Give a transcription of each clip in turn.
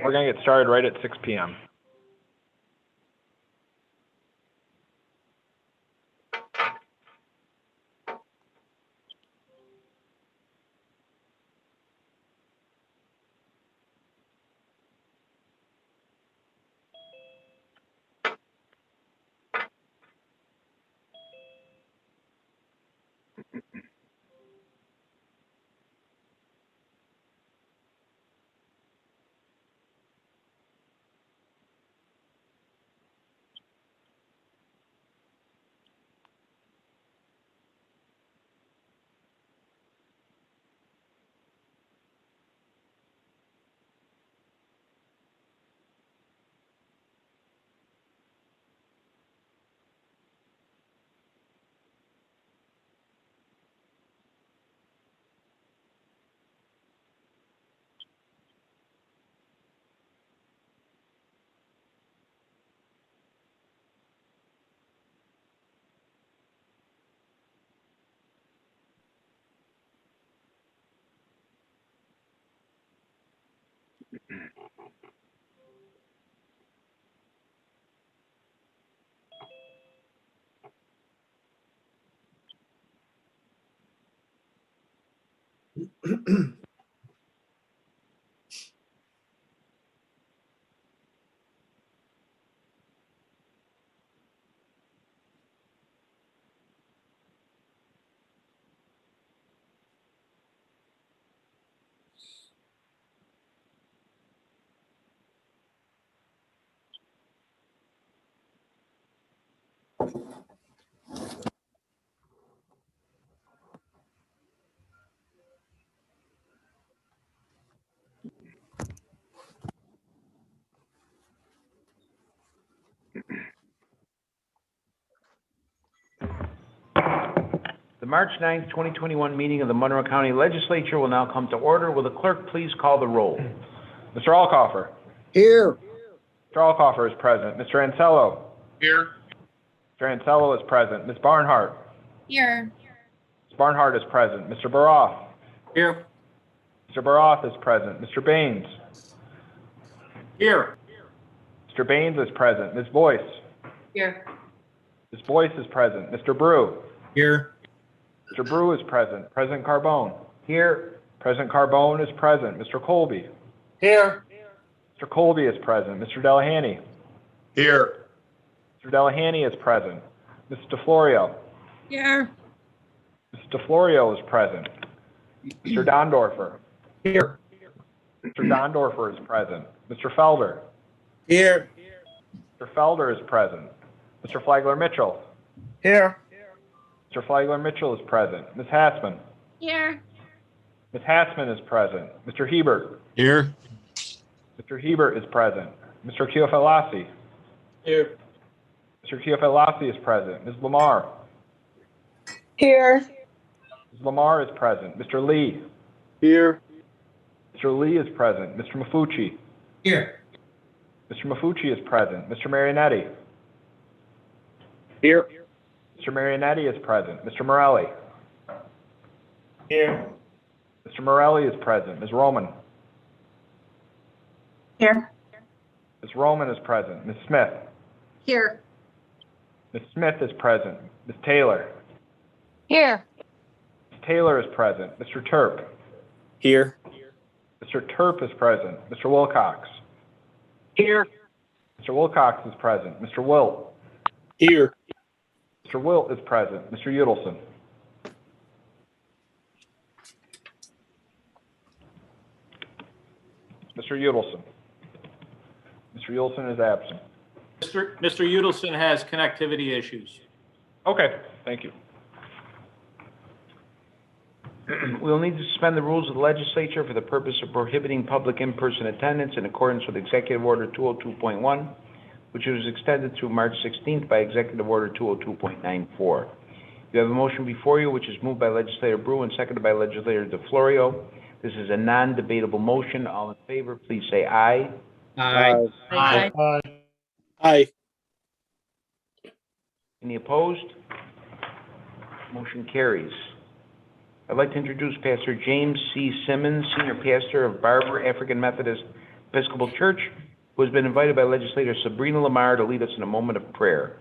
We're going to get started right at 6 p.m. The March 9th, 2021 meeting of the Monroe County Legislature will now come to order. Will the clerk please call the roll? Mr. Alcoffer. Here. Mr. Alcoffer is present. Mr. Ansello. Here. Mr. Ansello is present. Ms. Barnhart. Here. Ms. Barnhart is present. Mr. Baroff. Here. Mr. Baroff is present. Mr. Baines. Here. Mr. Baines is present. Ms. Boyce. Here. Ms. Boyce is present. Mr. Brew. Here. Mr. Brew is present. President Carbone. Here. President Carbone is present. Mr. Colby. Here. Mr. Colby is present. Mr. Delahanty. Here. Mr. Delahanty is present. Ms. DeFlorio. Here. Ms. DeFlorio is present. Mr. Dondorfer. Here. Mr. Dondorfer is present. Mr. Felder. Here. Mr. Felder is present. Mr. Flagler Mitchell. Here. Mr. Flagler Mitchell is present. Ms. Hassman. Here. Ms. Hassman is present. Mr. Hebert. Here. Mr. Hebert is present. Mr. Kiofelasi. Here. Mr. Kiofelasi is present. Ms. Lamar. Here. Ms. Lamar is present. Mr. Lee. Here. Mr. Lee is present. Mr. Mafucci. Here. Mr. Mafucci is present. Mr. Marionetti? Here. Mr. Marionetti is present. Mr. Morelli? Here. Mr. Morelli is present. Ms. Roman? Here. Ms. Roman is present. Ms. Smith? Here. Ms. Smith is present. Ms. Taylor? Here. Ms. Taylor is present. Mr. Turp? Here. Mr. Turp is present. Mr. Wilcox? Here. Mr. Wilcox is present. Mr. Wilt? Here. Mr. Wilt is present. Mr. Udelson? Mr. Udelson? Mr. Udelson is absent. Mr. Udelson has connectivity issues. Okay, thank you. We'll need to suspend the rules of the legislature for the purpose of prohibiting public in-person attendance in accordance with Executive Order 202.1, which was extended through March 16th by Executive Order 202.94. You have a motion before you, which is moved by Legislator Brew and seconded by Legislator DeFlorio. This is a non-debatable motion. All in favor, please say aye. Aye. Aye. Aye. Any opposed? Motion carries. I'd like to introduce Pastor James C. Simmons, Senior Pastor of Barber African Methodist Episcopal Church, who has been invited by Legislator Sabrina Lamar to lead us in a moment of prayer.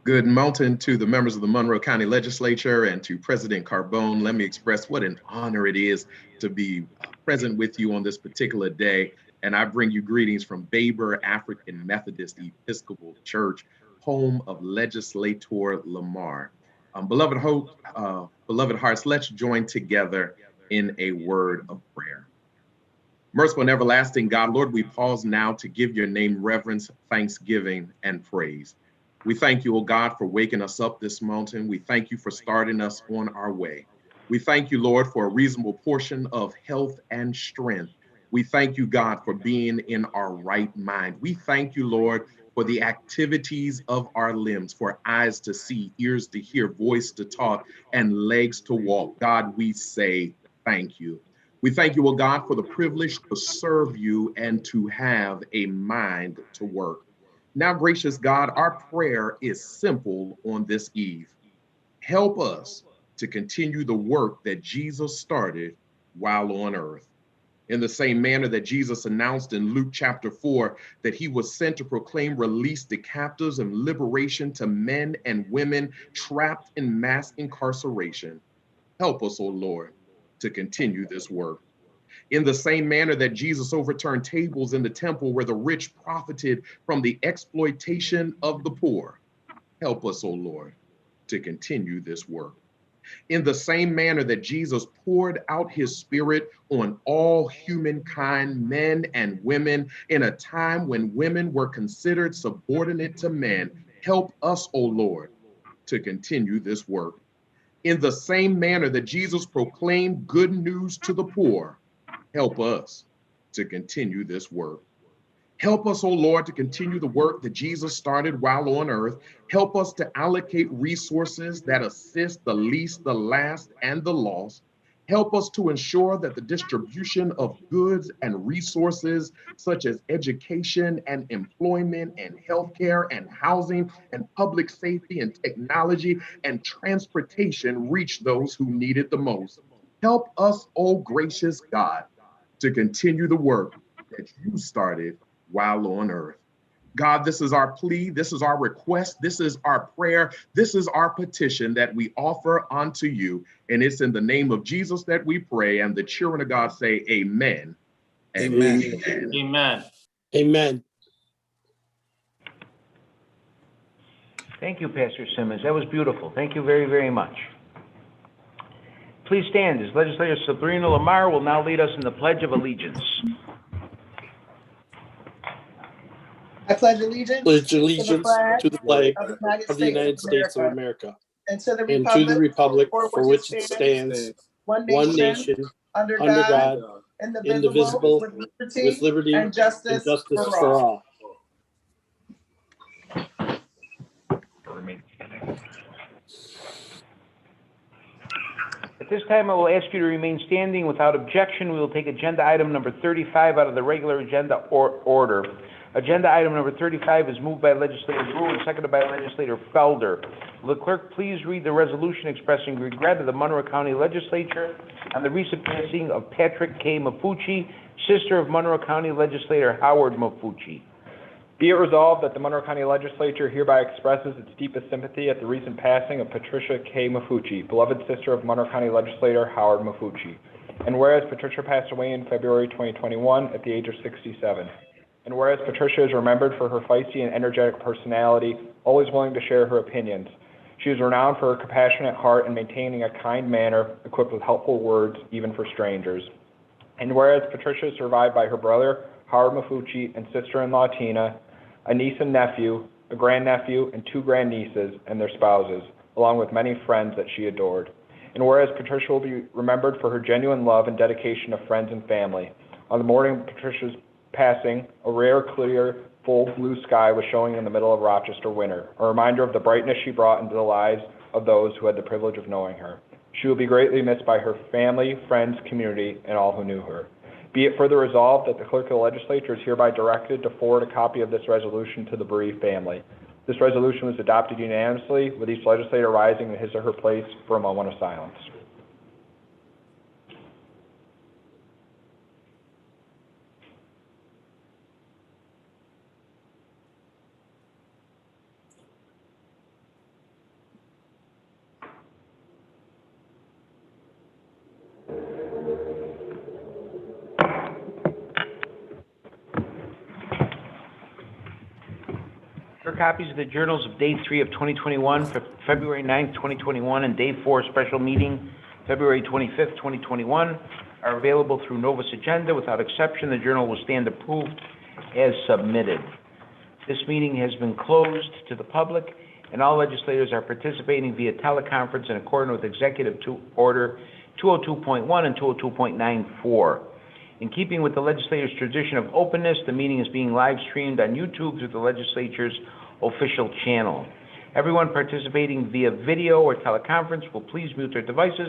Good mountain to the members of the Monroe County Legislature and to President Carbone. Let me express what an honor it is to be present with you on this particular day. And I bring you greetings from Baber African Methodist Episcopal Church, home of Legislator Lamar. Beloved hearts, let's join together in a word of prayer. Merciful and everlasting God, Lord, we pause now to give your name reverence, thanksgiving, and praise. We thank you, O God, for waking us up this mountain. We thank you for starting us on our way. We thank you, Lord, for a reasonable portion of health and strength. We thank you, God, for being in our right mind. We thank you, Lord, for the activities of our limbs, for eyes to see, ears to hear, voice to talk, and legs to walk. God, we say thank you. We thank you, O God, for the privilege to serve you and to have a mind to work. Now, gracious God, our prayer is simple on this eve. Help us to continue the work that Jesus started while on earth. In the same manner that Jesus announced in Luke chapter 4 that he was sent to proclaim release to captives and liberation to men and women trapped in mass incarceration. Help us, O Lord, to continue this work. In the same manner that Jesus overturned tables in the temple where the rich profited from the exploitation of the poor. Help us, O Lord, to continue this work. In the same manner that Jesus poured out his spirit on all humankind, men and women, in a time when women were considered subordinate to men, help us, O Lord, to continue this work. In the same manner that Jesus proclaimed good news to the poor, help us to continue this work. Help us, O Lord, to continue the work that Jesus started while on earth. Help us to allocate resources that assist the least, the last, and the lost. Help us to ensure that the distribution of goods and resources such as education and employment and healthcare and housing and public safety and technology and transportation reach those who need it the most. Help us, O gracious God, to continue the work that you started while on earth. God, this is our plea, this is our request, this is our prayer, this is our petition that we offer unto you. And it's in the name of Jesus that we pray, and the children of God say amen. Amen. Amen. Amen. Amen. Thank you, Pastor Simmons. That was beautiful. Thank you very, very much. Please stand as Legislator Sabrina Lamar will now lead us in the Pledge of Allegiance. I pledge allegiance Pledge allegiance to the flag of the United States of America and to the and to the republic for for which it stands, one one nation, nation, under under God, God, indivisible, indivisible, with liberty and justice for all. At At this time, I will ask you to remain standing. Without objection, we will take agenda item number 35 out of the regular agenda order. Agenda item number 35 is moved by Legislator Brewer and seconded by Legislator Felder. Will the clerk please read the resolution expressing regret of the Monroe County Legislature on the recent passing of Patrick K. Mafucci, sister of Monroe County Legislator Howard Mafucci? Be it resolved that the Monroe County Legislature hereby expresses its deepest sympathy at the recent passing of Patricia K. Mafucci, beloved sister of Monroe County Legislator Howard Mafucci. And whereas Patricia passed away in February 2021 at the age of 67. And whereas Patricia is remembered for her feisty and energetic personality, always willing to share her opinions. She is renowned for her compassionate heart and maintaining a kind manner equipped with helpful words, even for strangers. And whereas Patricia is survived by her brother, Howard Mafucci, and sister-in-law Tina, a niece and nephew, a grandnephew, and 2 grandnieces and their spouses, along with many friends that she adored. And whereas Patricia will be remembered for her genuine love and dedication of friends and family. On the morning of Patricia's passing, a rare, clear, full blue sky was showing in the middle of Rochester winter, a reminder of the brightness she brought into the lives of those who had the privilege of knowing her. She will be greatly missed by her family, friends, community, and all who knew her. Be it further resolved that the clerk of the legislature is hereby directed to forward a copy of this resolution to the bereaved family. This resolution was adopted unanimously, with each legislator rising in his or her place for a moment of silence. Copies of the journals of Day 3 of 2021, February 9th, 2021, and Day 4 special meeting, February 25th, 2021, are available through Novus Agenda. Without exception, the journal will stand approved as submitted. This meeting has been closed to the public, and all legislators are participating via teleconference in accordance with Executive Order 202.1 and 202.94. In keeping with the legislature's tradition of openness, the meeting is being live streamed on YouTube through the legislature's official channel. Everyone participating via video or teleconference will please mute their devices,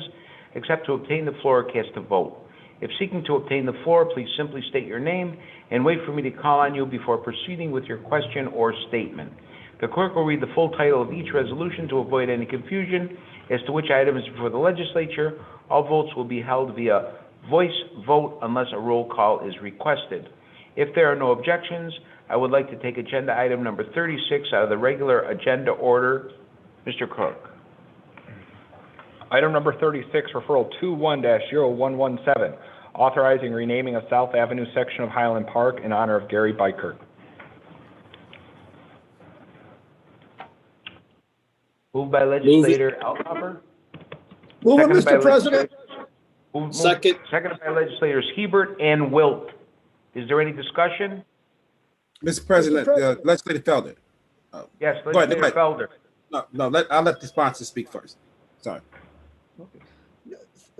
except to obtain the floor or cast a vote. If seeking to obtain the floor, please simply state your name and wait for me to call on you before proceeding with your question or statement. The clerk will read the full title of each resolution to avoid any confusion as to which item is before the legislature. All votes will be held via voice vote unless a roll call is requested. If there are no objections, I would like to take agenda item number 36 out of the regular agenda order. Mr. Cook. Item number 36, referral 21-0117, authorizing renaming of South Avenue section of Highland Park in honor of Gary Biker. Moved by Legislator Alcover. Move it, Seconded by Mr. President. Seconded by Legislators Hebert and Wilt. Is there any discussion? Mr. President, Legislator Felder. Yes, Go ahead, Legislator Felder. I'll let the sponsor speak first. Sorry.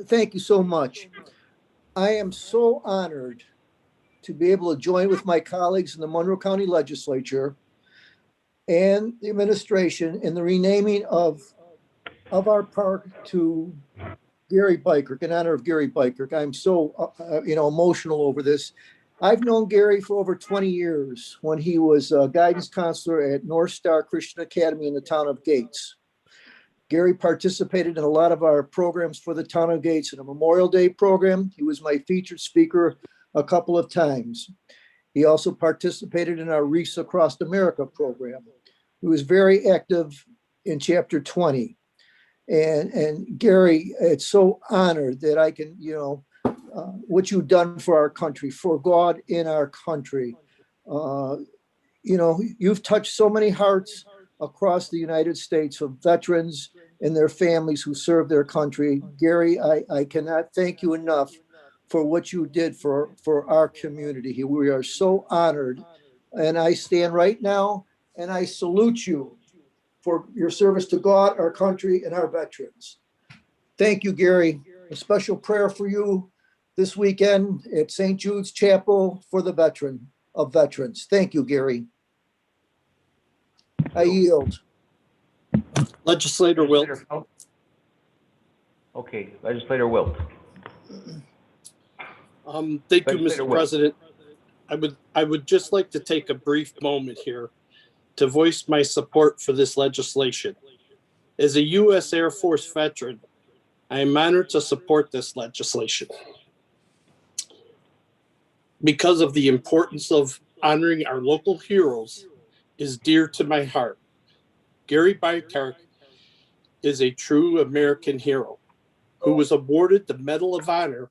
Thank you so much. I am so honored to be able to join with my colleagues in the Monroe County Legislature and the administration in the renaming of our park to Gary Biker, in honor of Gary Biker. I'm so emotional over this. I've known Gary for over 20 years when he was a guidance counselor at North Star Christian Academy in the town of Gates. Gary participated in a lot of our programs for the town of Gates in a Memorial Day program. He was my featured speaker a couple of times. He also participated in our Reefs Across America program. He was very active in Chapter 20. And Gary, it's so honored that I can, what you've done for our country, for God in our country. You've touched so many hearts across the United States of veterans and their families who serve their country. Gary, I cannot thank you enough for what you did for our community. We are so honored. And I stand right now and I salute you for your service to God, our country, and our veterans. Thank you, Gary. A special prayer for you this weekend at St. Jude's Chapel for the veterans. Thank you, Gary. I yield. Legislator Wilt. Okay, Legislator Wilt. Thank you, Legislator Mr. Wilt. President. I would just like to take a brief moment here to voice my support for this legislation. As a U.S. Air Force veteran, I am honored to support this legislation because of the importance of honoring our local heroes is dear to my heart. Gary Bykark is a true American hero who was awarded the Medal of Honor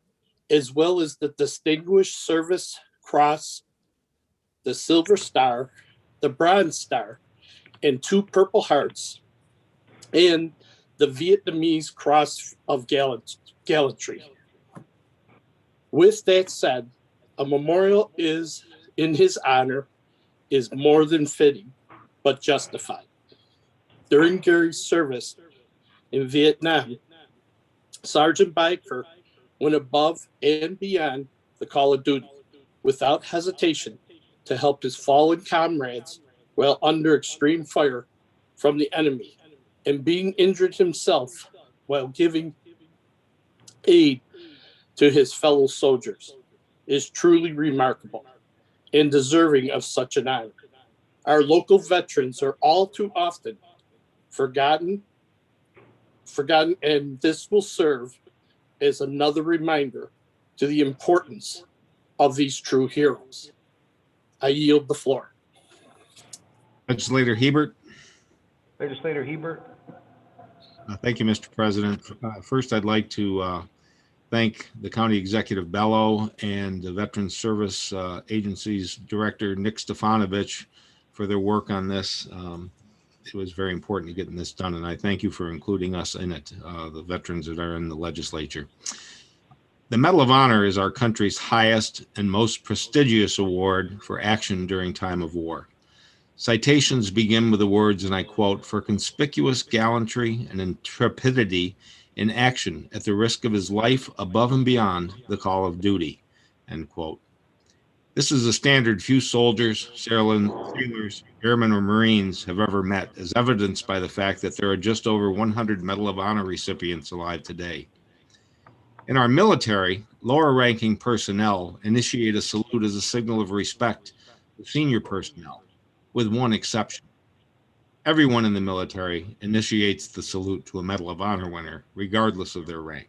as well as the Distinguished Service Cross, the Silver Star, the Bronze Star, and 2 Purple Hearts, and the Vietnamese Cross of Gallantry. With that said, a memorial is in his honor is more than fitting, but justified. During Gary's service in Vietnam, Sergeant Byker went above and beyond the call of duty without hesitation to help his fallen comrades while under extreme fire from the enemy and being injured himself while giving aid to his fellow soldiers is truly remarkable and deserving of such an honor. Our local veterans are all too often forgotten, and this will serve as another reminder to the importance of these true heroes. I yield the floor. Legislator Hebert. Legislator Hebert. Thank you, Mr. President. First, I'd like to thank the County Executive Bello and the Veterans Service Agency's Director Nick Stefanovich for their work on this. It was very important to getting this done, and I thank you for including us in it, the veterans that are in the legislature. The Medal of Honor is our country's highest and most prestigious award for action during time of war. Citations begin with the words, and I quote, "for conspicuous gallantry and intrepidity in action at the risk of his life above and beyond the call of duty," end quote. This is a standard few soldiers, sailors, airmen, or Marines have ever met, as evidenced by the fact that there are just over 100 Medal of Honor recipients alive today. In our military, lower-ranking personnel initiate a salute as a signal of respect to senior personnel, with one exception. Everyone in the military initiates the salute to a Medal of Honor winner, regardless of their rank.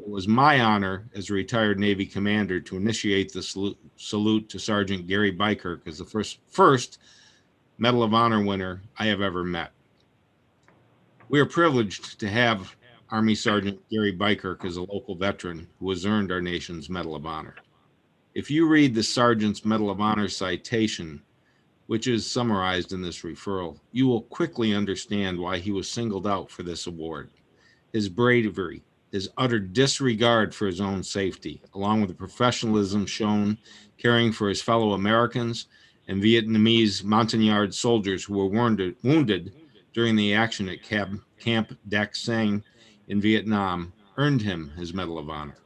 It was my honor as a retired Navy commander to initiate the salute to Sergeant Gary Bykark as the first Medal of Honor winner I have ever met. We are privileged to have Army Sergeant Gary Bykark as a local veteran who has earned our nation's Medal of Honor. If you read the Sergeant's Medal of Honor citation, which is summarized in this referral, you will quickly understand why he was singled out for this award. His bravery, his utter disregard for his own safety, along with the professionalism shown caring for his fellow Americans and Vietnamese Montagnard soldiers who were wounded during the action at Camp Dak Sang in Vietnam, earned him his Medal of Honor.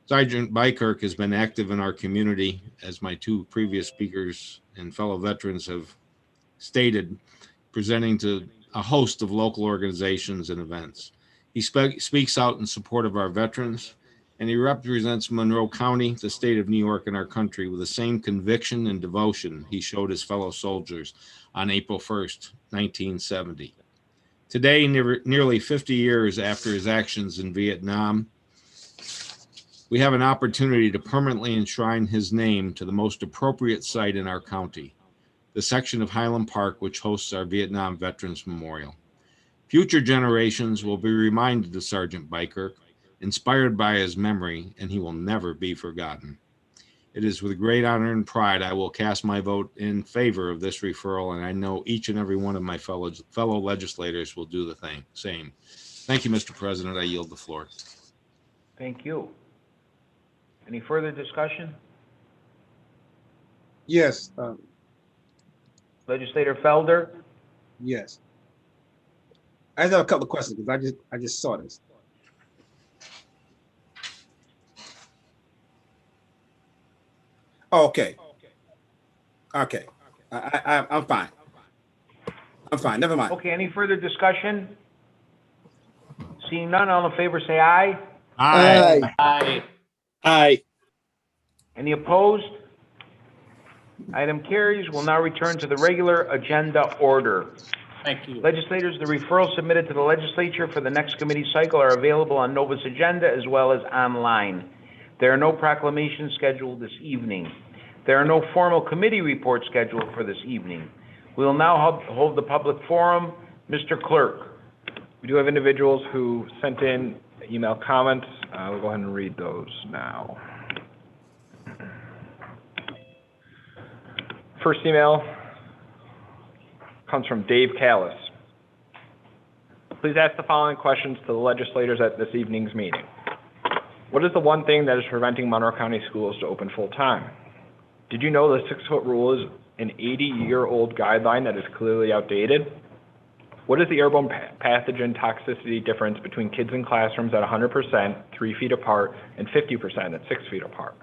Sergeant Bykark has been active in our community, as my 2 previous speakers and fellow veterans have stated, presenting to a host of local organizations and events. He speaks out in support of our veterans, and he represents Monroe County, the state of New York, and our country with the same conviction and devotion he showed his fellow soldiers on April 1st, 1970. Today, nearly 50 years after his actions in Vietnam, we have an opportunity to permanently enshrine his name to the most appropriate site in our county, the section of Highland Park which hosts our Vietnam Veterans Memorial. Future generations will be reminded of Sergeant Bykark, inspired by his memory, and he will never be forgotten. It is with great honor and pride I will cast my vote in favor of this referral, and I know each and every one of my fellow legislators will do the same. Thank you, Mr. President. I yield the floor. Thank you. Any further discussion? Yes, Legislator Felder? yes. I just have a couple of questions because I just saw this. Oh, okay. Okay. I'm fine. I'm fine. Never mind. Okay, any further discussion? Seeing none, all in favor say aye. Aye. Aye. Aye. Any opposed? Item carries. We'll now return to the regular agenda order. Thank you. Legislators, the referrals submitted to the legislature for the next committee cycle are available on Nova's agenda as well as online. There are no proclamations scheduled this evening. There are no formal committee reports scheduled for this evening. We will now hold the public forum. Mr. Clerk. We do have individuals who sent in email comments. We'll go ahead and read those now. First email comes from Dave Callis. Please ask the following questions to the legislators at this evening's meeting. What is the one thing that is preventing Monroe County schools to open full-time? Did you know the 6-foot rule is an 80-year-old guideline that is clearly outdated? What is the airborne pathogen toxicity difference between kids in classrooms at 100%, 3 feet apart, and 50% at 6 feet apart?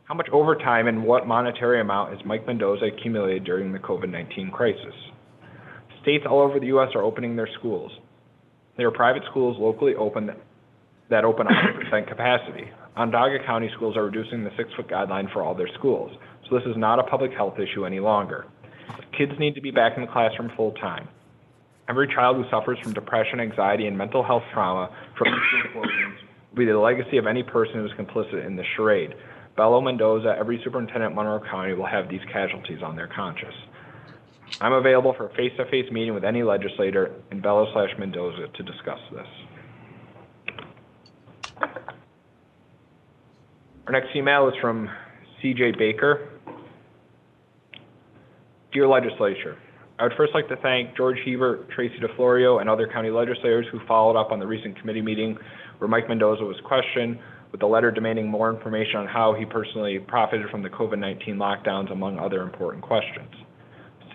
How much overtime and what monetary amount has Mike Mendoza accumulated during the COVID-19 crisis? States all over the U.S. are opening their schools. There are private schools locally open that open 100% capacity. Onondaga County schools are reducing the 6-foot guideline for all their schools, so this is not a public health issue any longer. Kids need to be back in the classroom full time. Every child who suffers from depression, anxiety, and mental health trauma from school closings will be the legacy of any person who is complicit in this charade. Bello, Mendoza, every superintendent in Monroe County will have these casualties on their conscience. I'm available for a face-to-face meeting with any legislator in Bello/Mendoza to discuss this. Our next email is from CJ Baker. Dear Legislature, I would first like to thank George Hebert, Tracy DeFlorio, and other county legislators who followed up on the recent committee meeting where Mike Mendoza was questioned with a letter demanding more information on how he personally profited from the COVID-19 lockdowns, among other important questions.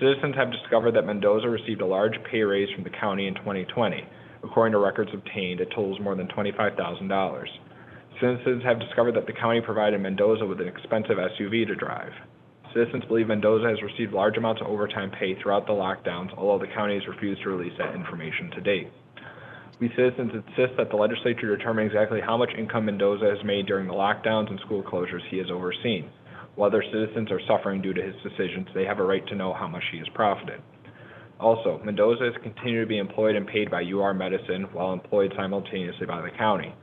Citizens have discovered that Mendoza received a large pay raise from the county in 2020. According to records obtained, it totals more than $25,000. Citizens have discovered that the county provided Mendoza with an expensive SUV to drive. Citizens believe Mendoza has received large amounts of overtime pay throughout the lockdowns, although the county has refused to release that information to date. We citizens insist that the legislature determine exactly how much income Mendoza has made during the lockdowns and school closures he has overseen. While other citizens are suffering due to his decisions, they have a right to know how much he has profited. Also, Mendoza has continued to be employed and paid by UR Medicine while employed simultaneously by the county.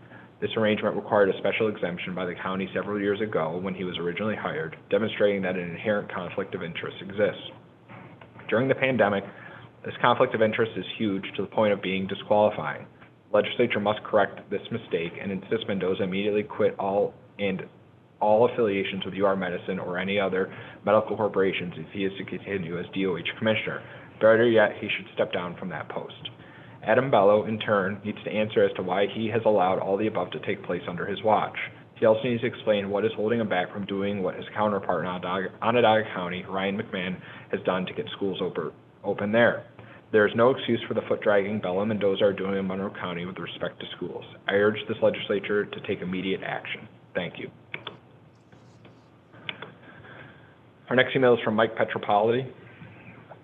This arrangement required a special exemption by the county several years ago when he was originally hired, demonstrating that an inherent conflict of interest exists. During the pandemic, this conflict of interest is huge to the point of being disqualifying. The legislature must correct this mistake and insist Mendoza immediately quit all affiliations with UR Medicine or any other medical corporations if he is to continue as DOH commissioner. Better yet, he should step down from that post. Adam Bello, in turn, needs to answer as to why he has allowed all the above to take place under his watch. He also needs to explain what is holding him back from doing what his counterpart in Onondaga County, Ryan McMahon, has done to get schools open there. There is no excuse for the foot-dragging Bello and Mendoza are doing in Monroe County with respect to schools. I urge this legislature to take immediate action. Thank you. Our next email is from Mike Petropoliti.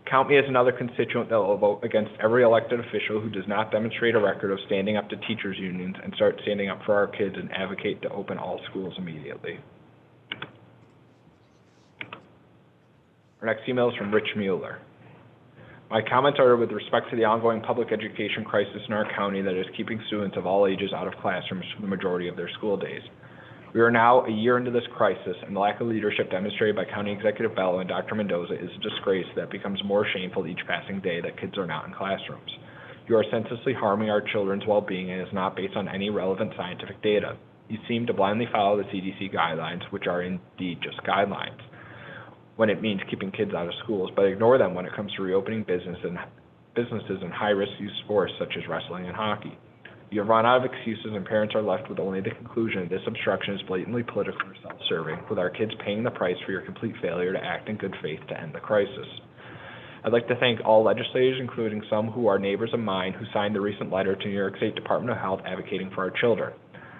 Count me as another constituent that will vote against every elected official who does not demonstrate a record of standing up to teachers' unions and start standing up for our kids and advocate to open all schools immediately. Our next email is from Rich Mueller. My comments are with respect to the ongoing public education crisis in our county that is keeping students of all ages out of classrooms for the majority of their school days. We are now a year into this crisis, and the lack of leadership demonstrated by County Executive Bello and Dr. Mendoza is a disgrace that becomes more shameful each passing day that kids are not in classrooms. You are senselessly harming our children's well-being and is not based on any relevant scientific data. You seem to blindly follow the CDC guidelines, which are indeed just guidelines, when it means keeping kids out of schools, but ignore them when it comes to reopening businesses in high-risk youth sports such as wrestling and hockey. You have run out of excuses and parents are left with only the conclusion that this obstruction is blatantly political or self-serving, with our kids paying the price for your complete failure to act in good faith to end the crisis. I'd like to thank all legislators, including some who are neighbors of mine, who signed the recent letter to New York State Department of Health advocating for our children.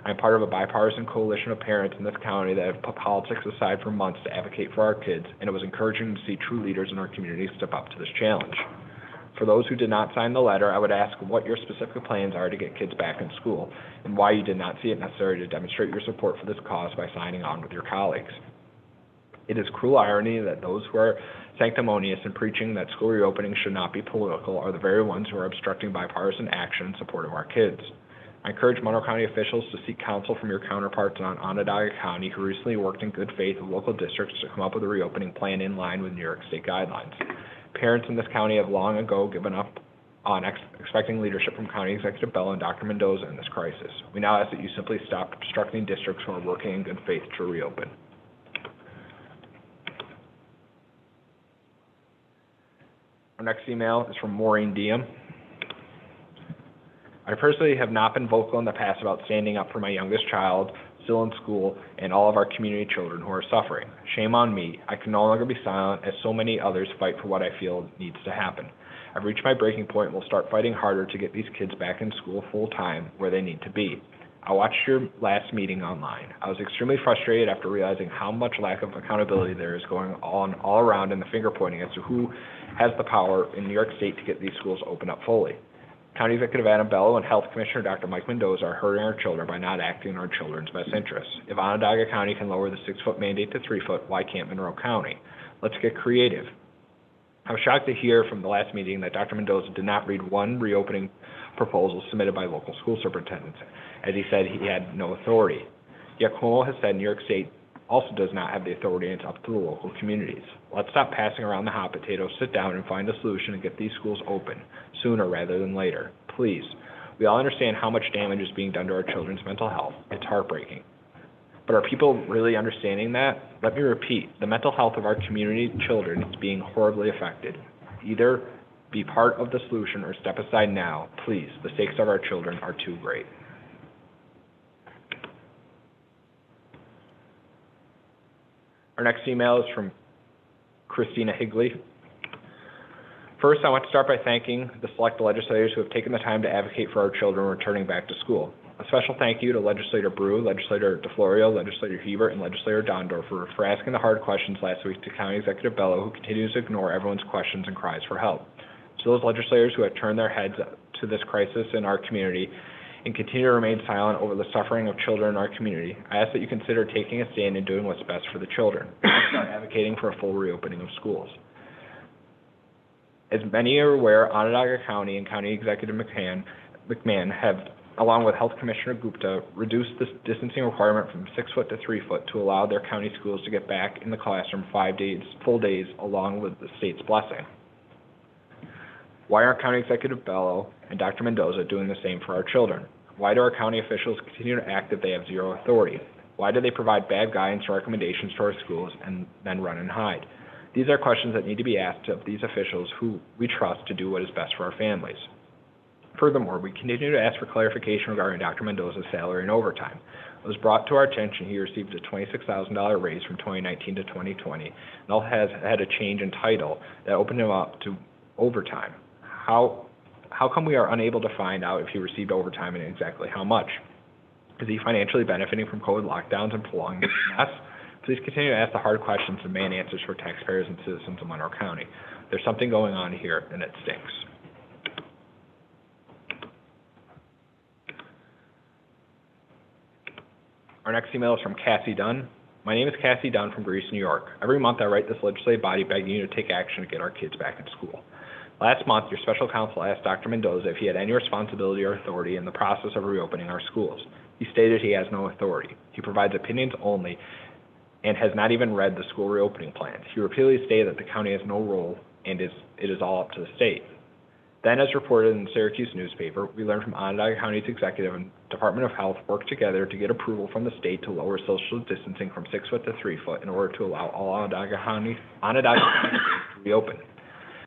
I'm part of a bipartisan coalition of parents in this county that have put politics aside for months to advocate for our kids, and it was encouraging to see true leaders in our community step up to this challenge. For those who did not sign the letter, I would ask what your specific plans are to get kids back in school and why you did not see it necessary to demonstrate your support for this cause by signing on with your colleagues. It is cruel irony that those who are sanctimonious in preaching that school reopening should not be political are the very ones who are obstructing bipartisan action in support of our kids. I encourage Monroe County officials to seek counsel from your counterparts in Onondaga County who recently worked in good faith with local districts to come up with a reopening plan in line with New York State guidelines. Parents in this county have long ago given up on expecting leadership from County Executive Bello and Dr. Mendoza in this crisis. We now ask that you simply stop obstructing districts who are working in good faith to reopen. Our next email is from Maureen Diem. I personally have not been vocal in the past about standing up for my youngest child, still in school, and all of our community children who are suffering. Shame on me. I can no longer be silent as so many others fight for what I feel needs to happen. I've reached my breaking point and will start fighting harder to get these kids back in school full time where they need to be. I watched your last meeting online. I was extremely frustrated after realizing how much lack of accountability there is going on all around and the finger pointing as to who has the power in New York State to get these schools open up fully. County Executive Adam Bello and Health Commissioner Dr. Mike Mendoza are hurting our children by not acting in our children's best interests. If Onondaga County can lower the 6-foot mandate to 3 foot, why can't Monroe County? Let's get creative. I was shocked to hear from the last meeting that Dr. Mendoza did not read one reopening proposal submitted by local school superintendents, as he said he had no authority. Yet Cuomo has said New York State also does not have the authority, and it's up to the local communities. Let's stop passing around the hot potatoes, sit down and find a solution and get these schools open, sooner rather than later. Please. We all understand how much damage is being done to our children's mental health. It's heartbreaking. But are people really understanding that? Let me repeat, the mental health of our community children is being horribly affected. Either be part of the solution or step aside now, please. The stakes of our children are too great. Our next email is from Christina Higley. First, I want to start by thanking the select legislators who have taken the time to advocate for our children returning back to school. A special thank you to Legislator Brew, Legislator DeFlorio, Legislator Hebert, and Legislator Dondorfer for asking the hard questions last week to County Executive Bello, who continues to ignore everyone's questions and cries for help. To those legislators who have turned their heads to this crisis in our community and continue to remain silent over the suffering of children in our community, I ask that you consider taking a stand and doing what's best for the children, start advocating for a full reopening of schools. As many are aware, Onondaga County and County Executive McMahon have, along with Health Commissioner Gupta, reduced the distancing requirement from 6 foot to 3 foot to allow their county schools to get back in the classroom 5 days, full days, along with the state's blessing. Why aren't County Executive Bello and Dr. Mendoza doing the same for our children? Why do our county officials continue to act if they have zero authority? Why do they provide bad guidance or recommendations to our schools and then run and hide? These are questions that need to be asked of these officials who we trust to do what is best for our families. Furthermore, we continue to ask for clarification regarding Dr. Mendoza's salary and overtime. It was brought to our attention he received a $26,000 raise from 2019 to 2020, and also has had a change in title that opened him up to overtime. How come we are unable to find out if he received overtime and exactly how much? Is he financially benefiting from COVID lockdowns and prolonging this mess? Please continue to ask the hard questions and demand answers for taxpayers and citizens of Monroe County. There's something going on here, and it stinks. Our next email is from Cassie Dunn. My name is Cassie Dunn from Greece, New York. Every month I write this legislative body begging you to take action to get our kids back in school. Last month, your special counsel asked Dr. Mendoza if he had any responsibility or authority in the process of reopening our schools. He stated he has no authority. He provides opinions only and has not even read the school reopening plans. He repeatedly stated that the county has no role and it is all up to the state. Then, as reported in the Syracuse newspaper, we learned from Onondaga County's executive and Department of Health worked together to get approval from the state to lower social distancing from 6 foot to 3 foot in order to allow all Onondaga County to reopen.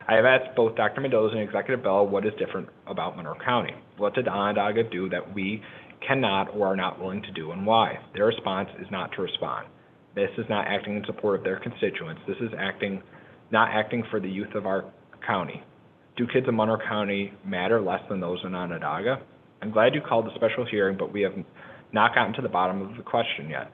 I have asked both Dr. Mendoza and Executive Bello what is different about Monroe County. What did Onondaga do that we cannot or are not willing to do, and why? Their response is not to respond. This is not acting in support of their constituents. This is not acting for the youth of our county. Do kids in Monroe County matter less than those in Onondaga? I'm glad you called the special hearing, but we have not gotten to the bottom of the question yet.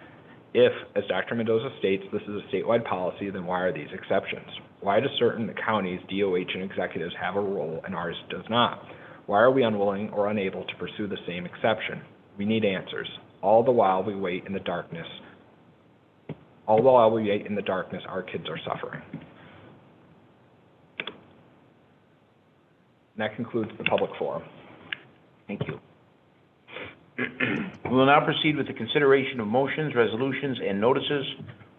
If, as Dr. Mendoza states, this is a statewide policy, then why are these exceptions? Why do certain counties, DOH, and executives have a role and ours does not? Why are we unwilling or unable to pursue the same exception? We need answers. All the while we wait in the darkness, our kids are suffering. And that concludes the public forum. Thank you. We will now proceed with the consideration of motions, resolutions, and notices.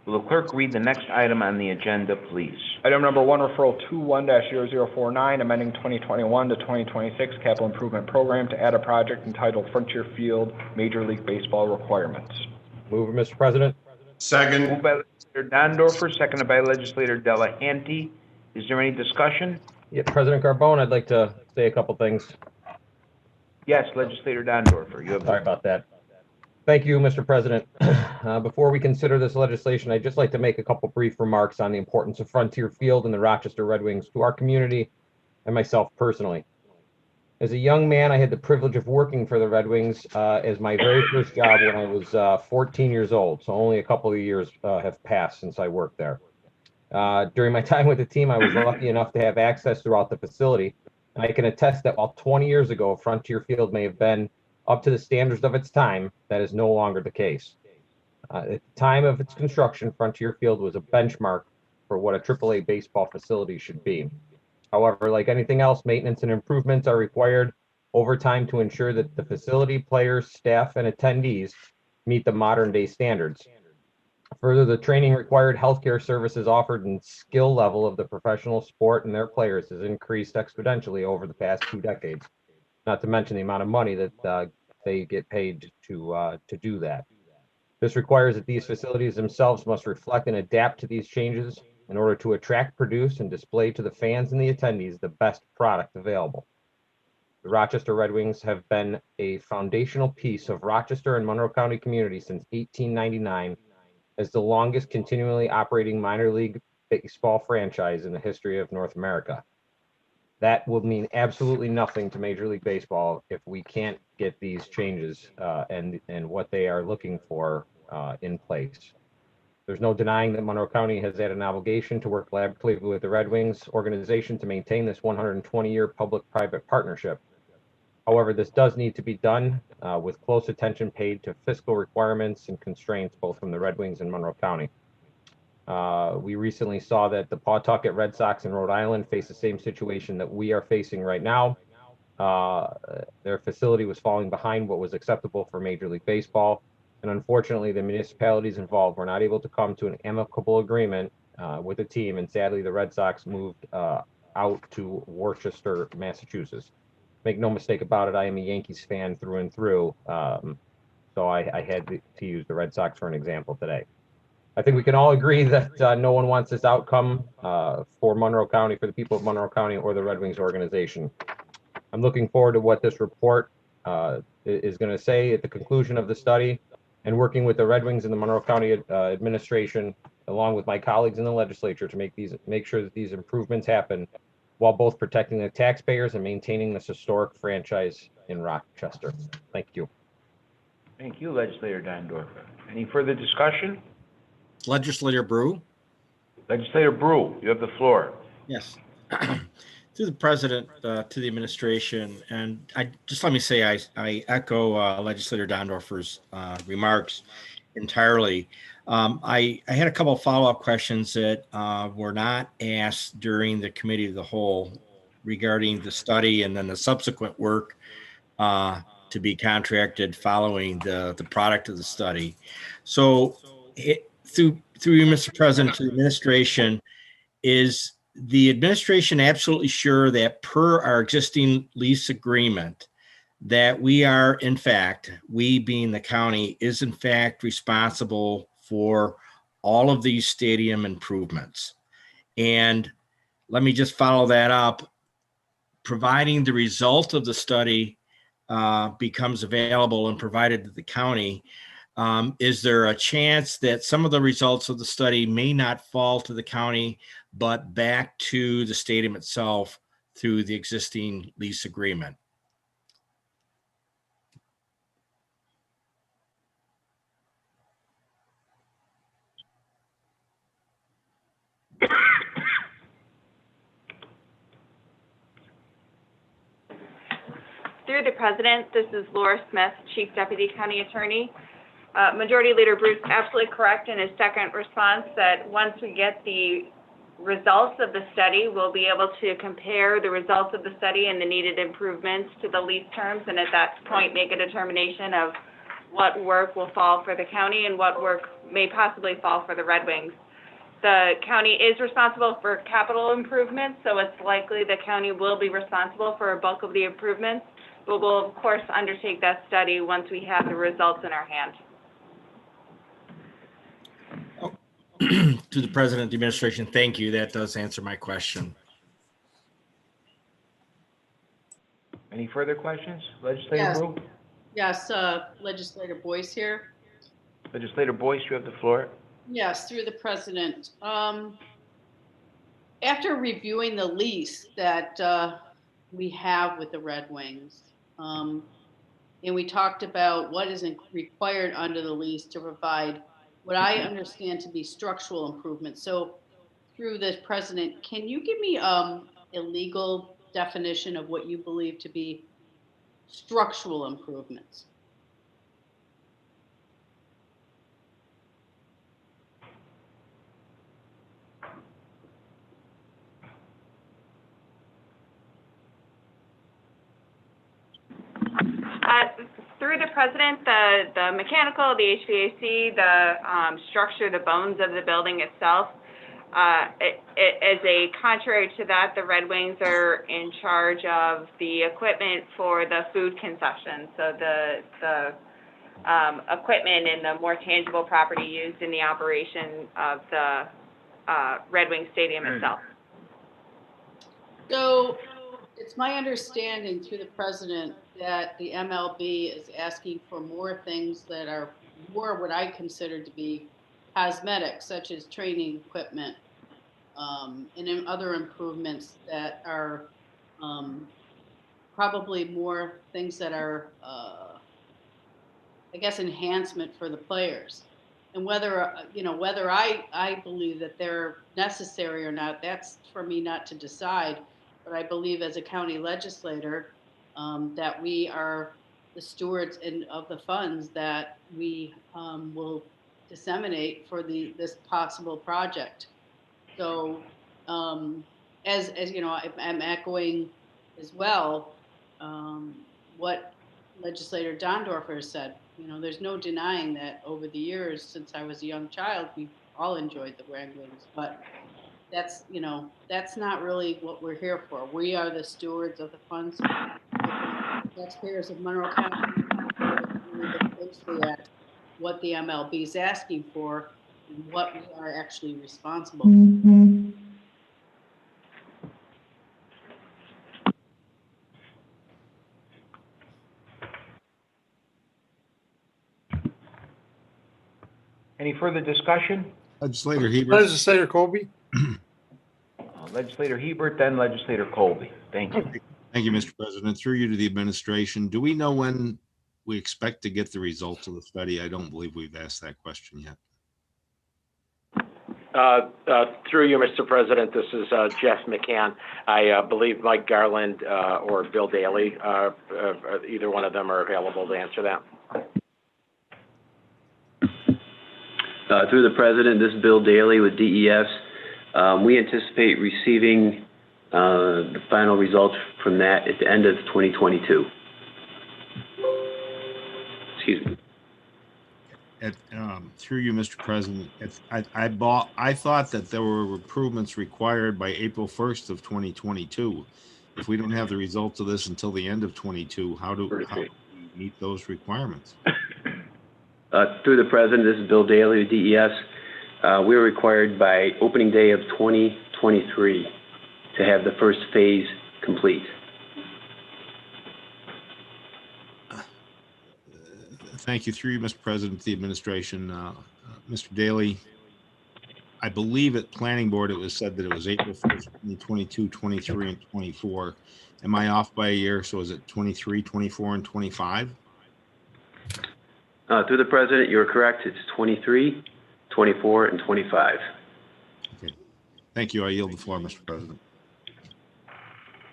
Will the clerk read the next item on the agenda, please? Item number 1, referral 21-0049, amending 2021 to 2026 capital improvement program to add a project entitled Frontier Field Major League Baseball Requirements. Move it, Mr. President. Second. Moved by Legislator Dondorfer, seconded by Legislator Delahanty. Is there any discussion? Yeah, President Carbone, I'd like to say a couple things. Yes, Legislator Dondorfer, you have. Sorry about that. Thank you, Mr. President. Before we consider this legislation, I'd just like to make a couple brief remarks on the importance of Frontier Field and the Rochester Red Wings to our community and myself personally. As a young man, I had the privilege of working for the Red Wings as my very first job when I was 14 years old. So only a couple of years have passed since I worked there. During my time with the team, I was lucky enough to have access throughout the facility. And I can attest that while 20 years ago, Frontier Field may have been up to the standards of its time, that is no longer the case. At the time of its construction, Frontier Field was a benchmark for what a AAA baseball facility should be. However, like anything else, maintenance and improvements are required over time to ensure that the facility, players, staff, and attendees meet the modern day standards. Further, the training required, healthcare services offered, and skill level of the professional sport and their players has increased exponentially over the past 2 decades. Not to mention the amount of money that they get paid to do that. This requires that these facilities themselves must reflect and adapt to these changes in order to attract, produce, and display to the fans and the attendees the best product available. The Rochester Red Wings have been a foundational piece of Rochester and Monroe County community since 1899 as the longest continually operating minor league baseball franchise in the history of North America. That will mean absolutely nothing to Major League Baseball if we can't get these changes and what they are looking for in place. There's no denying that Monroe County has had an obligation to work collaboratively with the Red Wings organization to maintain this 120-year public-private partnership. However, this does need to be done with close attention paid to fiscal requirements and constraints both from the Red Wings and Monroe County. We recently saw that the Pawtucket Red Sox in Rhode Island face the same situation that we are facing right now. Their facility was falling behind what was acceptable for Major League Baseball. And unfortunately, the municipalities involved were not able to come to an amicable agreement with the team. And sadly, the Red Sox moved out to Worcester, Massachusetts. Make no mistake about it, I am a Yankees fan through and through. So I had to use the Red Sox for an example today. I think we can all agree that no one wants this outcome for Monroe County, for the people of Monroe County or the Red Wings organization. I'm looking forward to what this report is going to say at the conclusion of the study, and working with the Red Wings and the Monroe County administration, along with my colleagues in the legislature, to make sure that these improvements happen while both protecting the taxpayers and maintaining this historic franchise in Rochester. Thank you. Thank you, Legislator Dondorfer. Any further discussion? Legislator Brew. Legislator Brew, you have the floor. Yes. To the president, to the administration, and let me say I echo Legislator Dondorfer's remarks entirely. I had a couple of follow-up questions that were not asked during the committee of the whole regarding the study and then the subsequent work to be contracted following the product of the study. So through you, Mr. President, to the administration, is the administration absolutely sure that per our existing lease agreement that we are, in fact, we being the county, is in fact responsible for all of these stadium improvements? And let me just follow that up. Providing the result of the study becomes available and provided to the county, is there a chance that some of the results of the study may not fall to the county, but back to the stadium itself through the existing lease agreement? Through the President, this is Laura Smith, Chief Deputy County Attorney. Majority Leader Bruce absolutely correct in his second response that once we get the results of the study, we'll be able to compare the results of the study and the needed improvements to the lease terms, and at that point make a determination of what work will fall for the county and what work may possibly fall for the Red Wings. The county is responsible for capital improvements, so it's likely the county will be responsible for a bulk of the improvements, but we'll of course undertake that study once we have the results in our hand. To the President, the administration, thank you. That does answer my question. Any further questions? Legislator Yes. Brew? Yes, Legislator Boyce here. Legislator Boyce, you have the floor. Yes, through the President. After reviewing the lease that we have with the Red Wings, and we talked about what is required under the lease to provide what I understand to be structural improvements. So through the President, can you give me a legal definition of what you believe to be structural improvements? Through the President, the mechanical, the HVAC, the structure, the bones of the building itself, as a contrary to that, the Red Wings are in charge of the equipment for the food concession. So the equipment and the more tangible property used in the operation of the Red Wings Stadium itself. So it's my understanding through the President that the MLB is asking for more things that are more what I consider to be cosmetic, such as training equipment, and then other improvements that are probably more things that are, I guess, enhancement for the players. And whether, whether I believe that they're necessary or not, that's for me not to decide. But I believe as a county legislator, that we are the stewards of the funds that we will disseminate for this possible project. So, as you know, I'm echoing as well what Legislator Dondorfer has said. You know, there's no denying that over the years since I was a young child, we all enjoyed the Red Wings, but that's, that's not really what we're here for. We are the stewards of the funds. Taxpayers of Monroe County look closely at what the MLB is asking for and what we are actually responsible for. Any further discussion? Legislator Hebert. Legislator Colby. Legislator Hebert, then Legislator Colby. Thank you. Thank you, Mr. President. Through you to the administration, do we know when we expect to get the results of the study? I don't believe we've asked that question yet. Through you, Mr. President, this is Jeff McCann. I believe Mike Garland or Bill Daly, either one of them are available to answer that. Through the President, this is Bill Daly with DES. We anticipate receiving the final results from that at the end of 2022. Excuse me. Through you, Mr. President, I thought that there were improvements required by April 1st of 2022. If we don't have the results of this until the end of 22, how do we meet those requirements? Through the President, this is Bill Daly with DES. We are required by opening day of 2023 to have the first phase complete. Thank you. Through you, Mr. President, the administration. Mr. Daly, I believe at Planning Board it was said that it was April 1st, 2022, 23, and 24. Am I off by a year? So is it 23, 24, and 25? Through the President, you're correct. It's 23, 24, and 25. Okay. Thank you. I yield the floor, Mr. President.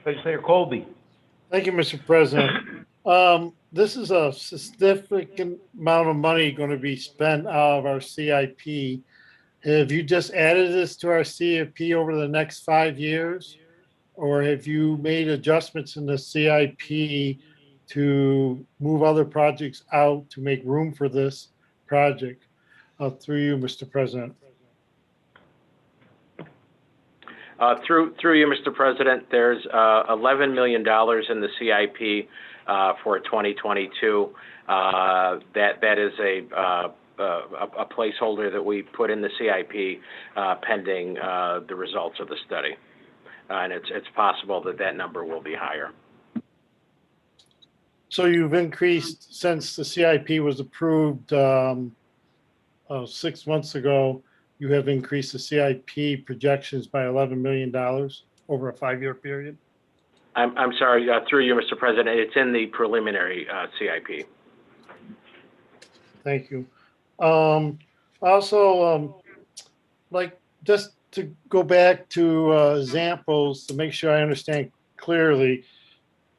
Legislator Colby. Thank you, Mr. President. This is a significant amount of money going to be spent out of our CIP. Have you just added this to our CIP over the next 5 years? Or have you made adjustments in the CIP to move other projects out to make room for this project? Through you, Mr. President. Through you, Mr. President, there's $11 million in the CIP for 2022. That is a placeholder that we put in the CIP pending the results of the study. And it's possible that that number will be higher. So you've increased since the CIP was approved 6 months ago. You have increased the CIP projections by $11 million over a 5-year period. I'm sorry, through you, Mr. President, it's in the preliminary CIP. Thank you. Also, like just to go back to examples to make sure I understand clearly,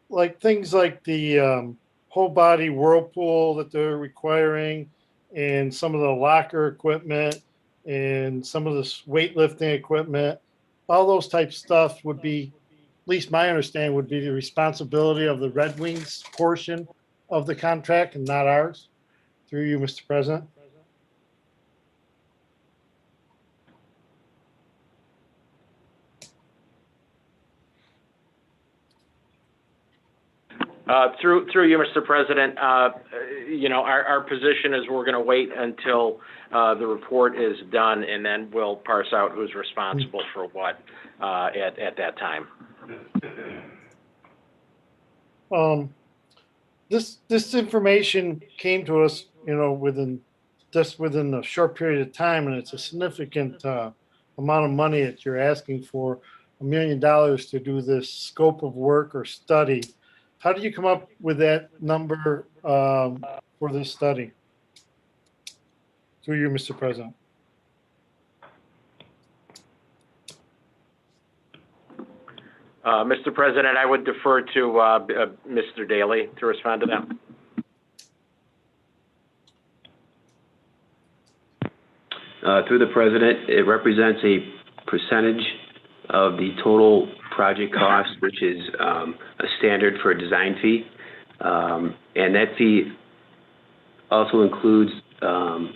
like things like the whole body whirlpool that they're requiring and some of the locker equipment and some of this weightlifting equipment, all those type stuff would be, at least my understanding, would be the responsibility of the Red Wings portion of the contract and not ours. Through you, Mr. President. Through you, Mr. President, you know, our position is we're going to wait until the report is done, and then we'll parse out who's responsible for what at that time. This information came to us, you know, within a short period of time, and it's a significant amount of money that you're asking for, $1 million to do this scope of work or study. How did you come up with that number for this study? Through you, Mr. President. Mr. President, I would defer to Mr. Daly to respond to that. Through the President, it represents a percentage of the total project cost, which is a standard for a design fee. And that fee also includes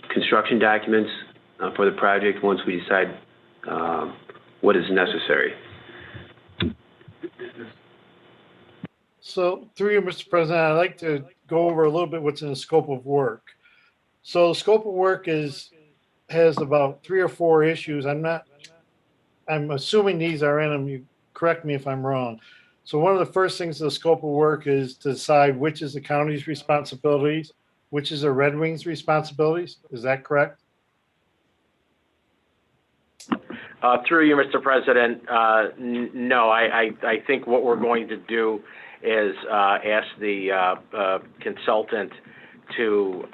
construction documents for the project once we decide what is necessary. So through you, Mr. President, I'd like to go over a little bit what's in the scope of work. So the scope of work has about 3 or 4 issues. I'm assuming these are in them. You correct me if I'm wrong. So one of the first things in the scope of work is to decide which is the county's responsibilities, which is the Red Wings' responsibilities. Is that correct? Through you, Mr. President, no, I think what we're going to do is ask the consultant to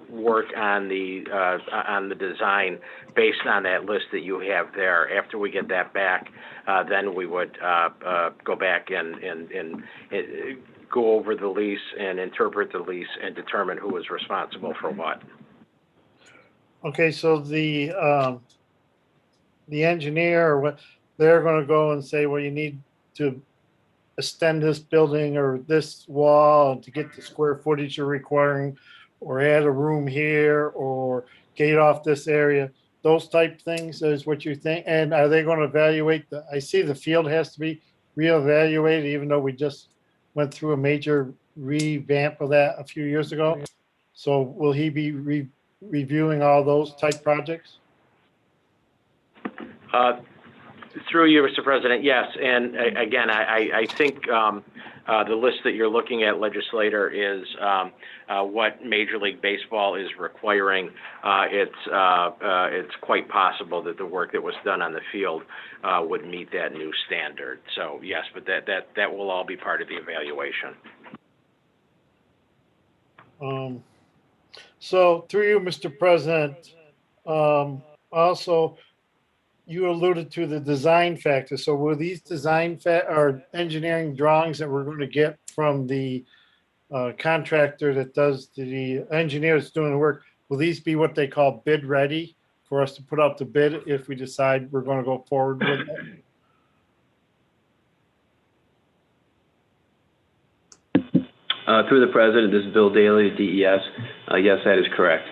work on the design based on that list that you have there. After we get that back, then we would go back and go over the lease and interpret the lease and determine who is responsible for what. Okay, so the engineer or what, they're going to go and say, well, you need to extend this building or this wall to get the square footage you're requiring, or add a room here, or gate off this area. Those type things is what you think. And are they going to evaluate I see the field has to be reevaluated, even though we just went through a major revamp of that a few years ago. So will he be reviewing all those type projects? Through you, Mr. President, yes. And again, I think the list that you're looking at, Legislator, is what Major League Baseball is requiring. It's quite possible that the work that was done on the field would meet that new standard. So yes, but that will all be part of the evaluation. So through you, Mr. President, also, you alluded to the design factor. So will these design or engineering drawings that we're going to get from the contractor that does the engineer that's doing the work, will these be what they call bid ready for us to put out the bid if we decide we're going to go forward with it? Through the president, this is Bill Daly, DES. Yes, that is correct.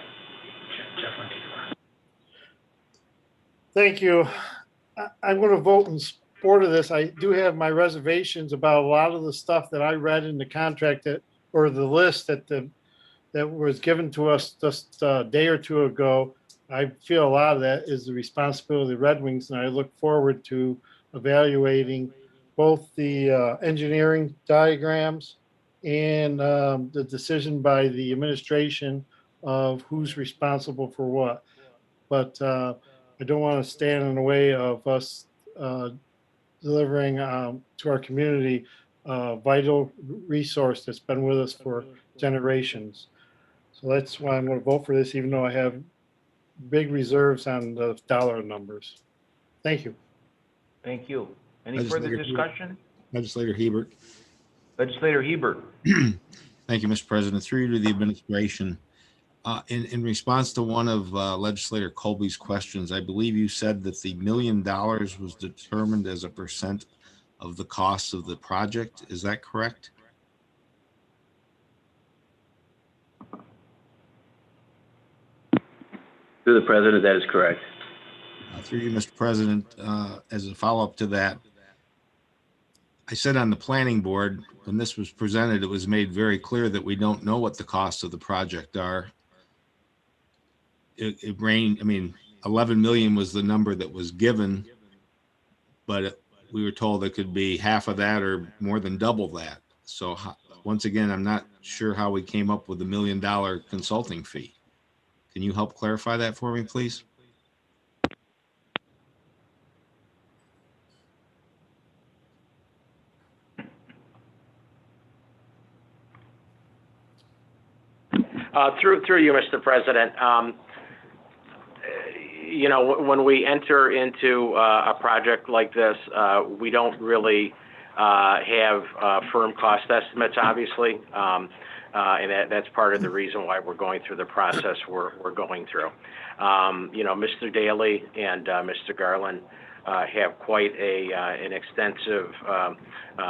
Thank you. I'm going to vote in support of this. I do have my reservations about a lot of the stuff that I read in the contract or the list that was given to us just a day or two ago. I feel a lot of that is the responsibility of the Red Wings, and I look forward to evaluating both the engineering diagrams and the decision by the administration of who's responsible for what. But I don't want to stand in the way of us delivering to our community a vital resource that's been with us for generations. So that's why I'm going to vote for this, even though I have big reserves on the dollar numbers. Thank you. Thank you. Any further discussion? Legislator Hebert. Legislator Hebert. Thank you, Mr. President. Through you to the administration. In response to one of Legislator Colby's questions, I believe you said that the $1 million was determined as a percent of the cost of the project. Is that correct? Through the president, that is correct. Through you, Mr. President, as a follow-up to that, I said on the planning board, when this was presented, it was made very clear that we don't know what the costs of the project are. It ranged, I mean, 11 million was the number that was given, but we were told it could be half of that or more than double that. So once again, I'm not sure how we came up with $1 million consulting fee. Can you help clarify that for me, please? Through you, Mr. President. You know, when we enter into a project like this, we don't really have firm cost estimates, obviously, and that's part of the reason why we're going through the process we're going through. You know, Mr. Daly and Mr. Garland have quite an extensive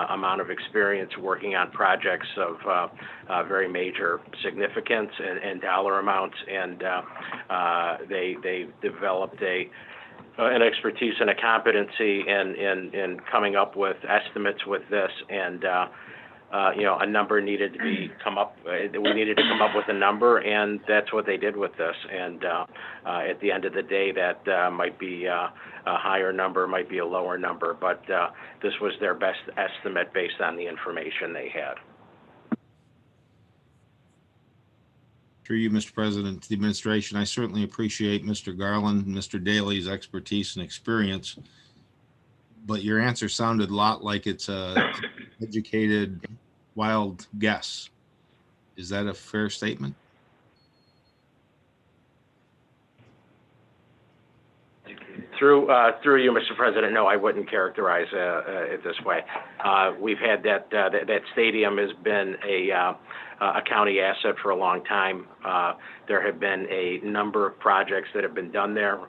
amount of experience working on projects of very major significance and dollar amounts, and they developed an expertise and a competency in coming up with estimates with this, and you know, a number needed to be we needed to come up with a number, and that's what they did with this. And at the end of the day, that might be a higher number, might be a lower number, but this was their best estimate based on the information they had. Through you, Mr. President, to the administration, I certainly appreciate Mr. Garland and Mr. Daly's expertise and experience, but your answer sounded a lot like it's a educated, wild guess. Is that a fair statement? Through you, Mr. President, no, I wouldn't characterize it this way. We've had that stadium has been a county asset for a long time. There have been a number of projects that have been done there,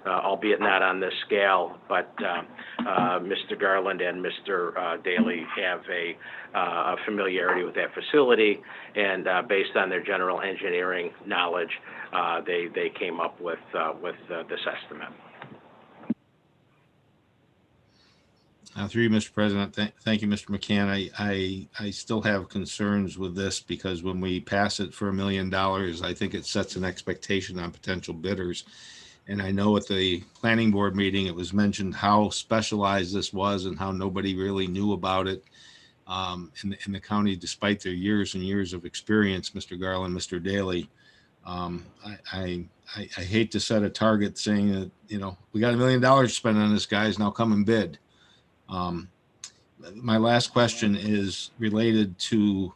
albeit not on this scale, but Mr. Garland and Mr. Daly have a familiarity with that facility, and based on their general engineering knowledge, they came up with this estimate. Through you, Mr. President, thank you, Mr. McCann. I still have concerns with this because when we pass it for $1 million, I think it sets an expectation on potential bidders. And I know at the planning board meeting, it was mentioned how specialized this was and how nobody really knew about it in the county, despite their years and years of experience, Mr. Garland, Mr. Daly. I hate to set a target saying that, you know, we got $1 million to spend on this, guys, now come and bid. My last question is related to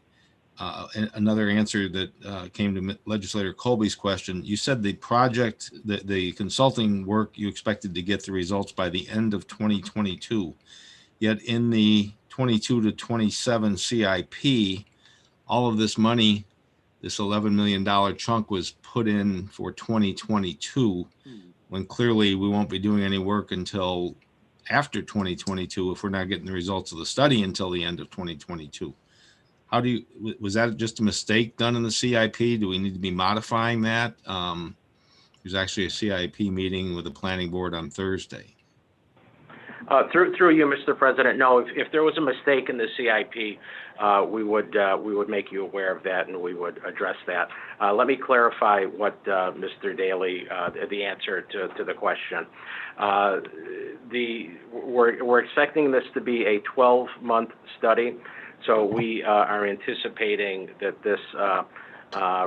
another answer that came to Legislator Colby's question. You said the project, the consulting work, you expected to get the results by the end of 2022. Yet in the 22 to 27 CIP, all of this money, this $11 million chunk was put in for 2022, when clearly we won't be doing any work until after 2022 if we're not getting the results of the study until the end of 2022. Was that just a mistake done in the CIP? Do we need to be modifying that? There's actually a CIP meeting with the planning board on Thursday. Through you, Mr. President, no, if there was a mistake in the CIP, we would make you aware of that and we would address that. Let me clarify what Mr. Daly, the answer to the question. We're expecting this to be a 12-month study, so we are anticipating that this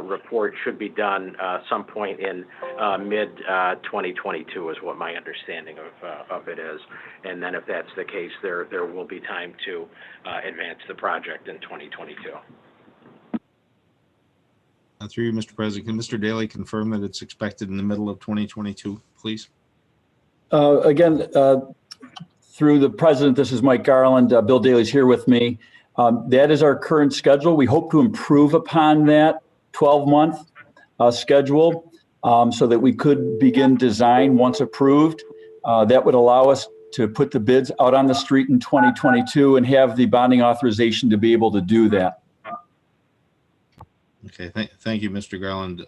report should be done some point in mid 2022 is what my understanding of it is. And then if that's the case, there will be time to advance the project in 2022. Through you, Mr. President, can Mr. Daly confirm that it's expected in the middle of 2022, please? Again, through the president, this is Mike Garland. Bill Daly's here with me. That is our current schedule. We hope to improve upon that 12-month schedule so that we could begin design once approved. That would allow us to put the bids out on the street in 2022 and have the bonding authorization to be able to do that. Okay, thank you, Mr. Garland.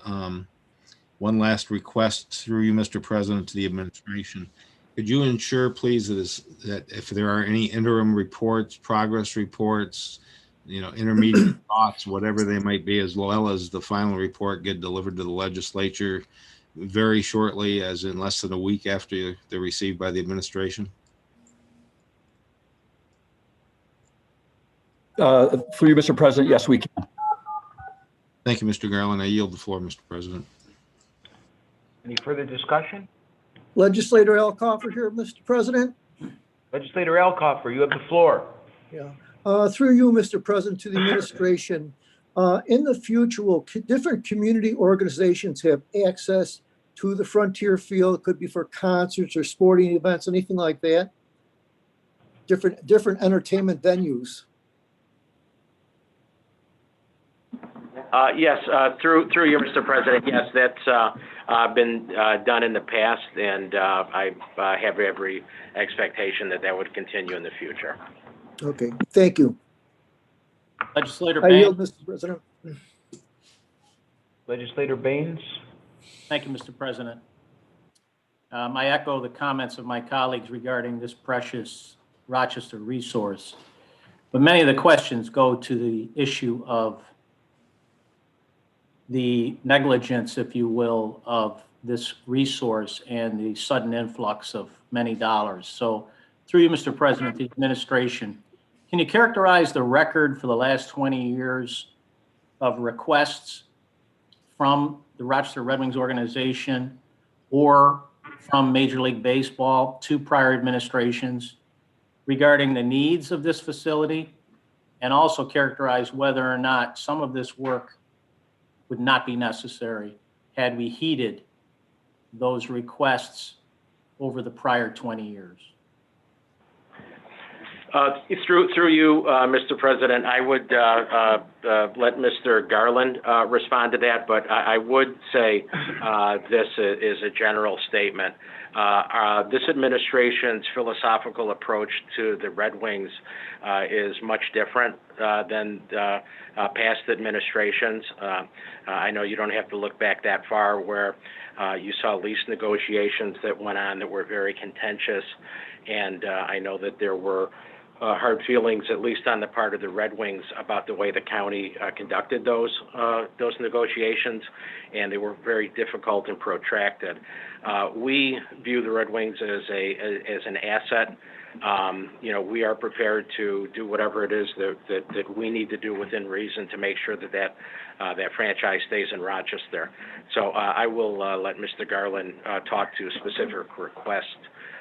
One last request through you, Mr. President, to the administration. Could you ensure, please, that if there are any interim reports, progress reports, intermediate thoughts, whatever they might be, as well as the final report, get delivered to the legislature very shortly, as in less than a week after they're received by the administration? Through you, Mr. President, yes, we can. Thank you, Mr. Garland. I yield the floor, Mr. President. Any further discussion? Legislator Elcoffer here, Mr. President. Legislator Elcoffer, you have the floor. Yeah. Through you, Mr. President, to the administration. In the future, will different community organizations have access to the Frontier Field? It could be for concerts or sporting events, anything like that. Different entertainment venues. Yes, through you, Mr. President. Yes, that's been done in the past, and I have every expectation that would continue in the future. Okay, thank you. Legislator I yield, Baines. Mr. President. Legislator Baines. Thank you, Mr. President. I echo the comments of my colleagues regarding this precious Rochester resource, but many of the questions go to the issue of the negligence, if you will, of this resource and the sudden influx of many dollars. So through you, Mr. President, the administration, can you characterize the record for the last 20 years of requests from the Rochester Red Wings organization or from Major League Baseball to prior administrations regarding the needs of this facility, and also characterize whether or not some of this work would not be necessary had we heeded those requests over the prior 20 years? Through you, Mr. President, I would let Mr. Garland respond to that, but I would say this is a general statement. This administration's philosophical approach to the Red Wings is much different than past administrations. I know you don't have to look back that far, where you saw lease negotiations that went on that were very contentious, and I know that there were hard feelings, at least on the part of the Red Wings, about the way the county conducted those negotiations, and they were very difficult and protracted. We view the Red Wings as an asset. We are prepared to do whatever it is that we need to do within reason to make sure that franchise stays in Rochester. So I will let Mr. Garland talk to specific requests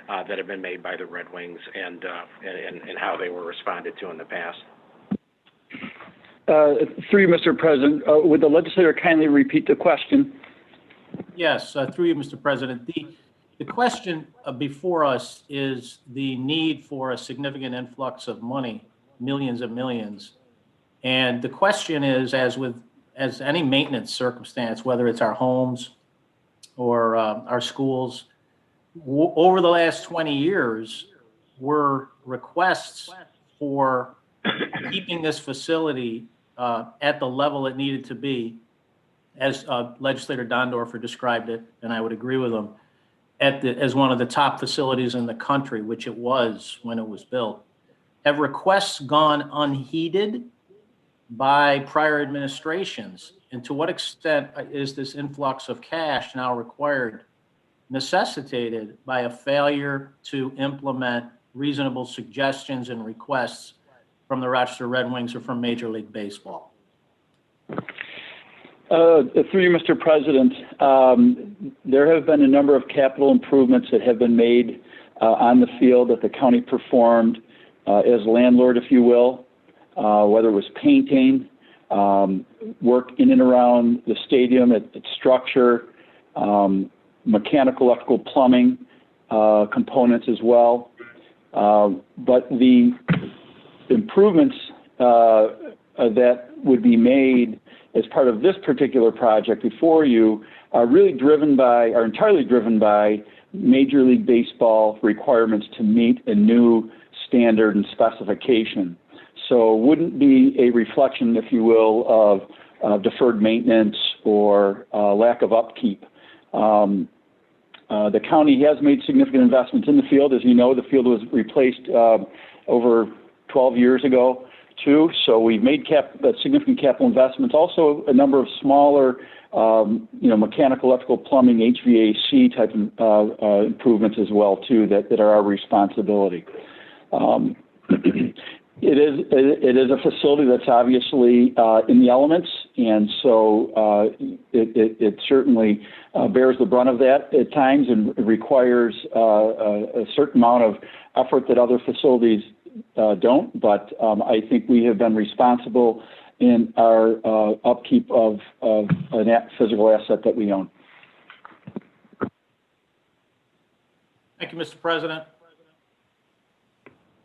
that have been made by the Red Wings and how they were responded to in the past. Through you, Mr. President, would the legislator kindly repeat the question? Yes, through you, Mr. President. The question before us is the need for a significant influx of money, millions and millions, And the question is, as any maintenance circumstance, whether it's our homes or our schools, over the last 20 years, were requests for keeping this facility at the level it needed to be, as Legislator Dondorfer described it, and I would agree with him, as one of the top facilities in the country, which it was when it was built. Have requests gone unheeded by prior administrations? And to what extent is this influx of cash now necessitated by a failure to implement reasonable suggestions and requests from the Rochester Red Wings or from Major League Baseball? Through you, Mr. President, there have been a number of capital improvements that have been made on the field that the county performed as landlord, if you will, whether it was painting, work in and around the stadium, its structure, mechanical, electrical, plumbing components as well. But the improvements that would be made as part of this particular project before you are entirely driven by Major League Baseball requirements to meet a new standard and specification. So it wouldn't be a reflection, if you will, of deferred maintenance or lack of upkeep. The county has made significant investments in the field. As you know, the field was replaced over 12 years ago, too. So we've made significant capital investments. Also, a number of smaller, mechanical, electrical, plumbing, HVAC type improvements as well, too, that are our responsibility. It is a facility that's obviously in the elements, and so it certainly bears the brunt of that at times and requires a certain amount of effort that other facilities don't. But I think we have been responsible in our upkeep of a physical asset that we own. Thank you, Mr. President.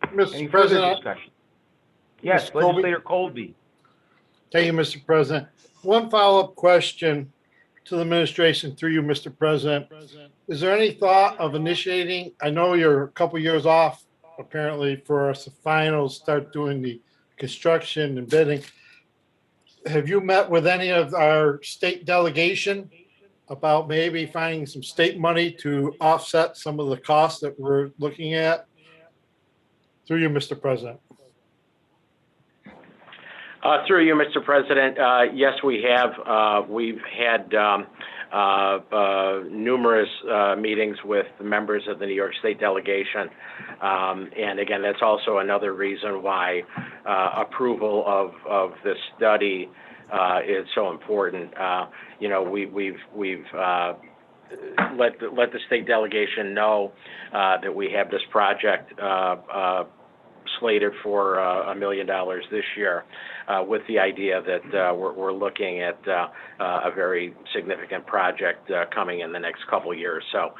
Any Mr. further President. discussion? Yes, Mr. Colby. Legislator Colby. Thank you, Mr. President. One follow-up question to the administration through you, Mr. President. Is there any thought of initiating, I know you're a couple years off, apparently, for us to finally start doing the construction and bidding. Have you met with any of our state delegation about maybe finding some state money to offset some of the costs that we're looking at? Through you, Mr. President. Through you, Mr. President, yes, we have. We've had numerous meetings with members of the New York State delegation. And again, that's also another reason why approval of this study is so important. We've let the state delegation know that we have this project slated for $1 million this year, with the idea that we're looking at a very significant project coming in the next couple of years. So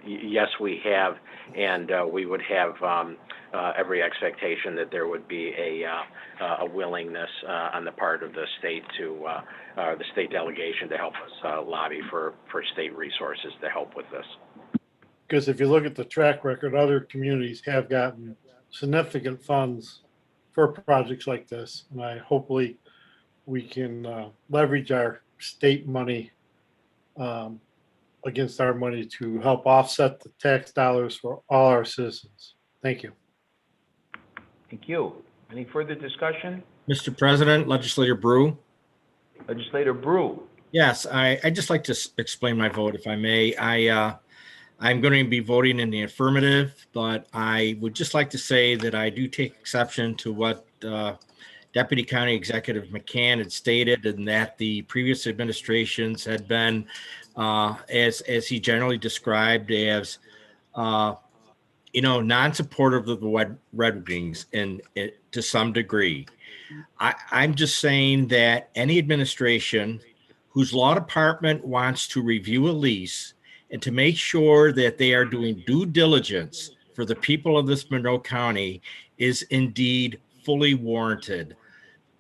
yes, we have, and we would have every expectation that there would be a willingness on the part of the state the state delegation to help us lobby for state resources to help with this. Because if you look at the track record, other communities have gotten significant funds for projects like this. And hopefully we can leverage our state money against our money to help offset the tax dollars for all our citizens. Thank you. Thank you. Any further discussion? Mr. President, Legislator Brew. Legislator Brew. Yes, I'd just like to explain my vote, if I may. I'm going to be voting in the affirmative, but I would just like to say that I do take exception to what Deputy County Executive McCann had stated, and that the previous administrations had been, as he generally described, as non-supportive of the Red Wings to some degree. I'm just saying that any administration whose law department wants to review a lease and to make sure that they are doing due diligence for the people of this Monroe County is indeed fully warranted.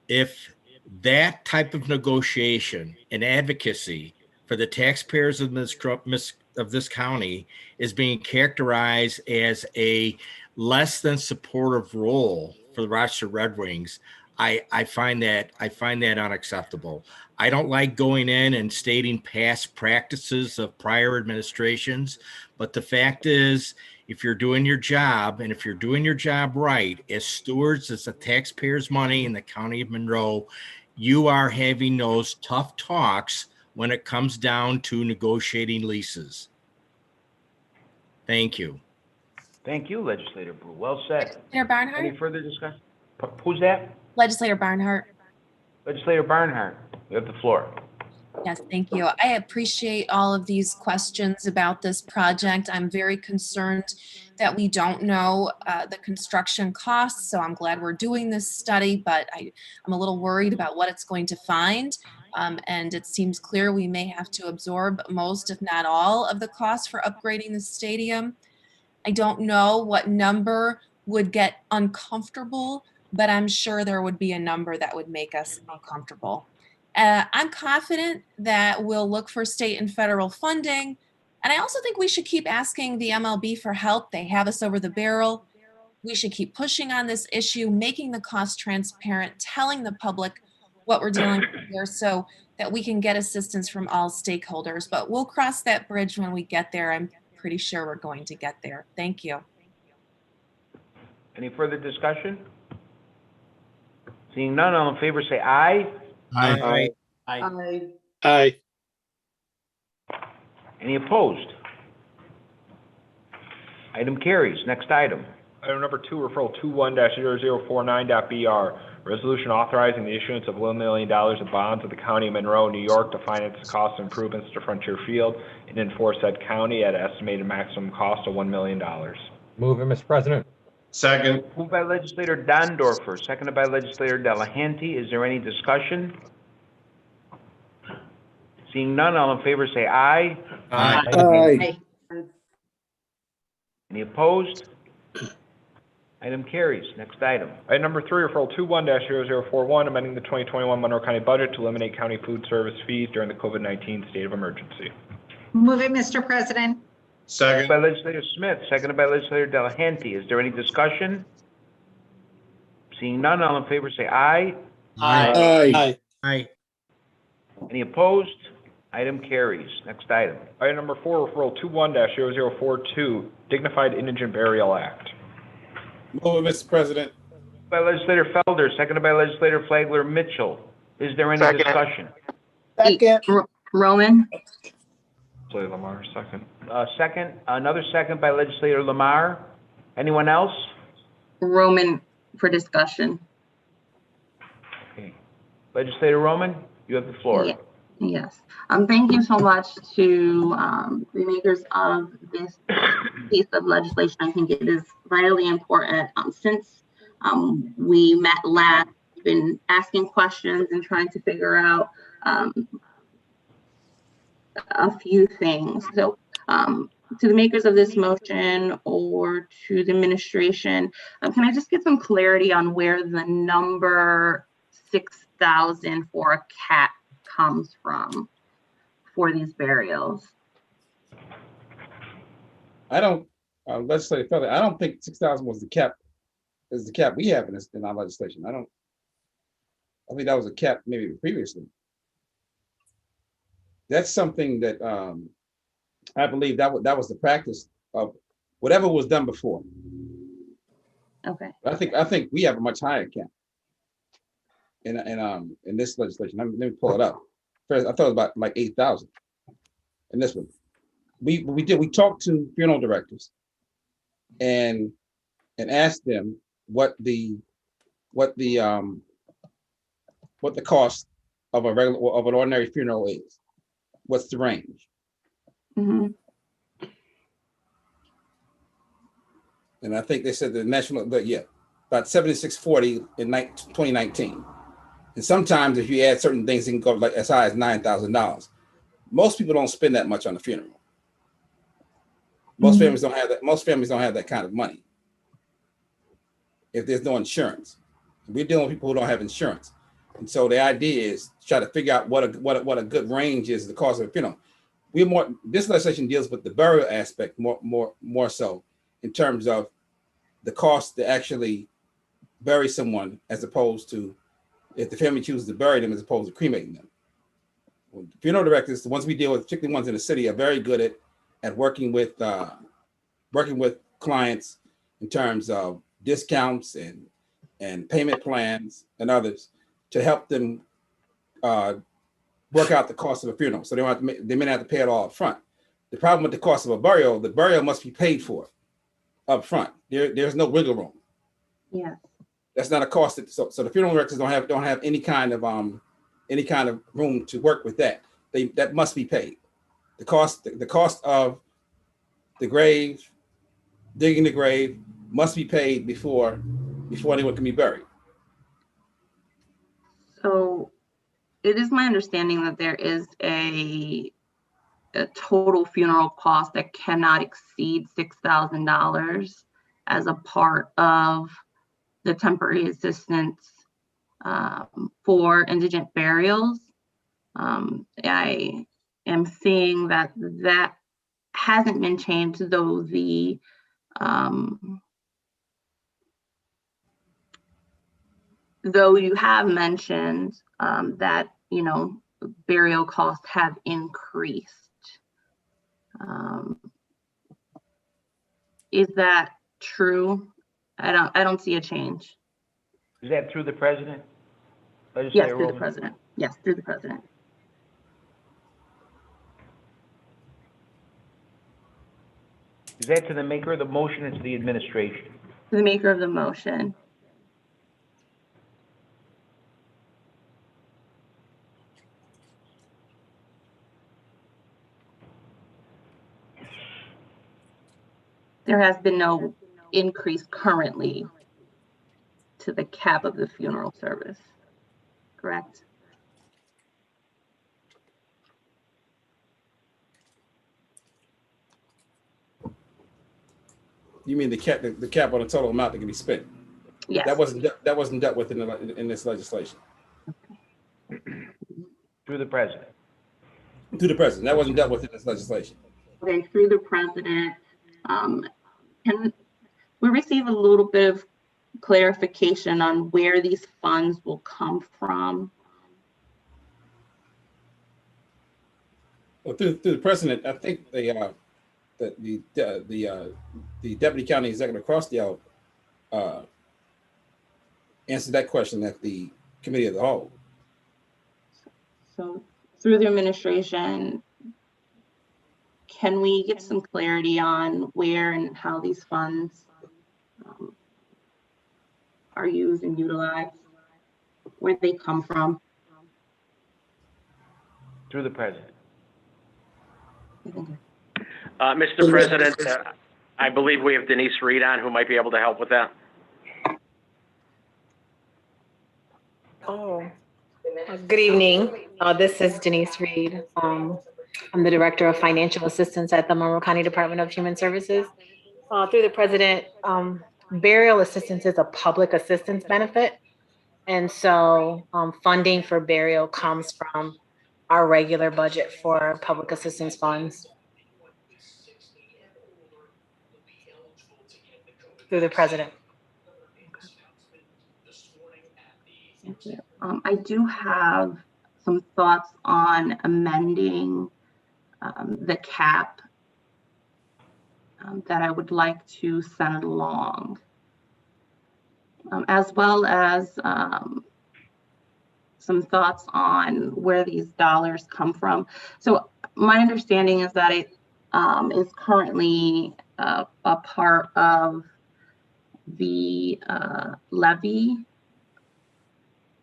If that type of negotiation and advocacy for the taxpayers of this county is being characterized as a less than supportive role for the Rochester Red Wings, I find that unacceptable. I don't like going in and stating past practices of prior administrations, but the fact is, if you're doing your job and if you're doing your job right as stewards of the taxpayers' money in the county of Monroe, you are having those tough talks when it comes down to negotiating leases. Thank you. Thank you, Legislator Brew. Well said. Mayor Barnhart? Any further discussion? Who's that? Legislator Barnhart. Legislator Barnhart, you have the floor. Yes, thank you. I appreciate all of these questions about this project. I'm very concerned that we don't know the construction costs, so I'm glad we're doing this study, but I'm a little worried about what it's going to find. And it seems clear we may have to absorb most, if not all, of the costs for upgrading the stadium. I don't know what number would get uncomfortable, but I'm sure there would be a number that would make us uncomfortable. I'm confident that we'll look for state and federal funding. And I also think we should keep asking the MLB for help. They have us over the barrel. We should keep pushing on this issue, making the cost transparent, telling the public what we're dealing with here so that we can get assistance from all stakeholders. But we'll cross that bridge when we get there. I'm pretty sure we're going to get there. Thank you. Any further discussion? Seeing none, all in favor say aye. Aye. Aye. Any opposed? Item carries. Next item. Item number 2, referral 21-0049.BR. Resolution authorizing the issuance of $1 million of bonds of the County of Monroe, New York to finance the cost of improvements to Frontier Field and enforce said county at an estimated maximum cost of $1 million. Move it, Mr. President. Second. Moved by legislator Dondorfer, seconded by legislator Delahanty. Is there any discussion? Seeing none, all in favor say aye. Aye. Any opposed? Item carries. Next item. Item number 3, referral 21-0041, amending the 2021 Monroe County budget to eliminate county food service fees during the COVID-19 state of emergency. Move it, Mr. President. Second. Moved by legislator Smith, seconded by legislator Delahanty. Is there any discussion? Seeing none, all in favor say aye. Aye. Any opposed? Item carries. Next item. Item number 4, referral 21-0042, Dignified Indigent Burial Act. Move it, Mr. President. By legislator Felder, seconded by legislator Flagler Mitchell. Is there any discussion? Second. Roman. Legislator Lamar, second. Another second by legislator Lamar. Anyone else? Roman for discussion. Okay. Legislator Roman, you have the floor. Yeah. Yes. Thank you so much to the makers of this piece of legislation. I think it is vitally important. Since we met last, we've been asking questions and trying to figure out a few things. So to the makers of this motion or to the administration, can I just get some clarity on where the number 6,000 for a cap comes from for these burials? I don't, legislator Felder, I don't think 6,000 was the cap, is the cap we have in our legislation. I think that was a cap maybe previously. That's something that I believe that was the practice of whatever was done before. Okay. I think we have a much higher cap in this legislation. Let me pull it up. First, I thought it was about like 8,000 in this one. We talked to funeral directors and asked them what the cost of an ordinary funeral is. What's the range? Mm-hmm. And I think they said about 7640 in 2019. And sometimes if you add certain things, it can go like as high as $9,000. Most people don't spend that much on a funeral. Most families don't have that. Most families don't have that kind of money if there's no insurance. We're dealing with people who don't have insurance. And so the idea is to try to figure out what a good range is, the cost of a funeral. This legislation deals with the burial aspect more so in terms of the cost to actually bury someone, as opposed to if the family chooses to bury them as opposed to cremating them. Well, funeral directors, the ones we deal with, particularly ones in the city, are very good at working with clients in terms of discounts and payment plans and others to help them work out the cost of a funeral. So they may not have to pay it all up front. The problem with the cost of a burial, the burial must be paid for up front. There's no wiggle room. Yeah. That's not a cost. So the funeral directors don't have any kind of room to work with that. That must be paid. The cost of the grave, digging the grave, must be paid before anyone can be buried. So it is my understanding that there is a total funeral cost that cannot exceed $6,000 as a part of the temporary assistance for indigent burials. I am seeing that hasn't been changed, though though you have mentioned that, burial costs have increased. Is that true? I don't see a change. Is that through the president? Yes, through the president. Yes, through the president. Is that to the maker of the motion or to the administration? To the maker of the motion. There has been no increase currently to the cap of the funeral service, correct? You mean the cap on the total amount that can be spent? Yes. That wasn't dealt with in this legislation. Through the president. Through the president. That wasn't dealt with in this legislation. Okay, through the president. Can we receive a little bit of clarification on where these funds will come from? Well, through the president, I think the deputy county executive Crossdale answered that question at the committee of the whole. So through the administration, can we get some clarity on where and how these funds are used and utilized, where they come from? Through the president. Mr. President, I believe we have Denise Reed on who might be able to help with that. Good evening. This is Denise Reed. I'm the Director of Financial Assistance at the Monroe County Department of Human Services. Through the President, burial assistance is a public assistance benefit. And so funding for burial comes from our regular budget for public assistance funds. Through the President. Thank you. I do have some thoughts on amending the cap that I would like to send along, as well as some thoughts on where these dollars come from. So my understanding is that it is currently a part of the levy,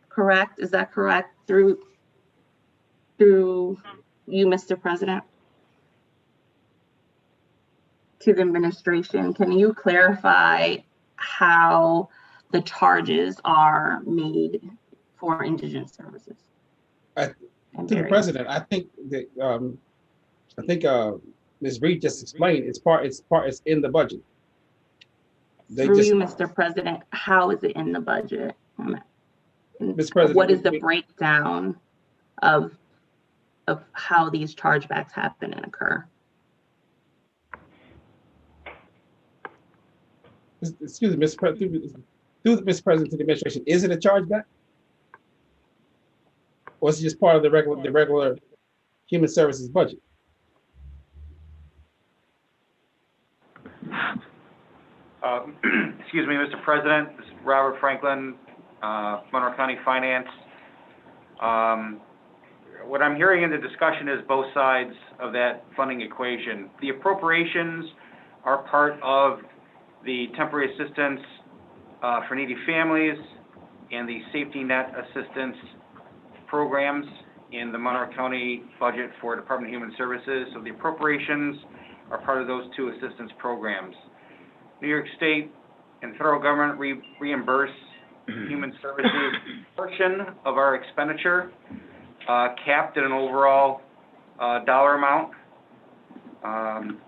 correct? Is that correct? Through you, Mr. President? To the administration, can you clarify how the charges are made for indigent services? To the president, I think that Ms. Reed just explained it's in the budget. Through you, Mr. President, how is it in the budget? Mr. President, What is the breakdown of how these chargebacks happen and occur? Excuse me, Mr. President, through Mr. President to the administration, is it a chargeback? Or is it just part of the regular human services budget? Excuse me, Mr. President, this is Robert Franklin, Monroe County Finance. What I'm hearing in the discussion is both sides of that funding equation. The appropriations are part of the temporary assistance for needy families and the safety net assistance programs in the Monroe County budget for Department of Human Services. So the appropriations are part of those two assistance programs. New York State and federal government reimburse human services portion of our expenditure, capped at an overall dollar amount. On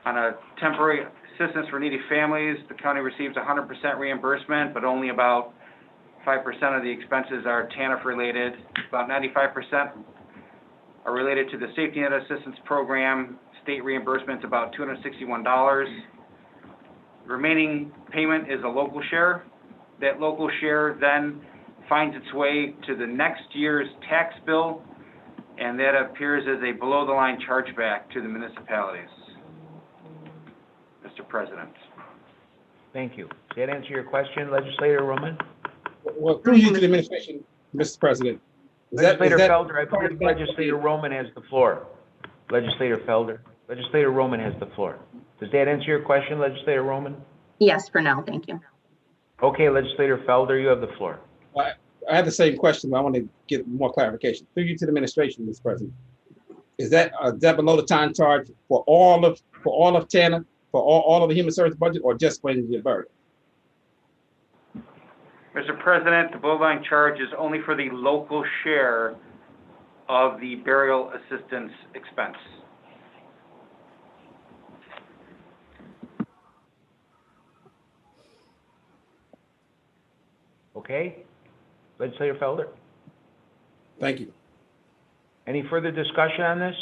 a temporary assistance for needy families, the county receives 100% reimbursement, but only about 5% of the expenses are TANF related. About 95% are related to the Safety Net Assistance Program. State reimbursement is about $261. The remaining payment is a local share. That local share then finds its way to the next year's tax bill, and that appears as a below-the-line chargeback to the municipalities. Mr. President. Thank you. Does that answer your question, Legislator Roman? Well, through you to the administration, Mr. President. Legislator Felder, I believe Legislator Roman has the floor. Legislator Felder. Legislator Roman has the floor. Does that answer your question, Legislator Roman? Yes, for now, thank you. Okay, Legislator Felder, you have the floor. I have the same question, but I want to get more clarification. Through you to the administration, Mr. President. Is that below the time charge for all of TANF, for all of the human service budget, or just when you get buried? Mr. President, the below-the-line charge is only for the local share of the burial assistance expense. Okay? Legislator Felder? Thank you. Any further discussion on this?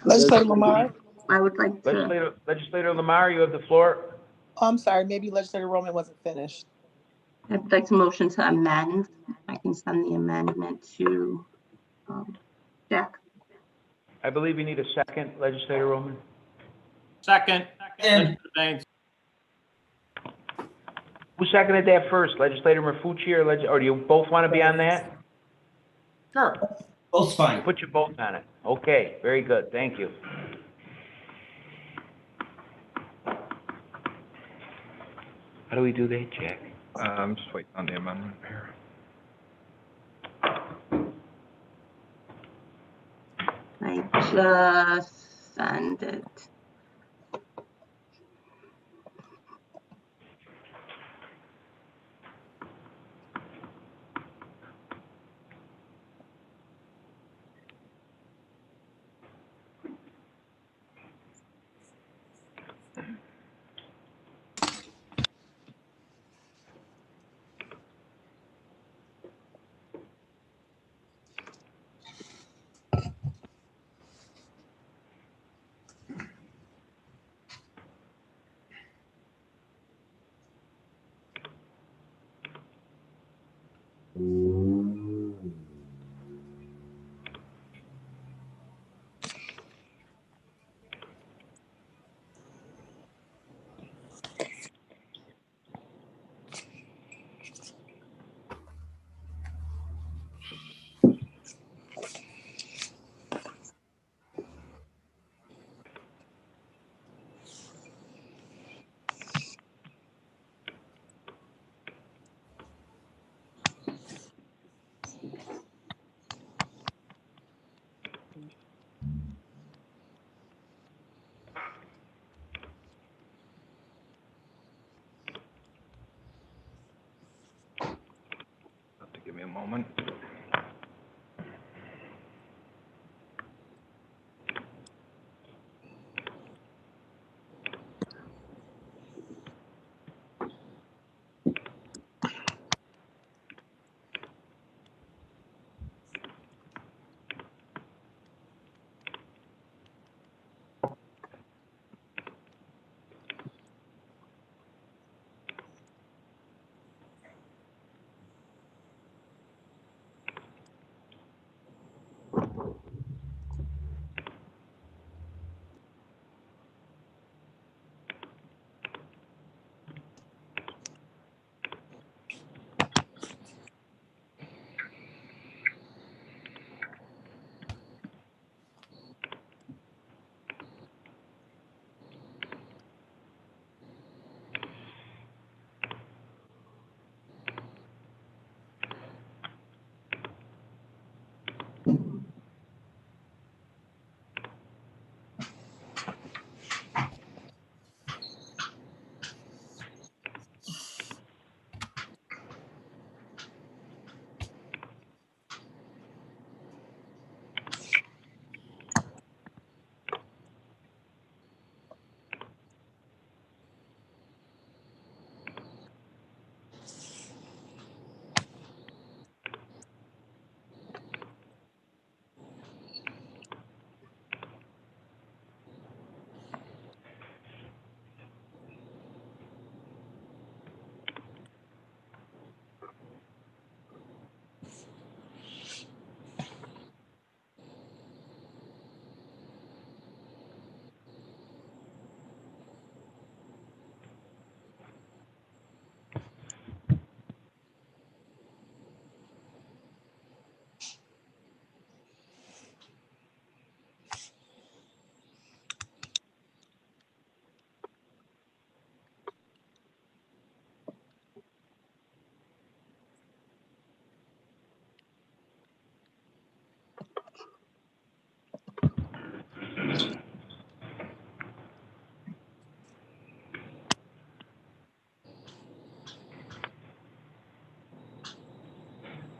Legislator Lamar? I would like to. Legislator Lamar, you have the floor. Oh, I'm sorry, maybe Legislator Roman wasn't finished. I'd like to motion to amend. I can send the amendment to Jack. I believe you need a second, Legislator Roman. Second. Legislator Baines. Who seconded that first, Legislator Marfucci or do you both want to be on that? Sure. Both fine. Put you both on it. Okay, very good. Thank you. How do we do that, Jack? I'm just waiting on the amendment here. I just send it. Give me a moment.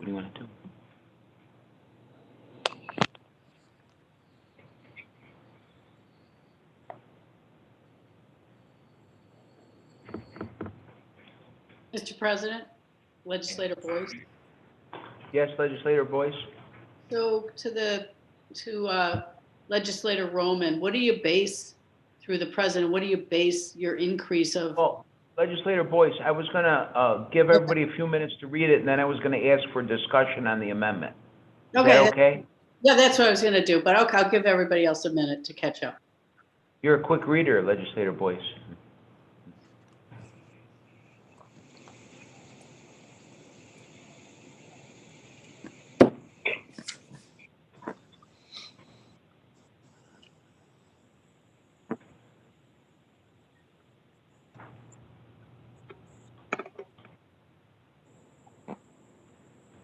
What do you want to do? Mr. President, Legislator Boyce. Yes, Legislator Boyce? So to Legislator Roman, what do you base, through the president, what do you base your increase of? Well, Legislator Boyce, I was gonna give everybody a few minutes to read it, and then I was gonna ask for discussion on the amendment. Is that okay? Yeah, that's what I was gonna do, but okay, I'll give everybody else a minute to catch up. You're a quick reader, Legislator Boyce.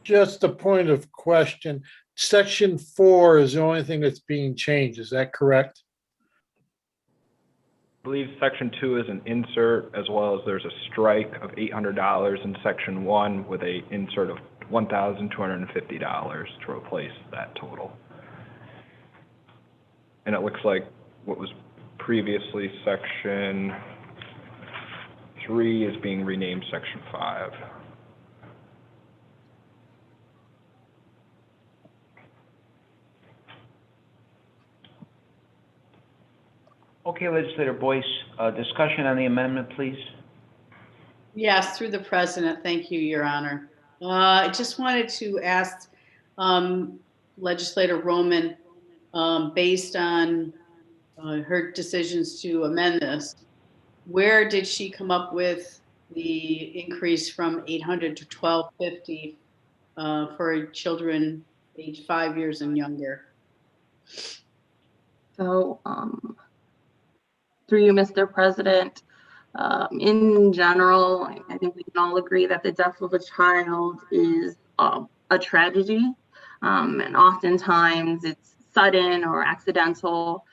Just a point of question. Section 4 is the only thing that's being changed. Is that correct? I believe section 2 is an insert, as well as there's a strike of $800 in section 1 with a insert of $1,250 to replace that total. And it looks like what was previously section 3 is being renamed section 5. Okay, Legislator Boyce, discussion on the amendment, please. Yes, through the president. Thank you, Your Honor. I just wanted to ask Legislator Roman, based on her decisions to amend this, where did she come up with the increase from 800 to 1250 for children age 5 years and younger? So, through you, Mr. President, in general, I think we can all agree that the death of a child is a tragedy, and oftentimes it's sudden or accidental,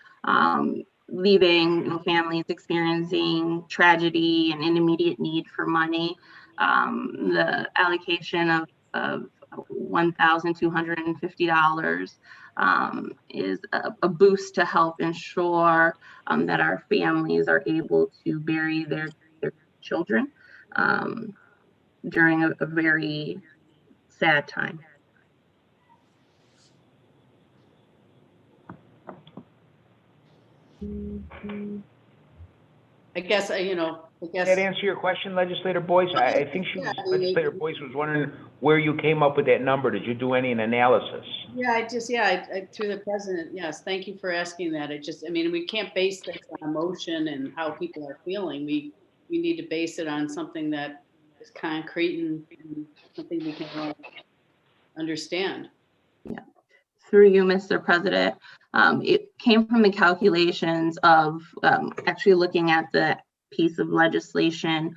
leaving families experiencing tragedy and an immediate need for money. The allocation of $1,250 is a boost to help ensure that our families are able to bury their children during a very sad time. I guess, Did that answer your question, Legislator Boyce? I think Legislator Boyce was wondering where you came up with that number. Did you do any analysis? Yeah, I through the president, yes, thank you for asking that. We can't base this on emotion and how people are feeling. We need to base it on something that is concrete and something we can all understand. Yeah. Through you, Mr. President, it came from the calculations of actually looking at the piece of legislation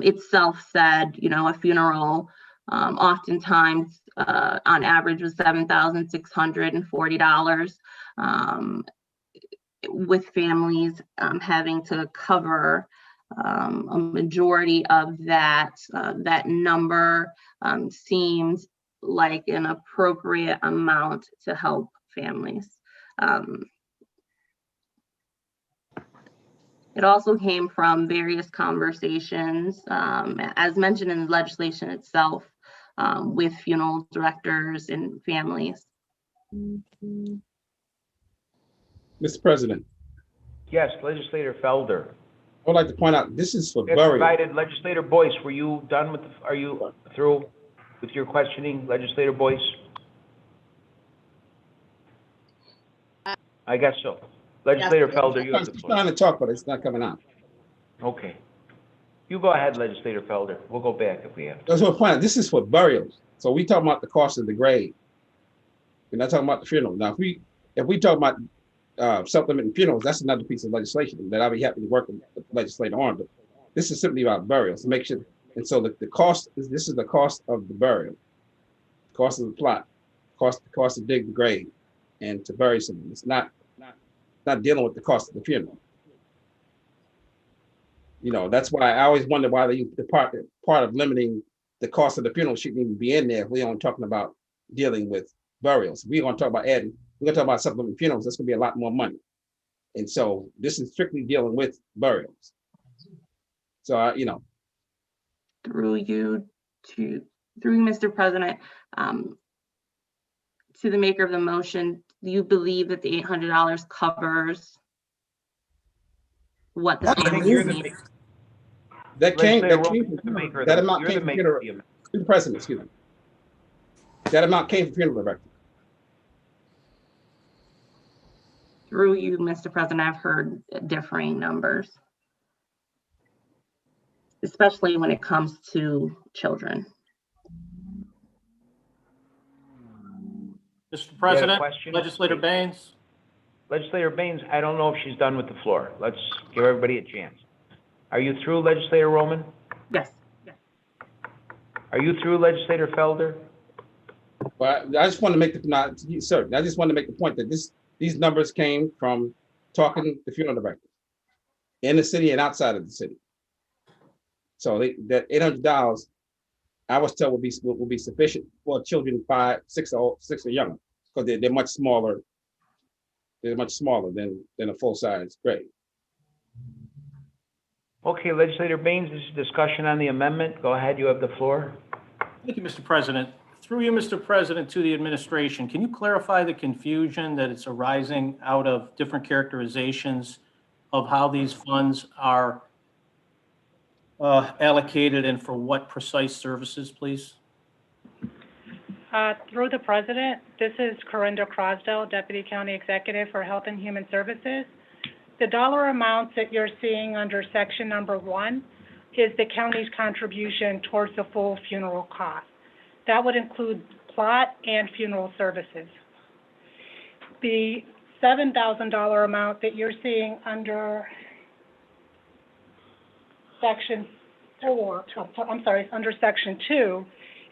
itself said, a funeral oftentimes on average was $7,640, with families having to cover a majority of that. That number seems like an appropriate amount to help families. It also came from various conversations, as mentioned in the legislation itself, with funeral directors and families. Mr. President. Yes, Legislator Felder. I would like to point out, this is for That's burial. provided. Legislator Boyce, were you done with, are you through with your questioning, Legislator Boyce? I guess so. Legislator Felder, you have the I'm floor. trying to talk, but it's not coming out. Okay. You go ahead, Legislator Felder. We'll go back if we have to. That's what I'm pointing out. This is for burials. So we talking about the cost of the grave. We're not talking about the funeral. Now, if we talk about supplementing funerals, that's another piece of legislation that I'll be happy to work with the legislator on. But this is simply about burials to make sure. And so the cost is, this is the cost of the burial, cost of the plot, cost to dig the grave and to bury someone. It's not dealing with the cost of the funeral. That's why I always wonder why they use the part of limiting the cost of the funeral shouldn't even be in there. If we're only talking about dealing with burials. We're going to talk about adding, we're going to talk about supplemental funerals. That's going to be a lot more money. And so this is strictly dealing with burials. So, you know. Through Mr. President, to the maker of the motion, do you believe that the $800 covers what the family needs? That amount came from funeral, the president, excuse me. That amount came from funeral director. Through you, Mr. President, I've heard differing numbers, especially when it comes to children. Mr. President, question? Legislator Baines. Legislator Baines, I don't know if she's done with the floor. Let's give everybody a chance. Are you through, Legislator Roman? Yes. Are you through, Legislator Felder? Well, I just want to make the I just want to make the point that these numbers came from talking to the funeral directors in the city and outside of the city. So that $800, I was told will be sufficient for children 5, 6 or younger, because they're much smaller. They're much smaller than a full-size grave. Okay, Legislator Baines, this is discussion on the amendment. Go ahead, you have the floor. Thank you, Mr. President. Through you, Mr. President, to the administration, can you clarify the confusion that it's arising out of different characterizations of how these funds are allocated and for what precise services, please? Through the President, this is Corinda Crosdell, Deputy County Executive for Health and Human Services. The dollar amounts that you're seeing under section number 1 is the county's contribution towards the full funeral cost. That would include plot and funeral services. The $7,000 amount that you're seeing under section 4, I'm sorry, under section 2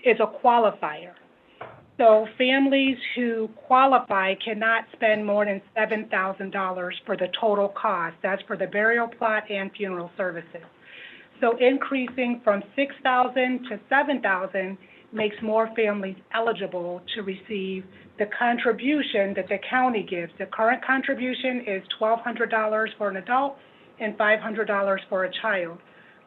is a qualifier. So families who qualify cannot spend more than $7,000 for the total cost. That's for the burial plot and funeral services. So increasing from $6,000 to $7,000 makes more families eligible to receive the contribution that the county gives. The current contribution is $1,200 for an adult and $500 for a child.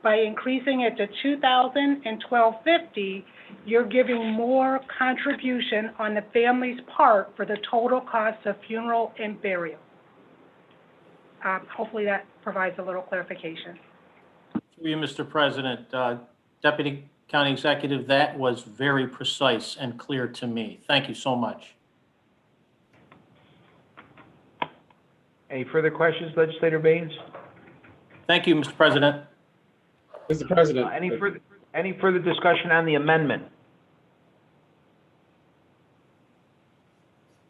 By increasing it to $2,000 and $1,250, you're giving more contribution on the family's part for the total cost of funeral and burial. Hopefully that provides a little clarification. Through you, Mr. President, Deputy County Executive, that was very precise and clear to me. Thank you so much. Any further questions, Legislator Baines? Thank you, Mr. President. Mr. President. Any further discussion on the amendment?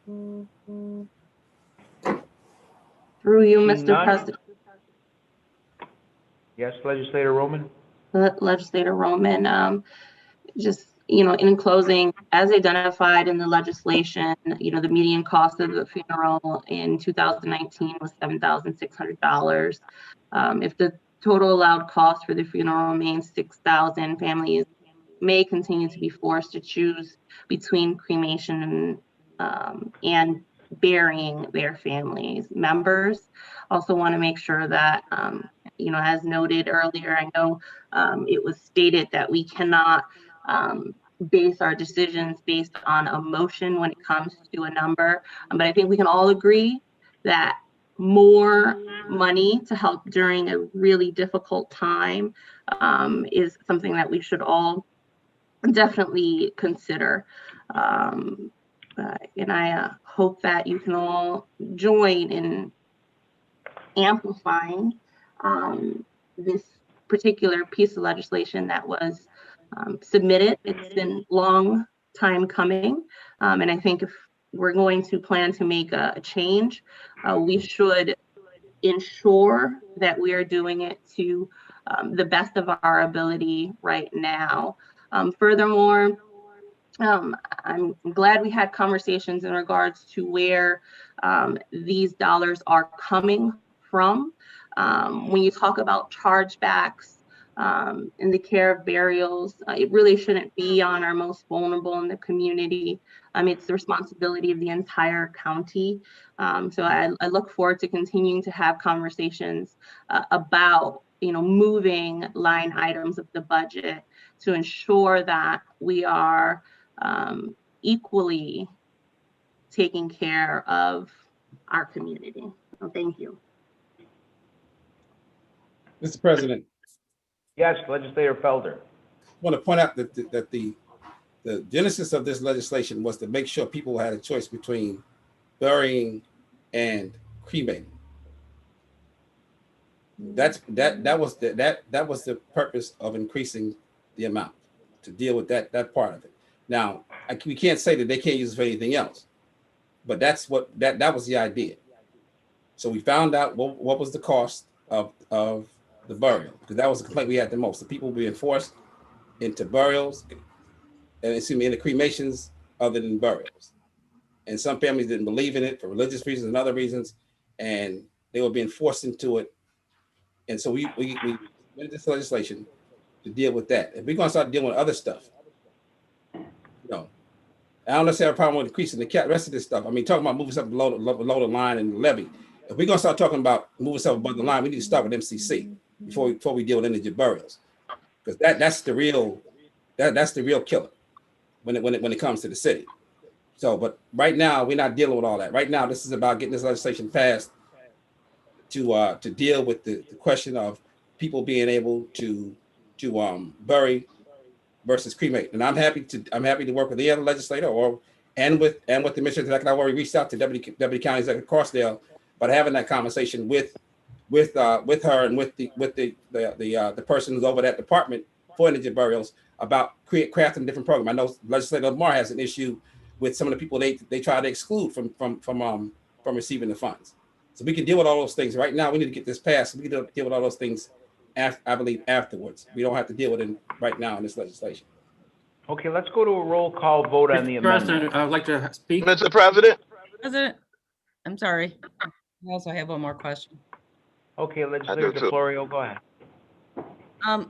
Through you, Seeing Mr. none? President. Yes, Legislator Roman? Legislator Roman, just, in closing, as identified in the legislation, the median cost of the funeral in 2019 was $7,600. If the total allowed cost for the funeral remains $6,000, families may continue to be forced to choose between cremation and burying their families members. Also want to make sure that, as noted earlier, I know it was stated that we cannot base our decisions based on emotion when it comes to a number. But I think we can all agree that more money to help during a really difficult time is something that we should all definitely consider. And I hope that you can all join in amplifying this particular piece of legislation that was submitted. It's been a long time coming. And I think if we're going to plan to make a change, we should ensure that we are doing it to the best of our ability right now. Furthermore, I'm glad we had conversations in regards to where these dollars are coming from. When you talk about chargebacks, in the care of burials. It really shouldn't be on our most vulnerable in the community. It's the responsibility of the entire county. So I look forward to continuing to have conversations about, moving line items of the budget to ensure that we are equally taking care of our community. So thank you. Mr. President. Yes, Legislator Felder. I want to point out that the genesis of this legislation was to make sure people had a choice between burying and cremating. That was the purpose of increasing the amount, to deal with that part of it. Now, we can't say that they can't use it for anything else, but that's what that was the idea. So we found out what was the cost of the burial, because that was the complaint we had the most. The people being forced into burials, and into cremations other than burials. And some families didn't believe in it for religious reasons and other reasons, and they were being forced into it. And so we made this legislation to deal with that. If we're going to start dealing with other stuff, I don't necessarily have a problem with increasing the rest of this stuff. I mean, talking about moving stuff below the line and the levy. If we're going to start talking about moving stuff above the line, we need to start with MCC before we deal with indigent burials, because that's the real killer when it comes to the city. So, but right now we're not dealing with all that. Right now, this is about getting this legislation passed to deal with the question of people being able to bury versus cremate. And I'm happy to work with the other legislator and with the administrator. I've already reached out to Deputy County Executive Carsdale, but having that conversation with her and with the person who's over that department for indigent burials about crafting a different program. I know Legislator Lamar has an issue with some of the people they try to exclude from receiving the funds. So we can deal with all those things. Right now, we need to get this passed. We can deal with all those things, I believe, afterwards. We don't have to deal with it right now in this legislation. Okay, let's go to a roll call vote on the Mr. amendment. President, I'd like to speak. Mr. President. President, I'm sorry. I also have one more question. Okay, Legislator DeFlorio, go ahead.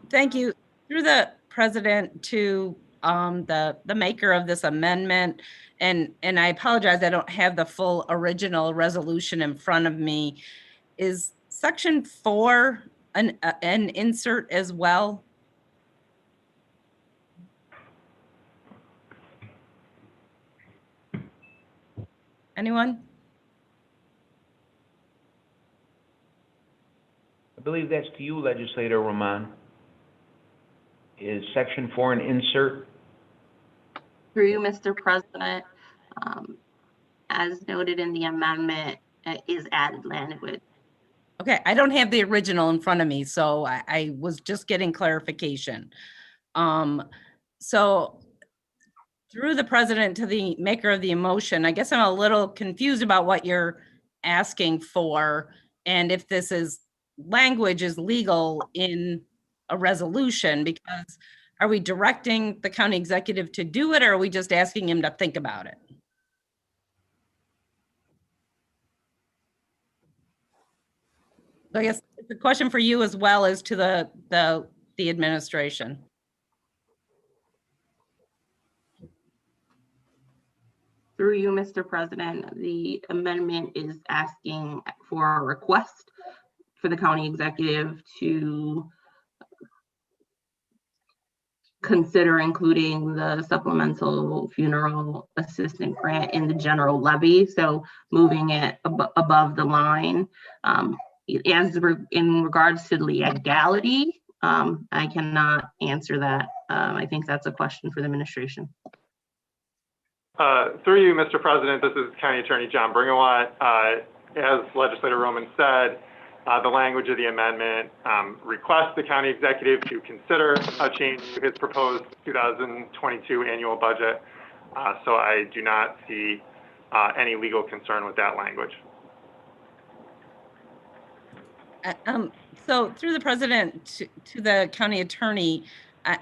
Thank you. Through the president to the maker of this amendment, and I apologize, I don't have the full original resolution in front of me. Is section 4 an insert as well? Anyone? I believe that's to you, Legislator Roman. Is section 4 an insert? Through you, Mr. President, as noted in the amendment, is added language. Okay, I don't have the original in front of me, so I was just getting clarification. So through the president to the maker of the motion, I guess I'm a little confused about what you're asking for, and if this is language is legal in a resolution, because are we directing the county executive to do it, or are we just asking him to think about it? So I guess it's a question for you as well as to the administration. Through you, Mr. President, the amendment is asking for a request for the county executive to consider including the supplemental funeral assistant grant in the general levy. So moving it above the line. In regards to the legality, I cannot answer that. I think that's a question for the administration. Through you, Mr. President, this is County Attorney John Bringawat. As Legislator Roman said, the language of the amendment requests the county executive to consider a change to his proposed 2022 annual budget. So I do not see any legal concern with that language. So through the president to the county attorney, I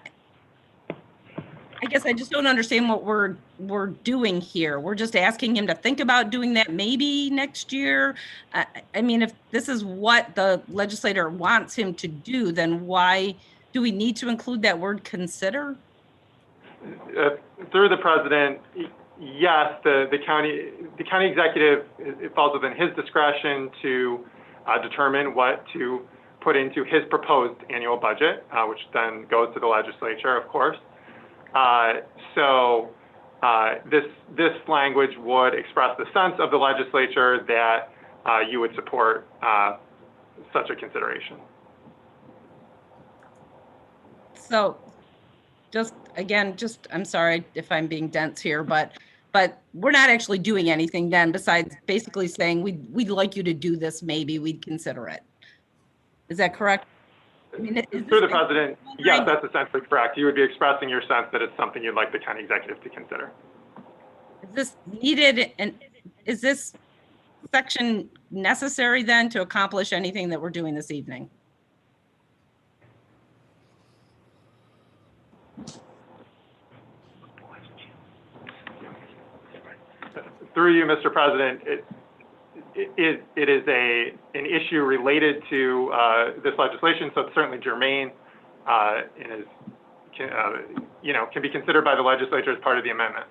guess I just don't understand what we're doing here. We're just asking him to think about doing that maybe next year. I mean, if this is what the legislator wants him to do, then why do we need to include that word consider? Through the president, yes, the county executive, it falls within his discretion to determine what to put into his proposed annual budget, which then goes to the legislature, of course. This language would express the sense of the legislature that you would support such a consideration. So I'm sorry if I'm being dense here, but we're not actually doing anything then besides basically saying we'd like you to do this, maybe we'd consider it. Is that correct? I mean, through the president, yes, that's essentially correct. You would be expressing your sense that it's something you'd like the county executive to consider. Is this needed, and is this section necessary then to accomplish anything that we're doing this evening? Through you, Mr. President, it is an issue related to this legislation, so it's certainly germane and can be considered by the legislature as part of the amendment.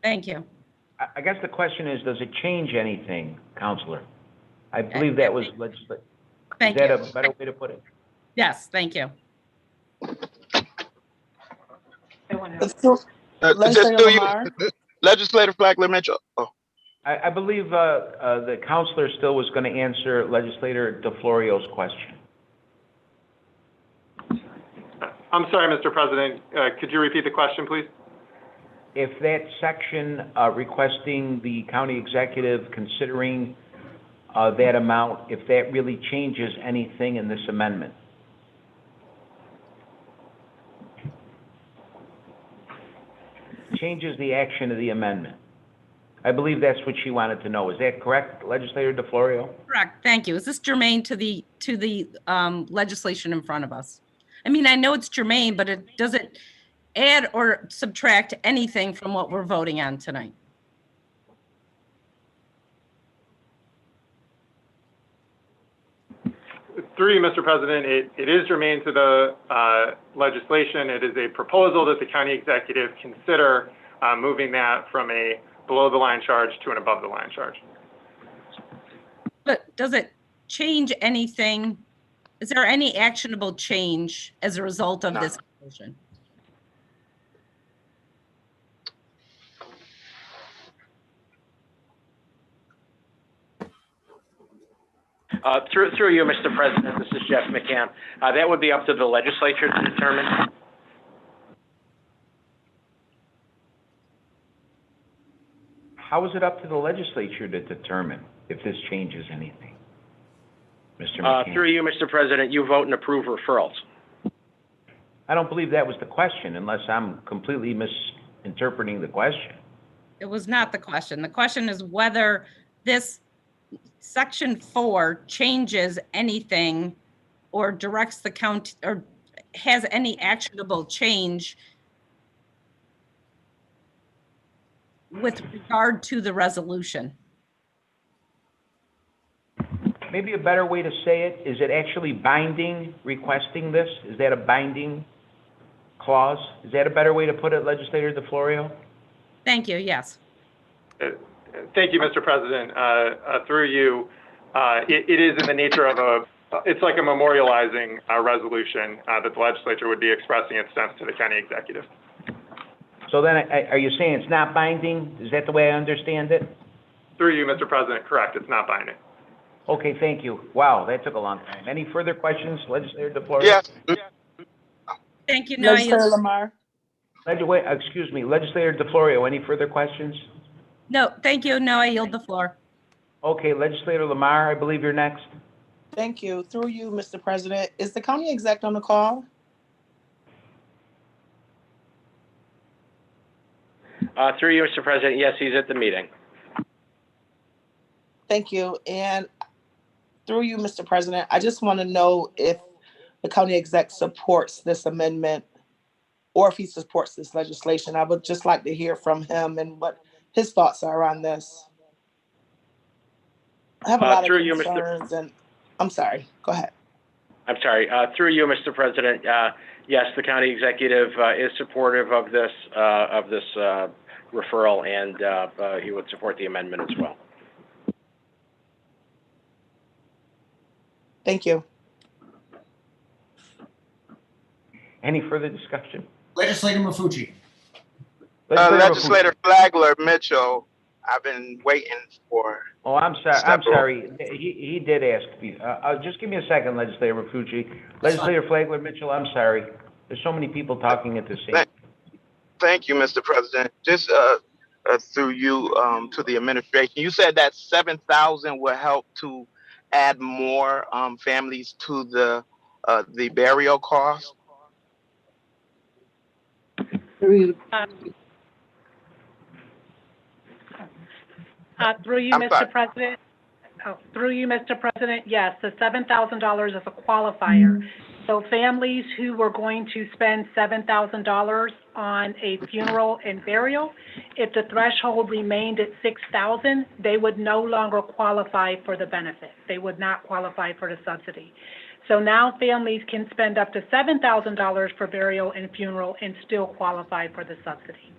Thank you. I guess the question is, does it change anything, Counselor? I believe that was legislative. Thank you. Is that a better way to put it? Yes, thank you. Legislator Lamar? Legislator Flagler Mitchell. Oh. I believe the counselor still was going to answer Legislator DeFlorio's question. I'm sorry, Mr. President. Could you repeat the question, please? If that section requesting the county executive considering that amount, if that really changes anything in this amendment? Changes the action of the amendment. I believe that's what she wanted to know. Is that correct, Legislator DeFlorio? Correct. Thank you. Is this germane to the legislation in front of us? I mean, I know it's germane, but does it add or subtract anything from what we're voting on tonight? Through you, Mr. President, it is germane to the legislation. It is a proposal that the county executive consider moving that from a below-the-line charge to an above-the-line charge. But does it change anything? Is there any actionable change as a result of this motion? Through you, Mr. President, this is Jeff McCann. That would be up to the legislature to determine. How is it up to the legislature to determine if this changes anything? Mr. McCann. Through you, Mr. President, you vote and approve referrals. I don't believe that was the question, unless I'm completely misinterpreting the question. It was not the question. The question is whether this Section 4 changes anything or directs the county or has any actionable change with regard to the resolution. Maybe a better way to say it, is it actually binding, requesting this? Is that a binding clause? Is that a better way to put it, Legislator DeFlorio? Thank you, yes. Thank you, Mr. President. Through you, it is in the nature of it's like a memorializing resolution that the legislature would be expressing its sense to the county executive. So then, are you saying it's not binding? Is that the way I understand it? Through you, Mr. President, correct. It's not binding. Okay, thank you. Wow, that took a long time. Any further questions, Legislator DeFlorio? Yes. Thank you, Legislator Lamar? Excuse me, Legislator DeFlorio, any further questions? No, thank you. No, I yield the floor. Okay, Legislator Lamar, I believe you're next. Thank you. Through you, Mr. President, is the county exec on the call? Through you, Mr. President, yes, he's at the meeting. Thank you. And through you, Mr. President, I just want to know if the county exec supports this amendment or if he supports this legislation. I would just like to hear from him and what his thoughts are on this. I have a lot of concerns and I'm sorry, go ahead. I'm sorry, through you, Mr. President, yes, the county executive is supportive of this referral, and he would support the amendment as well. Thank you. Any further discussion? Legislator Mafucci. Legislator Flagler Mitchell, I've been waiting for. Oh, I'm sorry. He did ask me. Just give me a second, Legislator Mafucci. Legislator Flagler Mitchell, I'm sorry. There's so many people talking at the same time. Thank you, Mr. President. Just through you to the administration, you said that 7,000 will help to add more families to the burial cost. Through you, I'm Mr. sorry. President. Through you, Mr. President, yes, the $7,000 is a qualifier. So families who were going to spend $7,000 on a funeral and burial, if the threshold remained at $6,000, they would no longer qualify for the benefit. They would not qualify for the subsidy. So now families can spend up to $7,000 for burial and funeral and still qualify for the subsidy.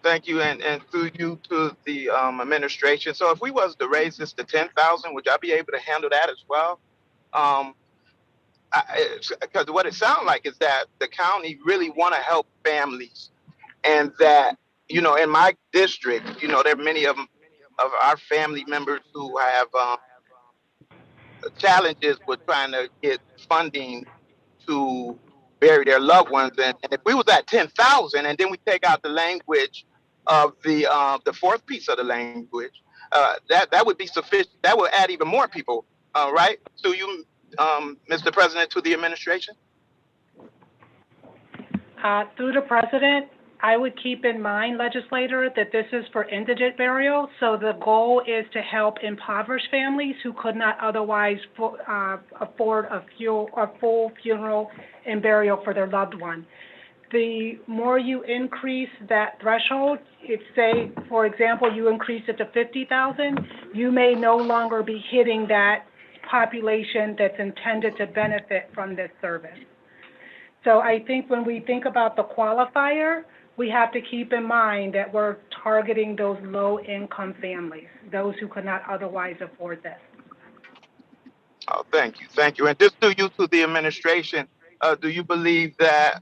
Thank you, and through you to the administration. So if we was to raise this to 10,000, would y'all be able to handle that as well? Because what it sounds like is that the county really want to help families, and that, you know, in my district, you know, there are many of our family members who have challenges with trying to get funding to bury their loved ones. And if we was at 10,000, and then we take out the language of the fourth piece of the language, that would be sufficient. That would add even more people, right? So you, Mr. President, to the administration. Through the President, I would keep in mind, legislator, that this is for indigent burial. So the goal is to help impoverished families who could not otherwise afford a full funeral and burial for their loved one. The more you increase that threshold, if say, for example, you increase it to 50,000, you may no longer be hitting that population that's intended to benefit from this service. So I think when we think about the qualifier, we have to keep in mind that we're targeting those low-income families, those who could not otherwise afford this. Oh, thank you, thank you. And just to you to the administration, do you believe that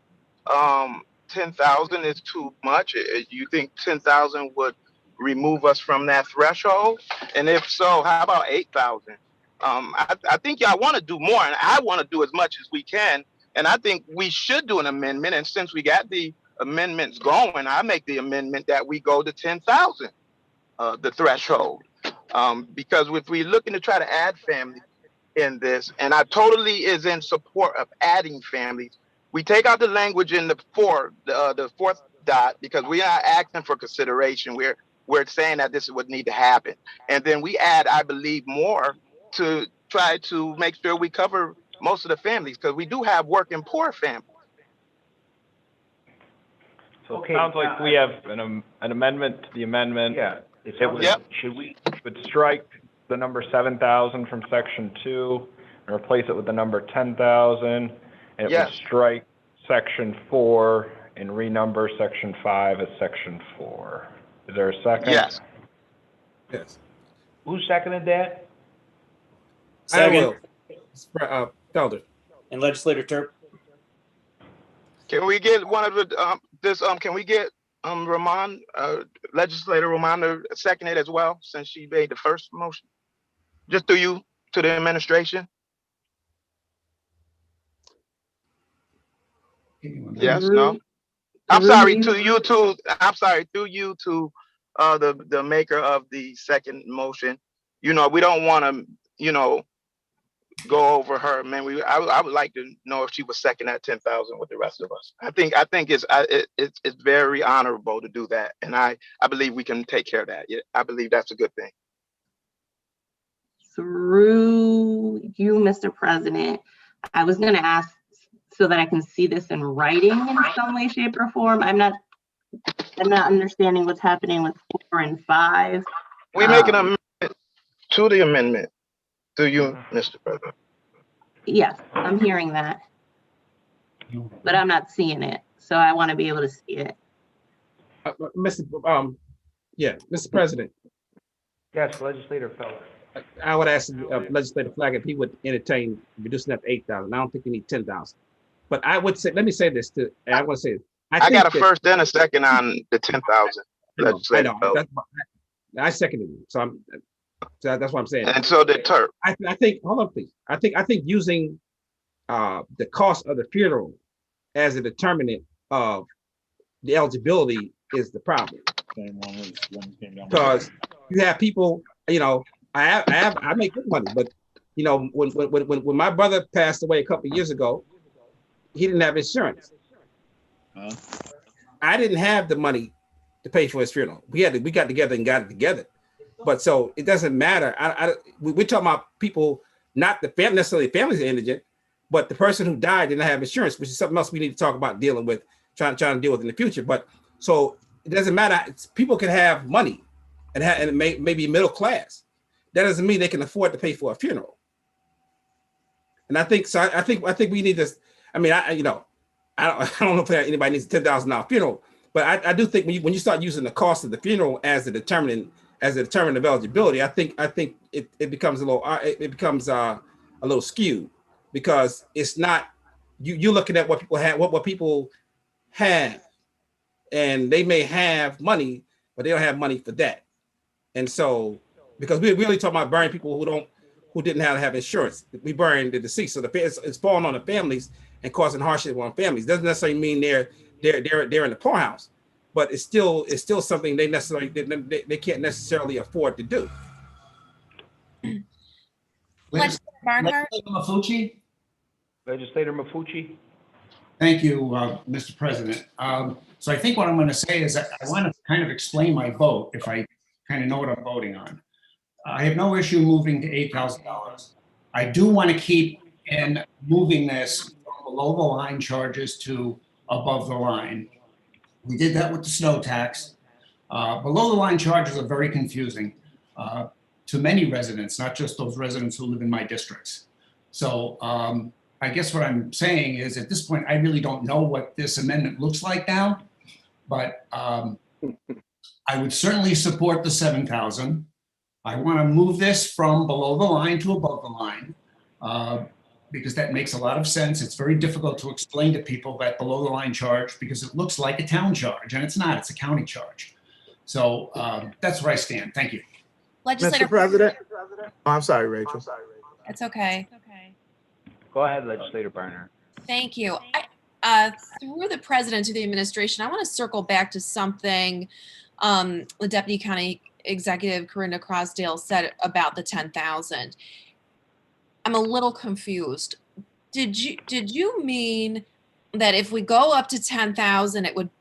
10,000 is too much? Do you think 10,000 would remove us from that threshold? And if so, how about 8,000? I think y'all want to do more, and I want to do as much as we can. And I think we should do an amendment. And since we got the amendments going, I make the amendment that we go to 10,000, the threshold. Because if we're looking to try to add families in this, and I totally is in support of adding families, we take out the language in the fourth dot, because we are asking for consideration. We're saying that this would need to happen. And then we add, I believe, more to try to make sure we cover most of the families, because we do have working poor families. So it sounds like we have an amendment to the amendment. Yeah. Should we would strike the number 7,000 from section 2 and replace it with the number 10,000, and it would strike section 4 and renumber section 5 as section 4. Is there a second? Yes. Who seconded that? Second. Felder. And Legislator Turp. Can we get one of the can we get Ramon, Legislator Ramon, to second it as well, since she made the first motion? Just to you, to the administration. Yes, no. I'm sorry, to you to, I'm sorry, through you to the maker of the second motion. You know, we don't want to, you know, go over her, man. I would like to know if she was second at 10,000 with the rest of us. I think it's very honorable to do that, and I believe we can take care of that. Yeah, I believe that's a good thing. Through you, Mr. President, I was going to ask so that I can see this in writing in some way, shape, or form. I'm not understanding what's happening with 4 and 5. We make an amendment to the amendment. To you, Mr. President. Yes, I'm hearing that. But I'm not seeing it, so I want to be able to see it. Mr. President, Yes, legislator Feller. I would ask Legislator Flag if he would entertain reducing that to 8,000. I don't think we need 10,000. But I would say, let me say this too. I want to say, I got a first and a second on the 10,000. I know. I seconded it. So that's what I'm saying. And so did Turp. I think, hold on, please. I think using the cost of the funeral as a determinant of the eligibility is the problem. Because you have people, I make good money, but when my brother passed away a couple of years ago, he didn't have insurance. I didn't have the money to pay for his funeral. We got together and got it together. But so it doesn't matter. We're talking about people, not necessarily families are indigent, but the person who died didn't have insurance, which is something else we need to talk about dealing with, trying to deal with in the future. But so it doesn't matter. People can have money and it may be middle class. That doesn't mean they can afford to pay for a funeral. And I think we need this. I mean, I don't know if anybody needs a $10,000 funeral, but I do think when you start using the cost of the funeral as a determinant of eligibility, I think it becomes a little skewed, because it's not you're looking at what people have, what people have, and they may have money, but they don't have money for that. And so, because we're really talking about burying people who didn't have insurance, we burying the deceased, so it's falling on the families and causing hardship on families. Doesn't necessarily mean they're in the poorhouse, but it's still something they can't necessarily afford to do. Legislator Mafucci? Legislator Mafucci? Thank you, Mr. President. So I think what I'm going to say is that I want to kind of explain my vote, if I kind of know what I'm voting on. I have no issue moving to $8,000. I do want to keep in moving this from below the line charges to above the line. We did that with the snow tax. Below the line charges are very confusing to many residents, not just those residents who live in my districts. So I guess what I'm saying is, at this point, I really don't know what this amendment looks like now, but I would certainly support the 7,000. I want to move this from below the line to above the line, because that makes a lot of sense. It's very difficult to explain to people that below the line charge, because it looks like a town charge, and it's not, it's a county charge. So that's where I stand. Thank you. Legislator Mr. President. Oh, I'm sorry, Rachel. It's okay. Go ahead, Legislator Barnhart. Thank you. Through the president to the administration, I want to circle back to something the Deputy County Executive Corinna Crossdale said about the 10,000. I'm a little confused. Did you mean that if we go up to 10,000, it would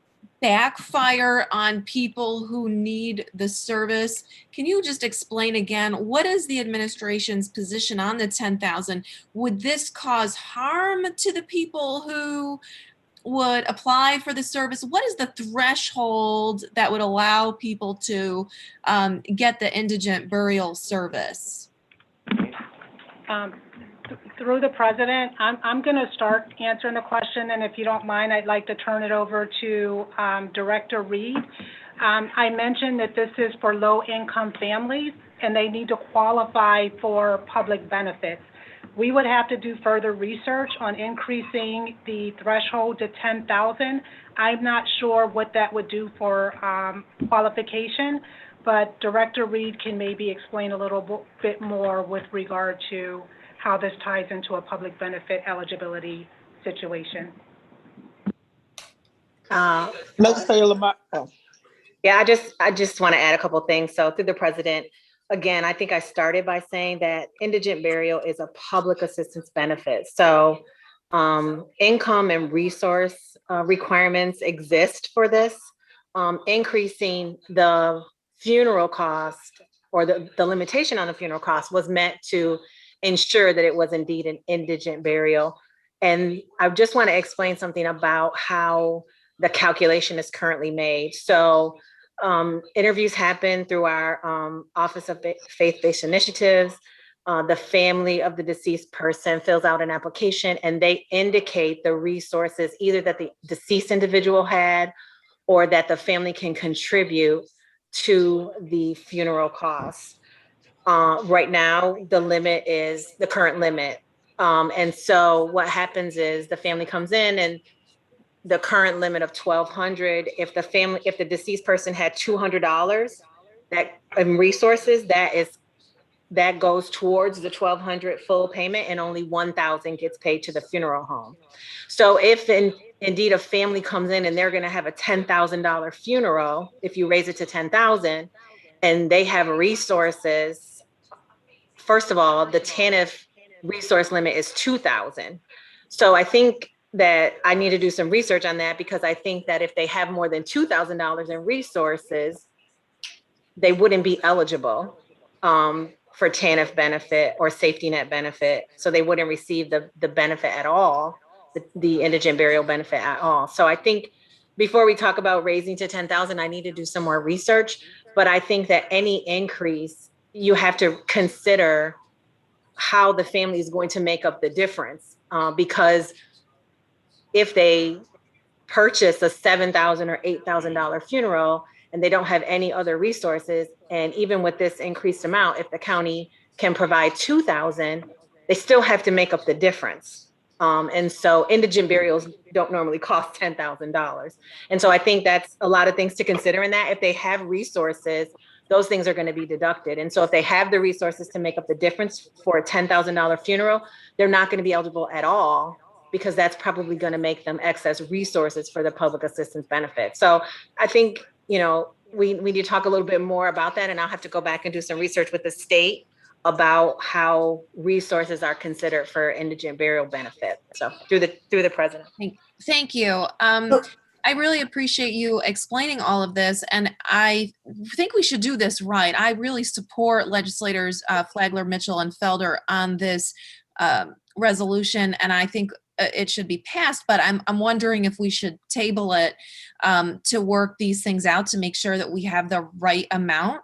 backfire on people who need the service? Can you just explain again, what is the administration's position on the 10,000? Would this cause harm to the people who would apply for the service? What is the threshold that would allow people to get the indigent burial service? Through the president, I'm going to start answering the question, and if you don't mind, I'd like to turn it over to Director Reed. I mentioned that this is for low-income families, and they need to qualify for public benefits. We would have to do further research on increasing the threshold to 10,000. I'm not sure what that would do for qualification, but Director Reed can maybe explain a little bit more with regard to how this ties into a public benefit eligibility situation. Legislator Lamar. Oh. Yeah, I just want to add a couple of things. So through the president, again, I think I started by saying that indigent burial is a public assistance benefit. So income and resource requirements exist for this. Increasing the funeral cost, or the limitation on the funeral cost, was meant to ensure that it was indeed an indigent burial. And I just want to explain something about how the calculation is currently made. So interviews happen through our Office of Faith-Based Initiatives. the family of the deceased person fills out an application and they indicate the resources either that the deceased individual had or that the family can contribute to the funeral costs. Right now, the limit is the current limit. And so what happens is the family comes in and the current limit of $1,200, if the deceased person had $200 that in resources, that goes towards the $1,200 full payment and only $1,000 gets paid to the funeral home. So if indeed a family comes in and they're gonna have a $10,000 funeral, if you raise it to 10,000 and they have resources, first of all, the TANF resource limit is 2,000. So I think that I need to do some research on that because I think that if they have more than $2,000 in resources, they wouldn't be eligible for TANF benefit or safety net benefit. So they wouldn't receive the benefit at all, the indigent burial benefit at all. So I think before we talk about raising to 10,000, I need to do some more research, but I think that any increase, you have to consider how the family is going to make up the difference. Because if they purchase a $7,000 or $8,000 funeral and they don't have any other resources, and even with this increased amount, if the county can provide 2,000, they still have to make up the difference. And so indigent burials don't normally cost $10,000. And so I think that's a lot of things to consider in that. If they have resources, those things are going to be deducted. And so if they have the resources to make up the difference for a $10,000 funeral, they're not going to be eligible at all because that's probably going to make them excess resources for the public assistance benefit. So I think, we need to talk a little bit more about that, and I'll have to go back and do some research with the state about how resources are considered for indigent burial benefit. So through the president. Thank you. I really appreciate you explaining all of this, and I think we should do this right. I really support legislators Flagler, Mitchell, and Felder on this resolution, and I think it should be passed, but I'm wondering if we should table it to work these things out to make sure that we have the right amount.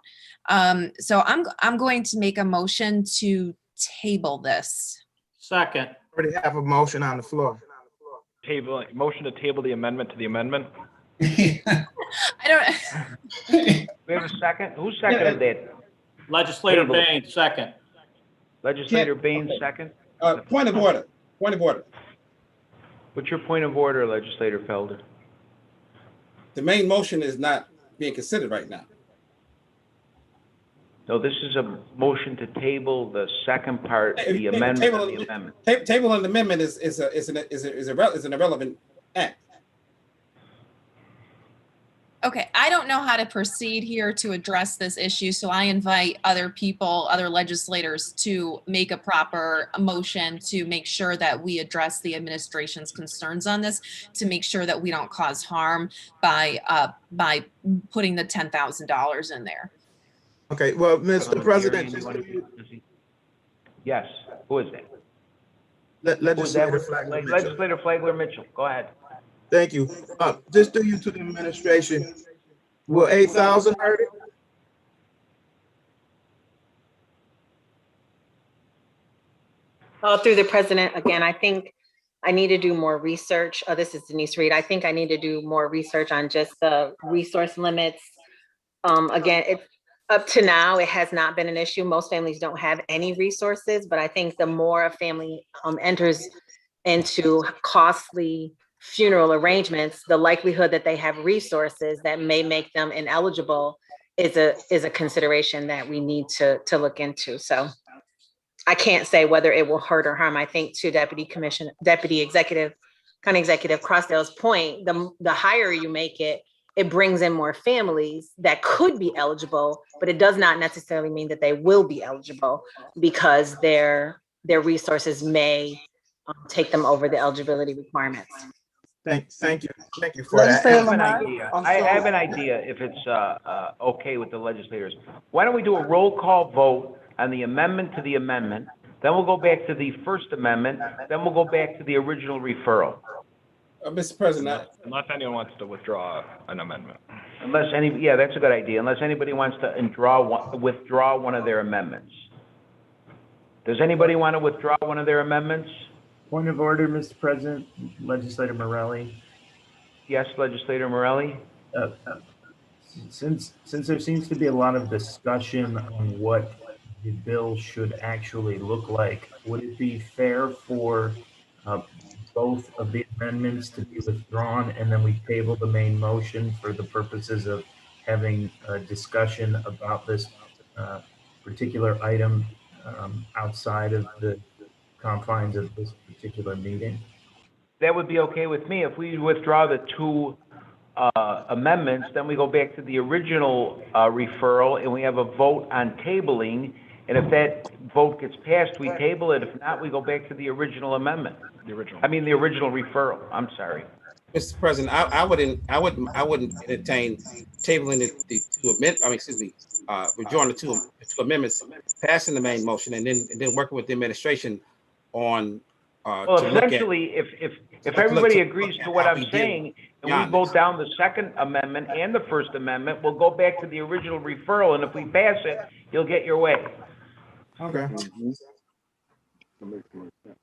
So I'm going to make a motion to table this. Second. Already have a motion on the floor. Motion to table the amendment to the amendment. I don't. We have a second? Who seconded that? Legislator Table. Baines, second. Legislator Baines, second? Point of order, point of order. What's your point of order, Legislator Felder? The main motion is not being considered right now. No, this is a motion to table the second part, the amendment of the amendment. Table an amendment is an irrelevant act. Okay, I don't know how to proceed here to address this issue, so I invite other people, other legislators to make a proper motion to make sure that we address the administration's concerns on this, to make sure that we don't cause harm by putting the $10,000 in there. Okay, well, Mr. President. Yes, who is that? Legislator Flagler Mitchell. Legislator Flagler Mitchell, go ahead. Thank you. Just due to the administration, will 8,000 hurt it? Through the president, again, I think I need to do more research. This is Denise Reed. I think I need to do more research on just the resource limits. Again, it's up to now, it has not been an issue. Most families don't have any resources, but I think the more a family enters into costly funeral arrangements, the likelihood that they have resources that may make them ineligible is a consideration that we need to look into. So I can't say whether it will hurt or harm. I think to County Executive Crossdale's point, the higher you make it, it brings in more families that could be eligible, but it does not necessarily mean that they will be eligible because their resources may take them over the eligibility requirements. Thank you for that. I have an idea if it's okay with the legislators. Why don't we do a roll call vote on the amendment to the amendment, then we'll go back to the first amendment, then we'll go back to the original referral. Mr. President. Unless anyone wants to withdraw an amendment. Yeah, that's a good idea, unless anybody wants to withdraw one of their amendments. Does anybody want to withdraw one of their amendments? Point of order, Mr. President, Legislator Morelli. Yes, Legislator Morelli? Since there seems to be a lot of discussion on what the bill should actually look like, would it be fair for both of the amendments to be withdrawn and then we table the main motion for the purposes of having a discussion about this particular item outside of the confines of this particular meeting? That would be okay with me. If we withdraw the two amendments, then we go back to the original referral and we have a vote on tabling. And if that vote gets passed, we table it. If not, we go back to the original amendment. The original referral. I'm sorry. Mr. President, I wouldn't entertain tabling the two withdrawing the two amendments, passing the main motion, and then working with the administration on. Well, essentially, if everybody agrees to what I'm saying, and we vote down the second amendment and the first amendment, we'll go back to the original referral, and if we pass it, you'll get your way. Okay.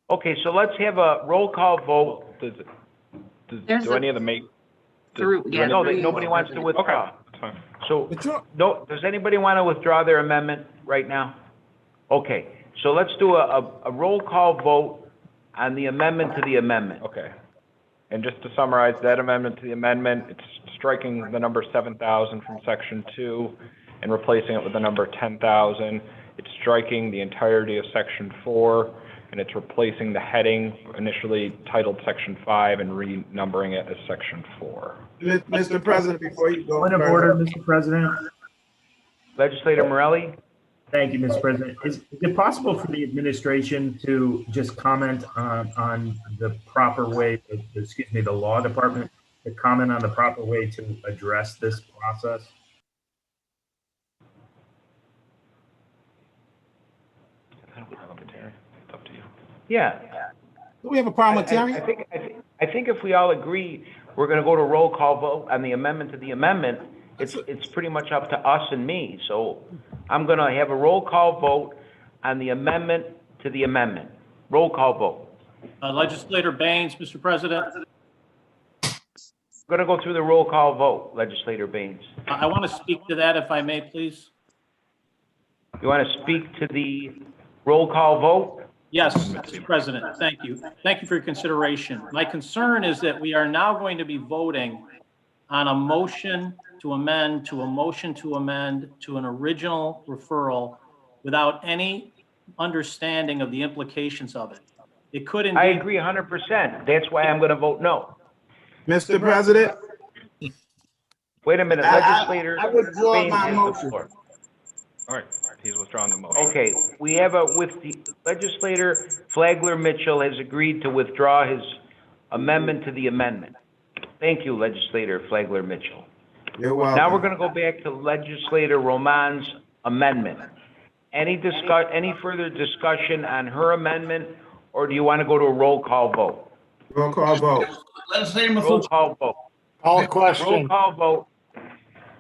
Okay, so let's have a roll call vote. Do any of the make? No, nobody wants to withdraw. Okay, that's fine. So, no, does anybody want to withdraw their amendment right now? Okay, so let's do a roll call vote on the amendment to the amendment. Okay. And just to summarize, that amendment to the amendment, it's striking the number 7,000 from section 2 and replacing it with the number 10,000. It's striking the entirety of section 4, and it's replacing the heading initially titled section 5 and renumbering it as section 4. Mr. President, before you go. Point of order, Mr. President. Legislator Morelli? Thank you, Mr. President. Is it possible for the administration to just comment on the proper way, the law department, to comment on the proper way to address this process? It's up to you. Yeah. Do we have a parliamentarian? I think if we all agree, we're going to go to roll call vote on the amendment to the amendment. It's pretty much up to us and me. So I'm going to have a roll call vote on the amendment to the amendment. Roll call vote. Legislator Baines, Mr. President. We're going to go through the roll call vote, Legislator Baines. I want to speak to that if I may, please. You want to speak to the roll call vote? Yes, Mr. President, thank you. Thank you for your consideration. My concern is that we are now going to be voting on a motion to amend to a motion to amend to an original referral without any understanding of the implications of it. It could indeed. I agree 100%. That's why I'm going to vote no. Mr. President? Wait a minute, Legislator. I withdraw Baines my has the motion. floor. All right, he's withdrawing the motion. Okay, we have with the Legislator Flagler Mitchell has agreed to withdraw his amendment to the amendment. Thank you, Legislator Flagler Mitchell. You're welcome. Now we're going to go back to Legislator Roman's amendment. Any further discussion on her amendment, or do you want to go to a roll call vote? Roll call vote. Roll call vote. Call the question. Roll call vote.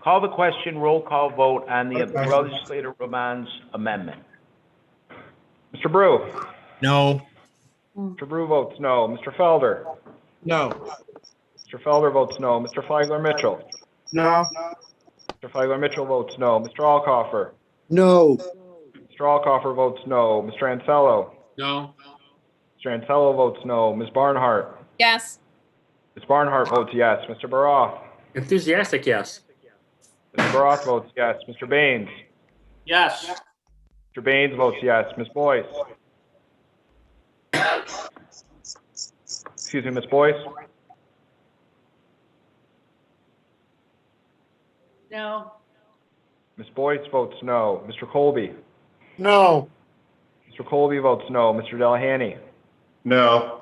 Call the question, roll call vote on the Legislator Roman's amendment. Mr. Brew? No. Mr. Brew votes no. Mr. Felder? No. Mr. Felder votes no. Mr. Flagler Mitchell? No. Mr. Flagler Mitchell votes no. Mr. Alcoffer? No. Mr. Alcoffer votes no. Mr. Ansello? No. Mr. Ansello votes no. Ms. Barnhart? Yes. Ms. Barnhart votes yes. Mr. Baroff? Enthusiastic, yes. Mr. Baroff votes yes. Mr. Baines? Yes. Mr. Baines votes yes. Ms. Boyce? Excuse me, Ms. Boyce? No. Ms. Boyce votes no. Mr. Colby? No. Mr. Colby votes no. Mr. Delahanty? No.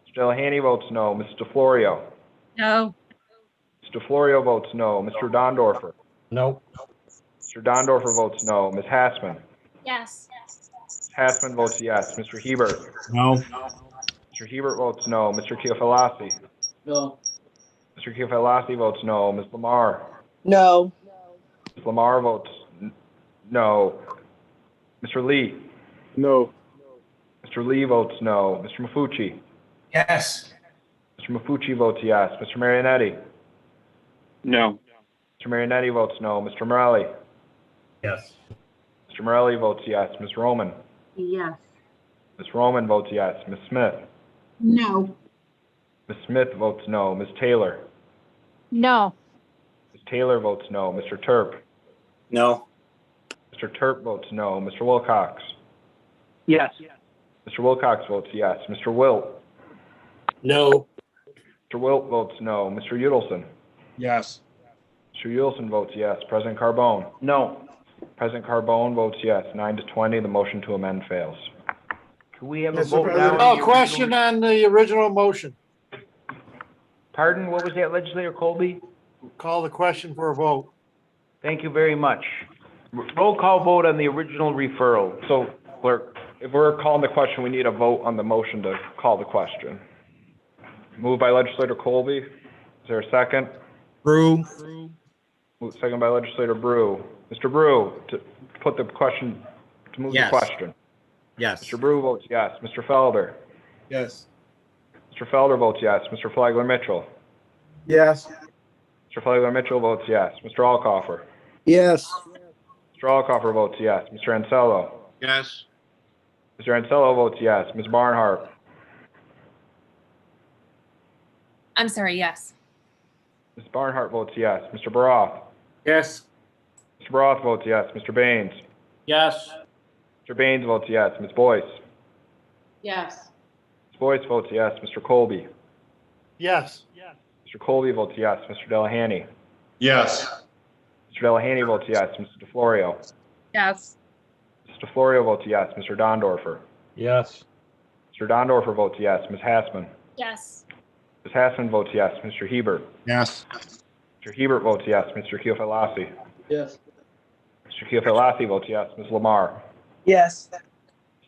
Mr. Delahanty votes no. Mr. DeFlorio? No. Mr. DeFlorio votes no. Mr. Dondorfer? No. Mr. Dondorfer votes no. Ms. Hassman? Yes. Ms. Hassman votes yes. Mr. Hebert? No. Mr. Hebert votes no. Mr. Keofelasi? No. Mr. Keofelasi votes no. Ms. Lamar? No. Ms. Lamar votes no. Mr. Lee? No. Mr. Lee votes no. Mr. Mafucci? Yes. Mr. Mafucci votes yes. Mr. Marianetti? No. Mr. Marianetti votes no. Mr. Morelli? Yes. Mr. Morelli votes yes. Ms. Roman? Yes. Ms. Roman votes yes. Ms. Smith? No. Ms. Smith votes no. Ms. Taylor? No. Ms. Taylor votes no. Mr. Terp? No. Mr. Terp votes no. Mr. Wilcox? Yes. Mr. Wilcox votes yes. Mr. Wilt? No. Mr. Wilt votes no. Mr. Udelson? Yes. Mr. Udelson votes yes. President Carbone? No. President Carbone votes yes. 9 to 20, the motion to amend fails. Can we have a Mr. vote now? President. on Oh, the question original- on the original motion. Pardon, what was that, Legislator Colby? Call the question for a vote. Thank you very much. Roll call vote on the original referral. So, clerk, if we're calling the question, we need a vote on the motion to call the question. Moved by Legislator Colby. Is there a second? Brew. Second by Legislator Brew. Mr. Brew, to put the question, to move the Yes. question. Yes. Mr. Brew votes yes. Mr. Felder? Yes. Mr. Felder votes yes. Mr. Flagler Mitchell? Yes. Mr. Flagler Mitchell votes yes. Mr. Alcoffer? Yes. Mr. Alcoffer votes yes. Mr. Ansello? Yes. Mr. Ansello votes yes. Ms. Barnhart? I'm sorry, yes. Ms. Barnhart votes yes. Mr. Baroth? Yes. Mr. Baroth votes yes. Mr. Baines? Yes. Mr. Baines votes yes. Ms. Boyce? Yes. Ms. Boyce votes yes. Mr. Colby? Yes. Mr. Colby votes yes. Mr. Delahanty? Yes. Mr. Delahanty votes yes. Mr. DeFlorio? Yes. Mr. DeFlorio votes yes. Mr. Dondorfer? Yes. Mr. Dondorfer votes yes. Ms. Hassman? Yes. Ms. Hassman votes yes. Mr. Hebert? Yes. Mr. Hebert votes yes. Mr. Keofelasi? Yes. Mr. Keofelasi votes yes. Ms. Lamar? Yes. Ms.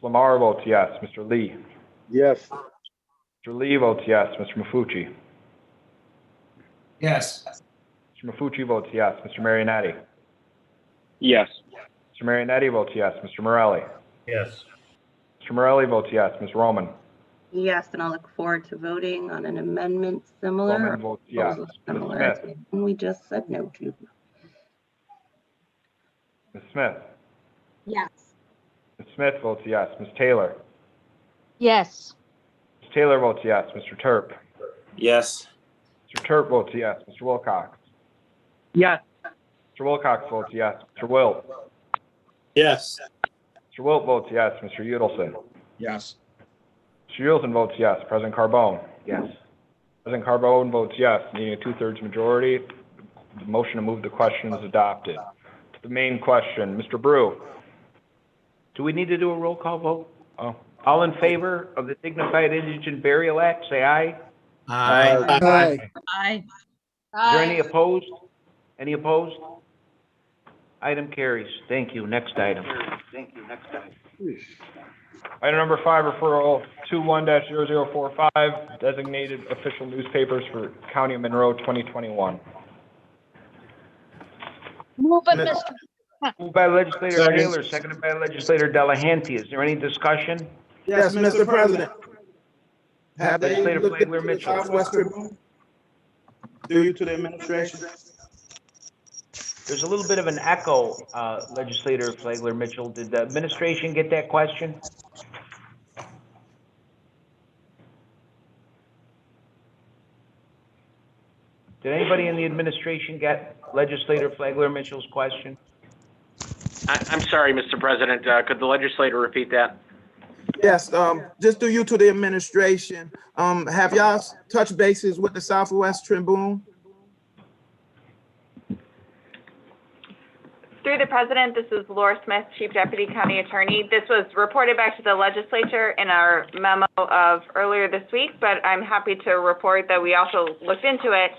Lamar votes yes. Mr. Lee? Yes. Mr. Lee votes yes. Mr. Mafucci? Yes. Mr. Mafucci votes yes. Mr. Marianetti? Yes. Mr. Marianetti votes yes. Mr. Morelli? Yes. Mr. Morelli votes yes. Ms. Roman? Yes, and I look forward to voting on an amendment similar. Roman votes yes. proposal Ms. Similar Smith? to the one we just said no to. Ms. Smith? Yes. Ms. Smith votes yes. Ms. Taylor? Yes. Ms. Taylor votes yes. Mr. Terp? Yes. Mr. Terp votes yes. Mr. Wilcox? Yes. Mr. Wilcox votes yes. Mr. Wilt? Yes. Mr. Wilt votes yes. Mr. Udelson? Yes. Mr. Udelson votes yes. President Carbone? Yes. President Carbone votes yes, needing a two-thirds majority. The motion to move the question is adopted. To the main question, Mr. Brew? Do we need to do a roll call vote? Oh. All in favor of the Dignified Indigent Burial Act, say aye. Aye. Aye. Aye. Is there any opposed? Any opposed? Item carries. Thank you. Next item. Item number 5, referral 21-0045, designated official newspapers for County of Monroe 2021. Move it, Mr. Moved by Legislator Second. Taylor, seconded by Legislator Delahanty. Is there any discussion? Yes, Mr. President. Have they Legislator looked into Flagler the Mitchell. Southwest Tribune? Through you to the administration? There's a little bit of an echo, Legislator Flagler Mitchell. Did the administration get that question? Did anybody in the administration get Legislator Flagler Mitchell's question? I'm sorry, Mr. President, could the legislator repeat that? Yes, just through you to the administration. Have y'all touched bases with the Southwest Tribune? Through the president, this is Laura Smith, Chief Deputy County Attorney. This was reported back to the legislature in our memo of earlier this week, but I'm happy to report that we also looked into it.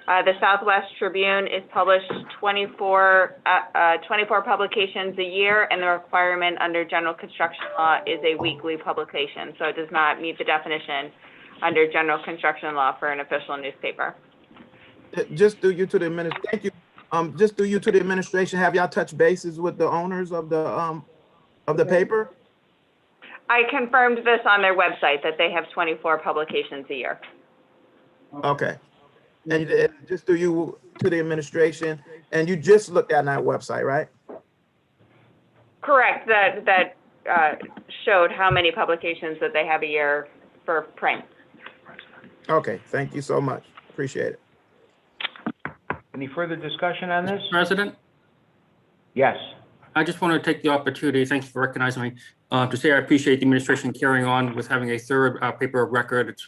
The Southwest Tribune is published 24 publications a year, and the requirement under general construction law is a weekly publication. So it does not meet the definition under general construction law for an official newspaper. Just through you to the administration. Thank you. Just through you to the administration, have y'all touched bases with the owners of the paper? I confirmed this on their website, that they have 24 publications a year. Okay. And just through you to the administration, and you just looked at our website, right? Correct, that showed how many publications that they have a year for print. Okay, thank you so much. Appreciate it. Any further discussion on this? President, Yes. I just want to take the opportunity, thank you for recognizing me, to say I appreciate the administration carrying on with having a third paper of record. It's,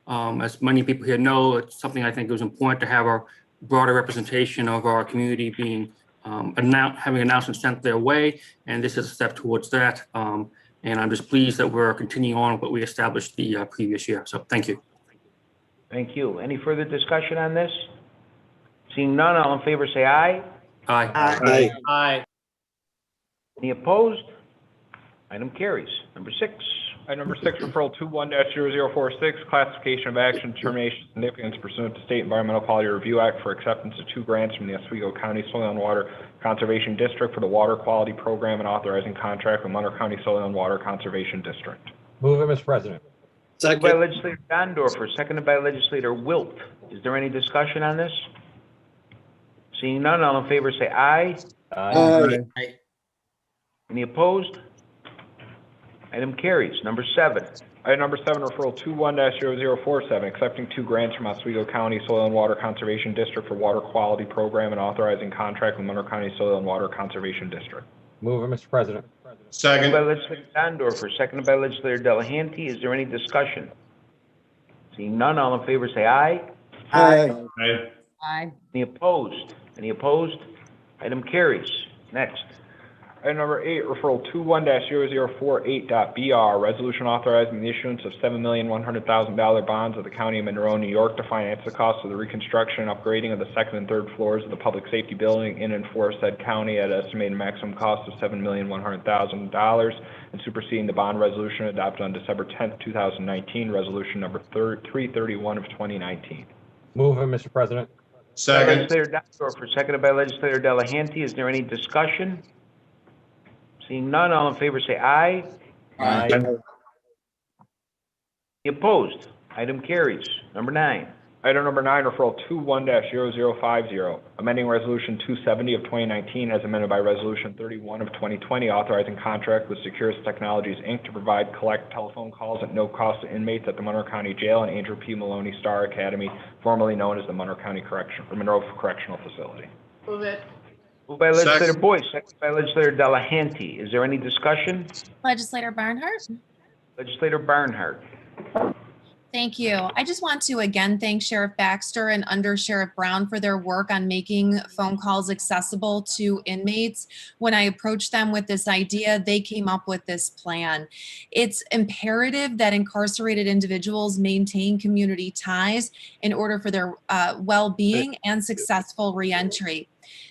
as many people here know, it's something I think it was important to have a broader representation of our community being having announcements sent their way, and this is a step towards that. And I'm just pleased that we're continuing on what we established the previous year. So thank you. Thank you. Any further discussion on this? Seeing none, all in favor say aye. Aye. Aye. Aye. Any opposed? Item carries. Number 6. Item number 6, referral 21-0046, classification of action, determination of significance pursuant to State Environmental Quality Review Act for acceptance of 2 grants from the Oswego County Soil and Water Conservation District for the Water Quality Program and authorizing contract with Monroe County Soil and Water Conservation District. Move it, Mr. President. Moved by Legislator Dondorfer, seconded by Legislator Wilt. Is there any discussion on this? Seeing none, all in favor say aye. Aye. Any opposed? Item carries. Number 7. Item number 7, referral 21-0047, accepting 2 grants from Oswego County Soil and Water Conservation District for Water Quality Program and authorizing contract with Monroe County Soil and Water Conservation District. Move it, Mr. President. Moved by Legislator Dondorfer, seconded by Legislator Delahanty. Is there any discussion? Seeing none, all in favor say aye. Aye. Aye. Any opposed? Any opposed? Item carries. Next. Item number 8, referral 21-0048.BR, resolution authorizing the issuance of $7,100,000 bonds of the County of Monroe, New York to finance the cost of the reconstruction and upgrading of the 2nd and 3rd floors of the public safety building in and for said county at an estimated maximum cost of $7,100,000 and superseding the bond resolution adopted on December 10th, 2019, resolution number 331 of 2019. Move it, Mr. President. Legislator Dondorfer, seconded by Legislator Delahanty. Is there any discussion? Seeing none, all in favor say aye. Aye. Any opposed? Item carries. Number 9. Item number 9, referral 21-0050, amending resolution 270 of 2019 as amended by resolution 31 of 2020, authorizing contract with Securus Technologies, Inc. to collect telephone calls at no cost to inmates at the Monroe County Jail and Andrew P. Maloney Star Academy, formerly known as the Monroe Correctional Facility. Move it. Moved by Legislator Boyce, seconded by Legislator Delahanty. Is there any discussion? Legislator Barnhart. Legislator Barnhart. Thank you. I just want to again thank Sheriff Baxter and Under Sheriff Brown for their work on making phone calls accessible to inmates. When I approached them with this idea, they came up with this plan. It's imperative that incarcerated individuals maintain community ties in order for their well-being and successful reentry.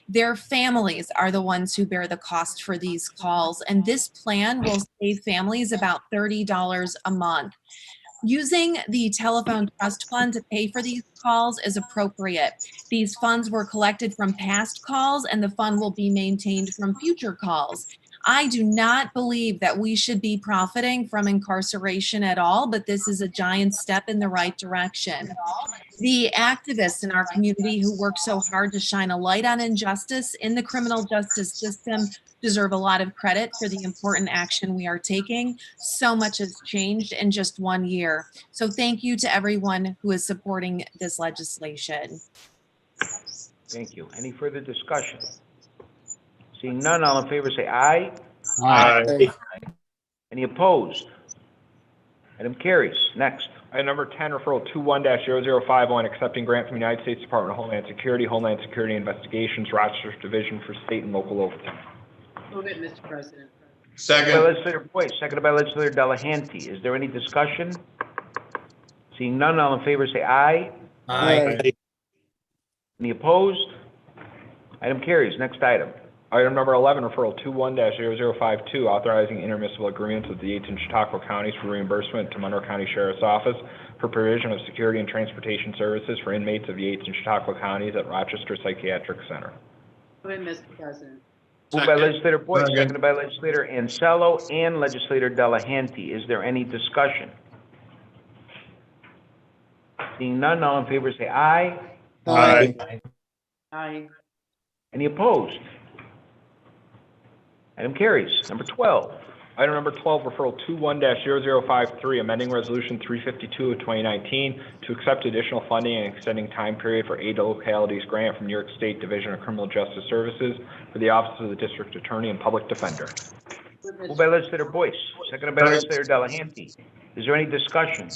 Their families are the ones who bear the cost for these calls, and this plan will save families about $30 a month. Using the telephone trust fund to pay for these calls is appropriate. These funds were collected from past calls, and the fund will be maintained from future calls. I do not believe that we should be profiting from incarceration at all, but this is a giant step in the right direction. The activists in our community who work so hard to shine a light on injustice in the criminal justice system deserve a lot of credit for the important action we are taking. So much has changed in just 1 year. So thank you to everyone who is supporting this legislation. Thank you. Any further discussion? Seeing none, all in favor say aye. Aye. Any opposed? Item carries. Next. Item number 10, referral 21-0051, accepting grant from the United States Department of Homeland Security Investigations, Rochester Division for State and Local Overtime. Move it, Mr. President. Second. By Legislator Boyce, seconded by Legislator Delahanty. Is there any discussion? Seeing none, all in favor say aye. Aye. Any opposed? Item carries. Next item. Item number 11, referral 21-0052, authorizing intermunicipal agreements with the Yates and Chautauqua counties for reimbursement to Monroe County Sheriff's Office for provision of security and transportation services for inmates of Yates and Chautauqua counties at Rochester Psychiatric Center. Move it, Mr. President. Moved by legislator Boyce, seconded by legislator Ansello and legislator Delahanty. Is there any discussion? Seeing none, all in favor say aye. Aye. Aye. Any opposed? Item carries. Number 12. Item number 12, referral 21-0053, amending resolution 352 of 2019 to accept additional funding and extending time period for aid to localities grant from New York State Division of Criminal Justice Services for the Office of the District Attorney and Public Defender. Moved by legislator Boyce, seconded by legislator Delahanty. Is there any discussion?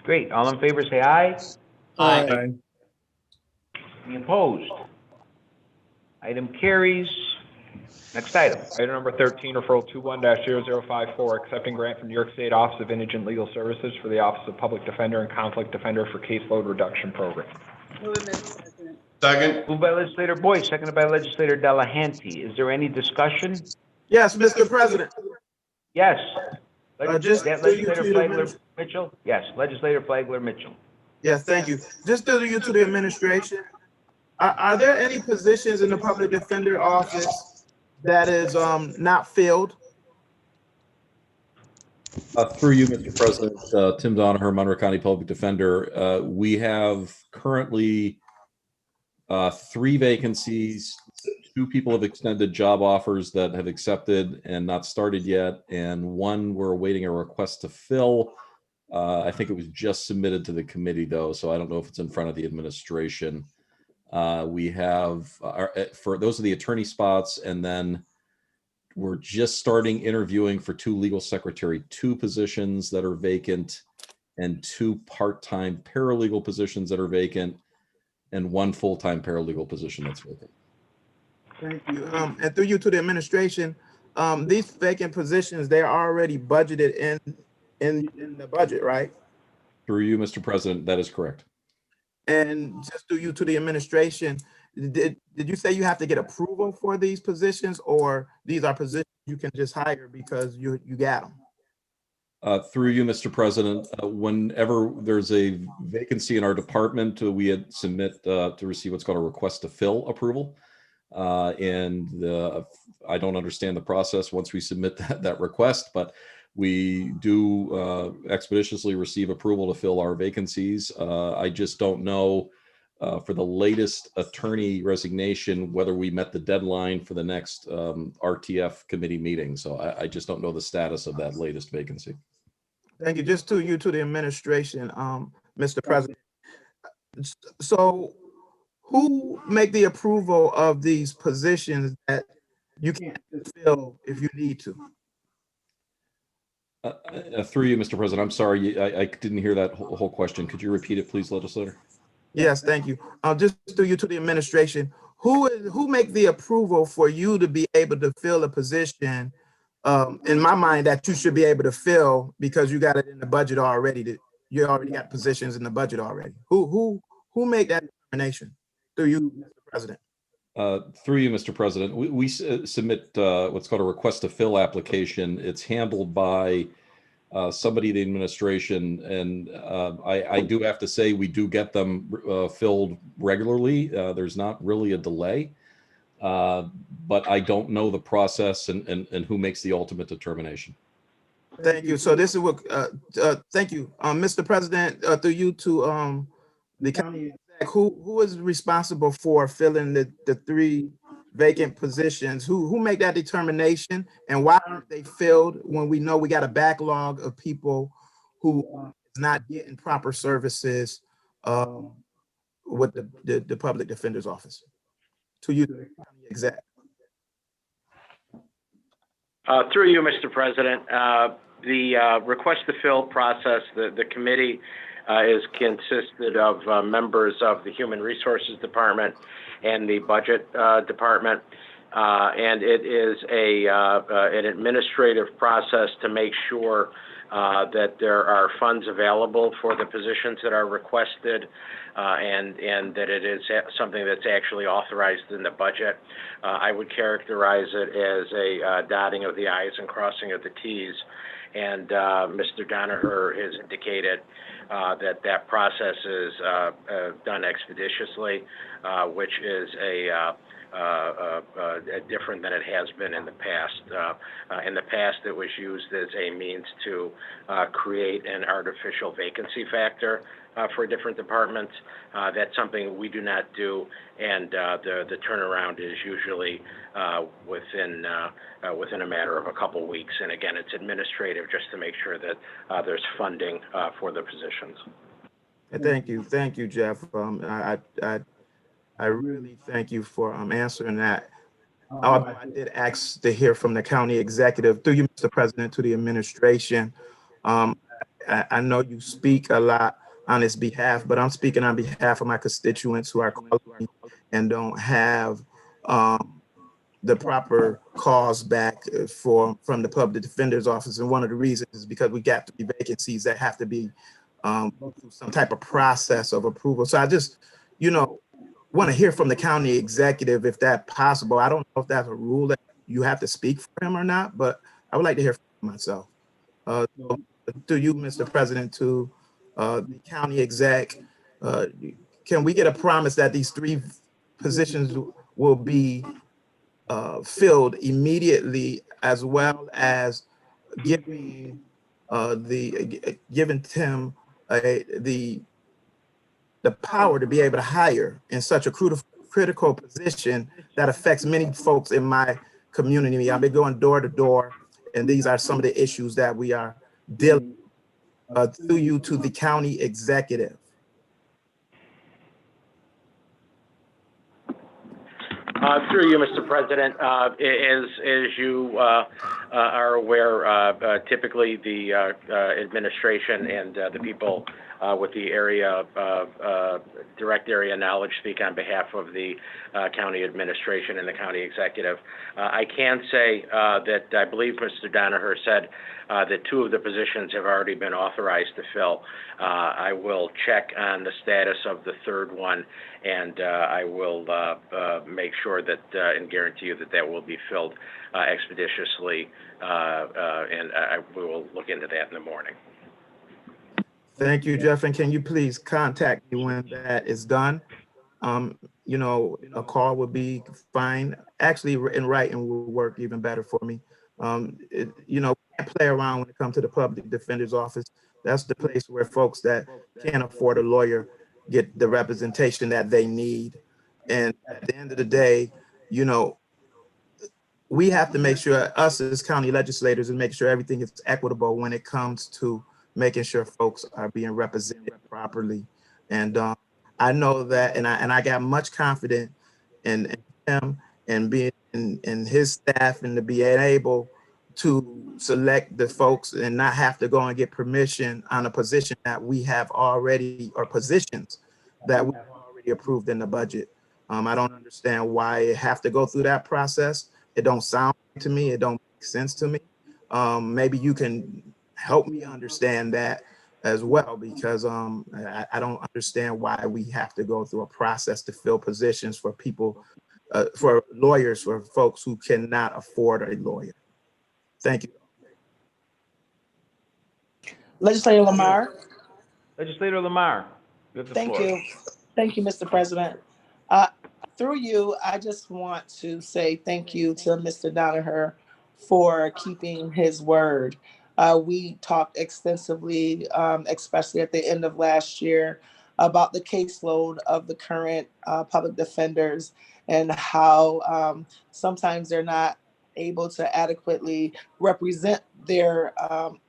Great. All in favor say aye. Aye. Any opposed? Item carries. Next item. Item number 13, referral 21-0054, accepting grant from New York State Office of Indigent Legal Services for the Office of Public Defender and Conflict Defender for Caseload Reduction Program. Move it, Mr. President. Second. Moved by legislator Boyce, seconded by legislator Delahanty. Is there any discussion? Yes, Mr. President. Yes. Just That through you legislator to the Flagler adminis- Mitchell? Yes, legislator Flagler Mitchell. Yes, thank you. Just through you to the administration. Are there any positions in the public defender office that is not filled? Through you, Mr. President, Tim Donaher, Monroe County Public Defender. We have currently 3 vacancies. 2 people have extended job offers that have accepted and not started yet, and 1 we're awaiting a request to fill. I think it was just submitted to the committee, though, so I don't know if it's in front of the administration. We have, for those are the attorney spots, and then we're just starting interviewing for 2 legal secretary 2 positions that are vacant, and 2 part-time paralegal positions that are vacant, and 1 full-time paralegal position that's vacant. Thank you. And through you to the administration, these vacant positions, they're already budgeted in the budget, right? Through you, Mr. President, that is correct. And just through you to the administration, did you say you have to get approval for these positions, or these are positions you can just hire because you got them? Through you, Mr. President, whenever there's a vacancy in our department, we had submit to receive what's called a request to fill approval. I don't understand the process once we submit that request, but we do expeditiously receive approval to fill our vacancies. I just don't know for the latest attorney resignation whether we met the deadline for the next RTF committee meeting. So I just don't know the status of that latest vacancy. Thank you. Just to you to the administration, Mr. President. So who make the approval of these positions that you can't fill if you need to? Through you, Mr. President, I'm sorry, I didn't hear that whole question. Could you repeat it, please, legislator? Yes, thank you. Just through you to the administration, who make the approval for you to be able to fill a position? In my mind, that you should be able to fill because you got it in the budget already. You already got positions in the budget already. Who make that determination? Through you, Mr. President. Through you, Mr. President, we submit what's called a request to fill application. It's handled by somebody in the administration, and I do have to say we do get them filled regularly. There's not really a delay, but I don't know the process and who makes the ultimate determination. Thank you. So this is what, thank you. Mr. President, through you to the county exec, who is responsible for filling the 3 vacant positions? Who make that determination, and why aren't they filled when we know we got a backlog of people who is not getting proper services with the public defender's office? To you, the county exec. Through you, Mr. President, the request to fill process, the committee is consisted of members of the Human Resources Department and the Budget Department, and it is an administrative process to make sure that there are funds available for the positions that are requested, and that it is something that's actually authorized in the budget. I would characterize it as a dotting of the I's and crossing of the T's. And Mr. Danaher has indicated that process is done expeditiously, which is different than it has been in the past. In the past, it was used as a means to create an artificial vacancy factor for different departments. That's something we do not do, and the turnaround is usually within a matter of a couple weeks. And again, it's administrative just to make sure that there's funding for the positions. Thank you, Jeff. I really thank you for answering that. I did ask to hear from the county executive, through you, Mr. President, to the administration. I know you speak a lot on his behalf, but I'm speaking on behalf of my constituents who are calling me and don't have the proper calls back from the public defender's office. And one of the reasons is because we got 3 vacancies that have to be through some type of process of approval. So I just, want to hear from the county executive if that's possible. I don't know if that's a rule that you have to speak for him or not, but I would like to hear from myself. So to you, Mr. President, to the county exec, can we get a promise that these 3 positions will be filled immediately, as well as giving Tim the power to be able to hire in such a critical position that affects many folks in my community. I've been going door to door, and these are some of the issues that we are dealing with. Through you to the county executive. Through you, Mr. President, as you are aware, typically the administration and the people with the direct area knowledge speak on behalf of the county administration and the county executive. I can say that I believe Mr. Danaher said that 2 of the positions have already been authorized to fill. I will check on the status of the 3rd one, and I will make sure that and guarantee you that will be filled expeditiously, and we will look into that in the morning. Thank you, Jeff. And can you please contact me when that is done? A call would be fine. Actually, in writing will work even better for me. Can't play around when it comes to the public defender's office. That's the place where folks that can't afford a lawyer get the representation that they need. And at the end of the day, we have to make sure, us as county legislators, and make sure everything is equitable when it comes to making sure folks are being represented properly. And I know that, and I got much confidence in him and being in his staff, and to be able to select the folks and not have to go and get permission on a position that we have already, or positions that we have already approved in the budget. I don't understand why it have to go through that process. It don't sound to me, it don't make sense to me. Maybe you can help me understand that as well, because I don't understand why we have to go through a process to fill positions for people, for lawyers, for folks who cannot afford a lawyer. Thank you. Legislator Lamar. Legislator Lamar, you have the Thank floor. you. Thank you, Mr. President. Through you, I just want to say thank you to Mr. Danaher for keeping his word. We talked extensively, especially at the end of last year, about the caseload of the current public defenders and how sometimes they're not able to adequately represent their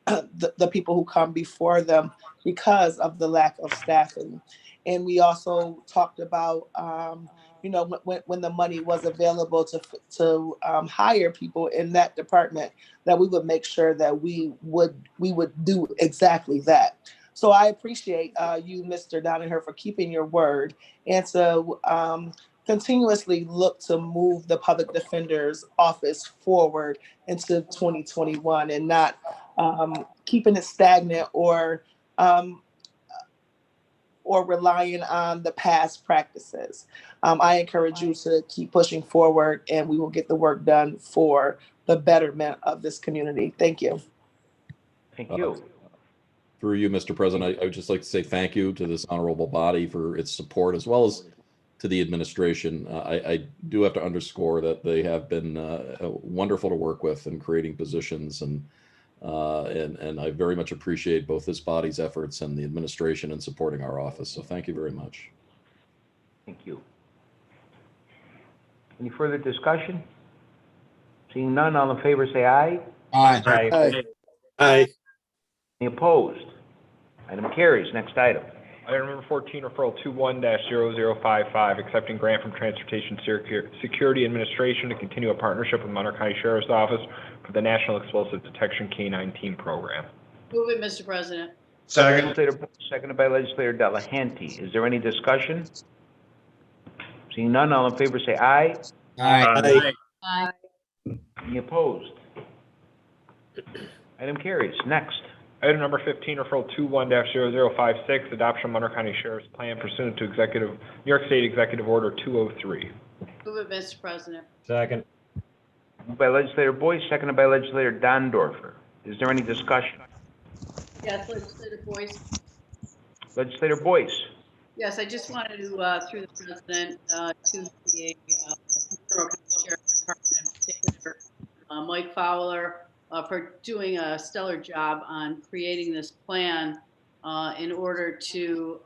the people who come before them because of the lack of staffing. And we also talked about when the money was available to hire people in that department, that we would make sure that we would do exactly that. So I appreciate you, Mr. Danaher, for keeping your word and to continuously look to move the public defender's office forward into 2021 and not keeping it stagnant or relying on the past practices. I encourage you to keep pushing forward, and we will get the work done for the betterment of this community. Thank you. Thank you. Through you, Mr. President, I would just like to say thank you to this honorable body for its support, as well as to the administration. I do have to underscore that they have been wonderful to work with in creating positions, and I very much appreciate both this body's efforts and the administration in supporting our office. So thank you very much. Thank you. Any further discussion? Seeing none, all in favor say aye. Aye. Aye. Any opposed? Item carries. Next item. Item number 14, referral 21-0055, accepting grant from Transportation Security Administration to continue a partnership with Monroe County Sheriff's Office for the National Explosive Detection K-9 Team Program. Move it, Mr. President. Second. Seconded by legislator Delahanty. Is there any discussion? Seeing none, all in favor say aye. Aye. Aye. Any opposed? Item carries. Next. Item number 15, referral 21-0056, adoption of Monroe County Sheriff's Plan pursuant to New York State Executive Order 203. Move it, Mr. President. Second. Moved by legislator Boyce, seconded by legislator Dondorfer. Is there any discussion? Yes, Legislator Boyce. Legislator Boyce. Yes, I just wanted to, through the president, to the Monroe County Sheriff's Department in particular, Mike Fowler, for doing a stellar job on creating this plan in order to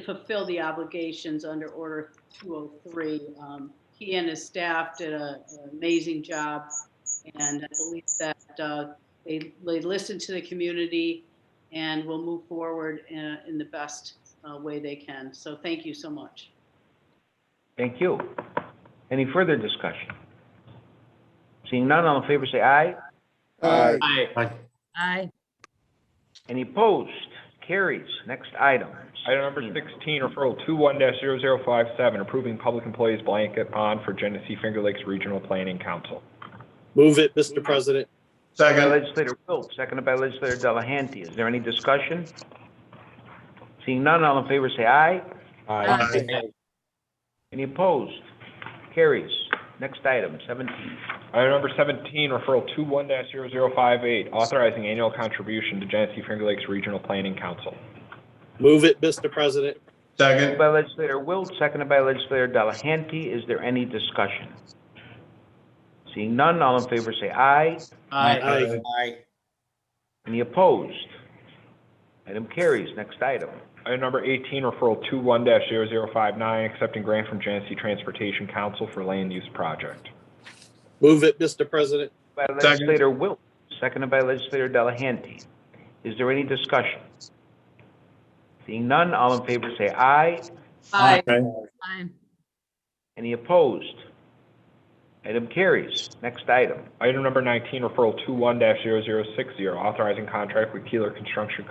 fulfill the obligations under Order 203. He and his staff did an amazing job, and I believe that they listened to the community and will move forward in the best way they can. So thank you so much. Thank you. Any further discussion? Seeing none, all in favor say aye. Aye. Aye. Any opposed? Carries. Next item. Item number 16, referral 21-0057, approving public employees blanket bond for Genesee Finger Lakes Regional Planning Council. Move it, Mr. President. Second. By legislator Wilt, seconded by legislator Delahanty. Is there any discussion? Seeing none, all in favor say aye. Aye. Any opposed? Carries. Next item, 17. Item number 17, referral 21-0058, authorizing annual contribution to Genesee Finger Lakes Regional Planning Council. Move it, Mr. President. Moved by legislator Wilt, seconded by legislator Delahanty. Is there any discussion? Seeing none, all in favor say aye. Aye. Any opposed? Item carries. Next item. Item number 18, referral 21-0059, accepting grant from Genesee Transportation Council for land use project. Move it, Mr. President. By legislator Wilt, seconded by legislator Delahanty. Is there any discussion? Seeing none, all in favor say aye. Aye. Aye. Any opposed? Item carries. Next item. Item number 19, referral 21-0060, authorizing contract with Keeler Construction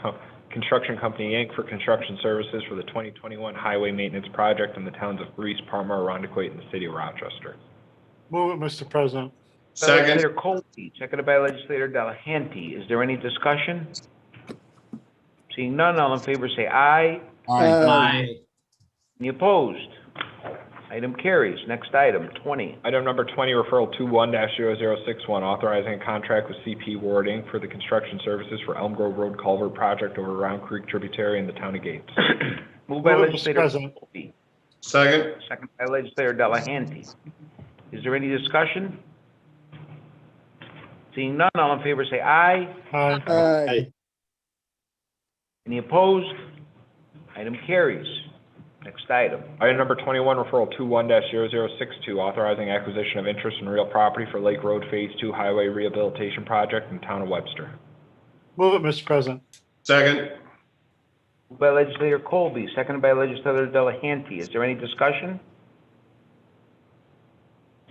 Company, Inc. for construction services for the 2021 highway maintenance project in the towns of Greece, Parma, Arundequoit, and the city of Rochester. Move it, Mr. President. Legislator Colby, seconded by legislator Delahanty. Is there any discussion? Seeing none, all in favor say aye. Aye. Any opposed? Item carries. Next item, 20. Item number 20, referral 21-0061, authorizing a contract with CP Ward, Inc. for the construction services for Elm Grove Road Culvert Project over Round Creek tributary in the town of Gates. Moved by Move it, Mr. legislator President. Colby, Second. seconded by legislator Delahanty. Is there any discussion? Seeing none, all in favor say aye. Aye. Any opposed? Item carries. Next item. Item number 21, referral 21-0062, authorizing acquisition of interest in real property for Lake Road Phase 2 Highway Rehabilitation Project in the town of Webster. Move it, Mr. President. Second. Moved by legislator Colby, seconded by legislator Delahanty. Is there any discussion?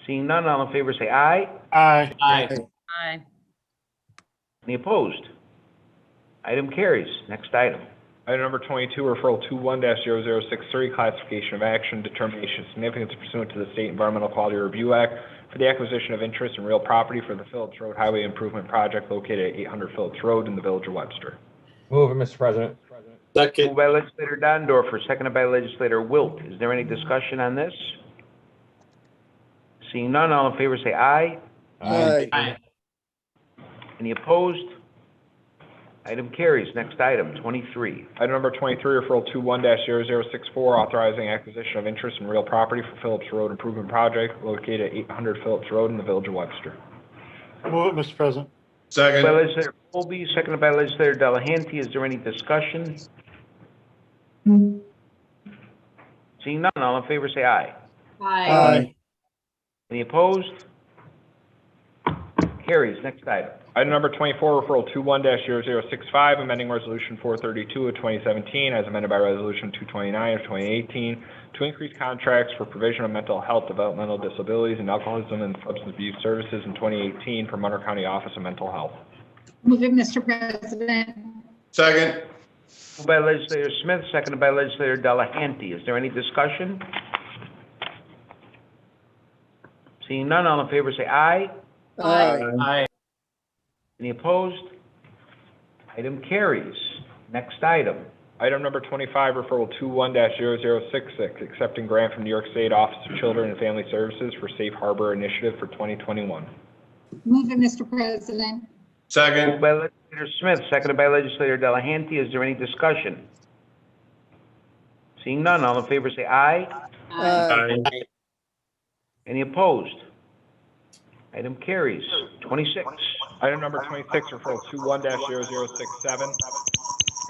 Seeing none, all in favor say aye. Aye. Aye. Any opposed? Item carries. Next item. Item number 22, referral 21-0063, classification of action, determination of significance pursuant to the State Environmental Quality Review Act for the acquisition of interest in real property for the Phillips Road Highway Improvement Project located at 800 Phillips Road in the village of Webster. Move it, Mr. President. Second. Moved by legislator Dondorfer, seconded by legislator Wilt. Is there any discussion on this? Seeing none, all in favor say aye. Aye. Any opposed? Item carries. Next item, 23. Item number 23, referral 21-0064, authorizing acquisition of interest in real property for Phillips Road Improvement Project located at 800 Phillips Road in the Village of Webster. Move it, Mr. President. Second. By legislator Colby, seconded by legislator Delahanty. Is there any discussion? Seeing none, all in favor say aye. Aye. Any opposed? Carries. Next item. Item number 24, referral 21-0065, amending resolution 432 of 2017 as amended by resolution 229 of 2018 to increase contracts for provision of mental health, developmental disabilities, and alcoholism and substance abuse services in 2018 for Monroe County Office of Mental Health. Move it, Mr. President. Second. Moved by legislator Smith, seconded by legislator Delahanty. Is there any discussion? Seeing none, all in favor say aye. Aye. Any opposed? Item carries. Next item. Item number 25, referral 21-0066, accepting grant from New York State Office of Children and Family Services for Safe Harbor Initiative for 2021. Move it, Mr. President. Second. Moved by legislator Smith, seconded by legislator Delahanty. Is there any discussion? Seeing none, all in favor say aye. Aye. Any opposed? Item carries. 26. Item number 26, referral 21-0067,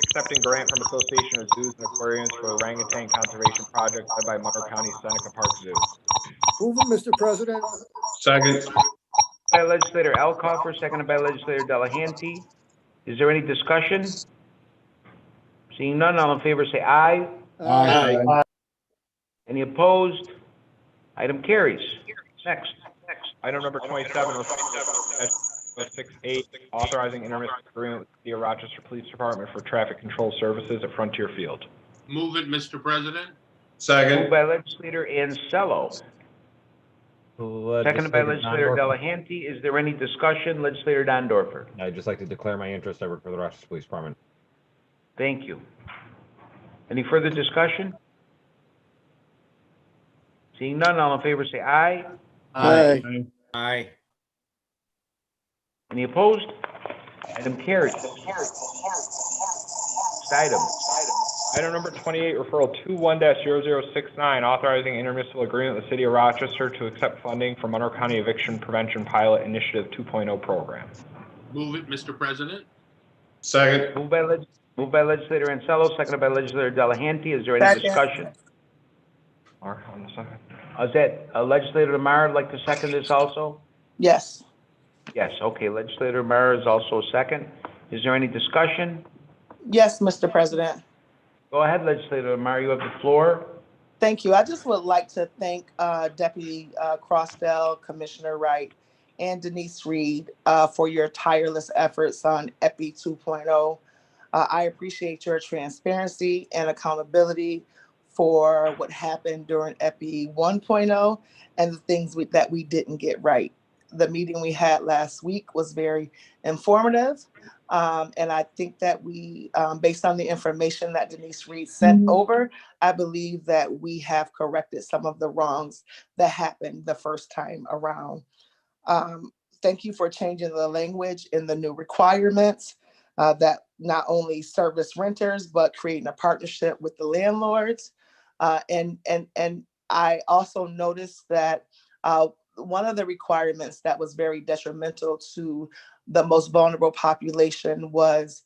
accepting grant from Association of Zoos and Aquariums for Orangutan Conservation Project led by Monroe County Seneca Park Zoo. Move it, Mr. President. Second. By legislator Alcoffer, seconded by legislator Delahanty. Is there any discussion? Seeing none, all in favor say aye. Aye. Any opposed? Item carries. Next. Item number 27, referral 68, authorizing intermunicipal agreement with the City of Rochester Police Department for traffic control services at Frontier Field. Move it, Mr. President. Moved Second. by legislator Ansello, seconded by legislator Delahanty. Is there any discussion? Legislator Dondorfer. I'd just like to declare my interest. I work for the Rochester Police Department. Thank you. Any further discussion? Seeing none, all in favor say aye. Aye. Aye. Any opposed? Item carries. Next item. Item number 28, referral 21-0069, authorizing intermunicipal agreement with the City of Rochester to accept funding for Monroe County Eviction Prevention Pilot Initiative 2.0 program. Move it, Mr. President. Second. Moved by legislator Ansello, seconded by legislator Delahanty. Is there any Second. discussion? Mark, on the second. Is that legislator Lamar like to second this also? Yes. Yes, okay. Legislator Lamar is also second. Is there any discussion? Yes, Mr. President. Go ahead, legislator Lamar. You have the floor. Thank you. I just would like to thank Deputy Crossdale, Commissioner Wright, and Denise Reed for your tireless efforts on EPI 2.0. I appreciate your transparency and accountability for what happened during EPI 1.0 and the things that we didn't get right. The meeting we had last week was very informative. And I think that we, based on the information that Denise Reed sent over, I believe that we have corrected some of the wrongs that happened the first time around. Thank you for changing the language in the new requirements that not only service renters, but creating a partnership with the landlords. And I also noticed that one of the requirements that was very detrimental to the most vulnerable population was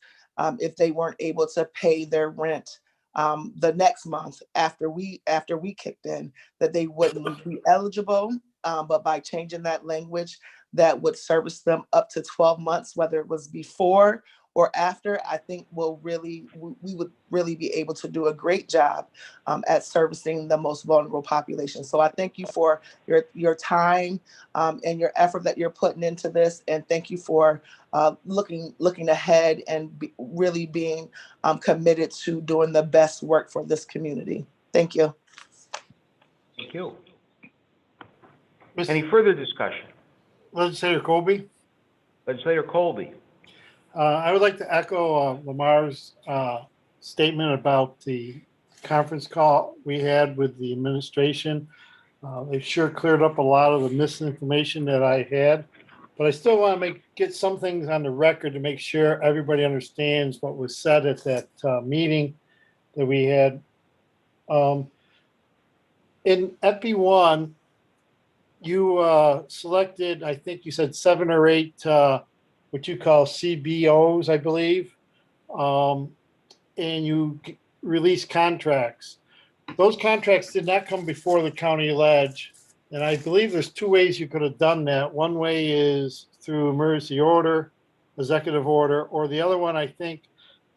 if they weren't able to pay their rent the next month after we kicked in, that they wouldn't be eligible. But by changing that language, that would service them up to 12 months, whether it was before or after, I think we would really be able to do a great job at servicing the most vulnerable population. So I thank you for your time and your effort that you're putting into this, and thank you for looking ahead and really being committed to doing the best work for this community. Thank you. Thank you. Any further discussion? Legislator Colby. Legislator Colby. I would like to echo Lamar's statement about the conference call we had with the administration. They sure cleared up a lot of the misinformation that I had. but I still want to get some things on the record to make sure everybody understands what was said at that meeting that we had. In EP1, you selected, I think you said 7 or 8, what you call CBOs, I believe, and you released contracts. Those contracts did not come before the county ledge, and I believe there's 2 ways you could have done that. One way is through emergency order, executive order, or the other one, I think,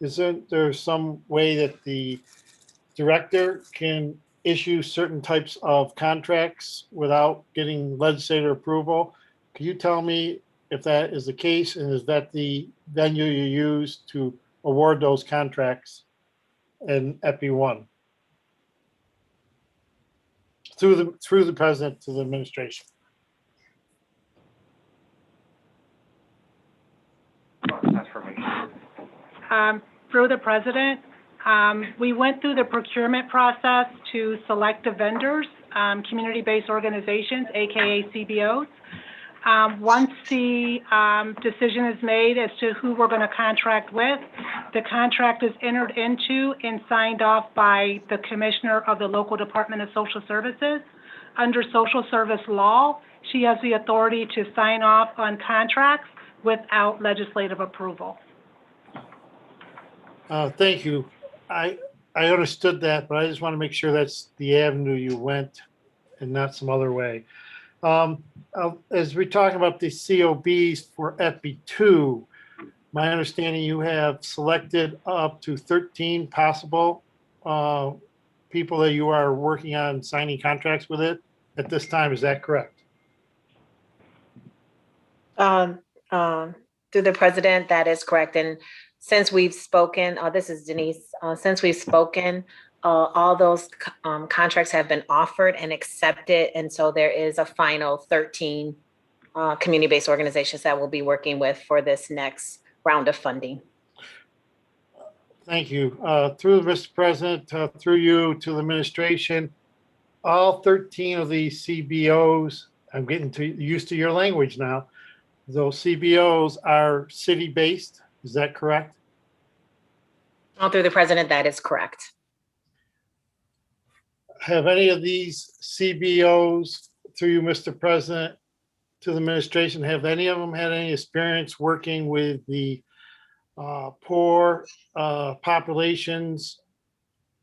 isn't there some way that the director can issue certain types of contracts without getting legislative approval? Can you tell me if that is the case, and is that the venue you use to award those contracts in EP1? Through the president to the administration. That's for me. Through the president, we went through the procurement process to select the vendors, community-based organizations, AKA CBOs. Once the decision is made as to who we're going to contract with, the contract is entered into and signed off by the commissioner of the local Department of Social Services. Under social service law, she has the authority to sign off on contracts without legislative approval. Thank you. I understood that, but I just want to make sure that's the avenue you went and not some other way. As we're talking about the COBs for EP2, my understanding you have selected up to 13 possible people that you are working on signing contracts with it at this time. Is that correct? Through the president, that is correct. And since we've spoken, this is Denise, since we've spoken, all those contracts have been offered and accepted. And so there is a final 13 community-based organizations that we'll be working with for this next round of funding. Thank you. Through Mr. President, through you to the administration, all 13 of these CBOs, I'm getting used to your language now, those CBOs are city-based, is that correct? Through the president, that is correct. Have any of these CBOs, through you, Mr. President, to the administration, have any of them had any experience working with the poor populations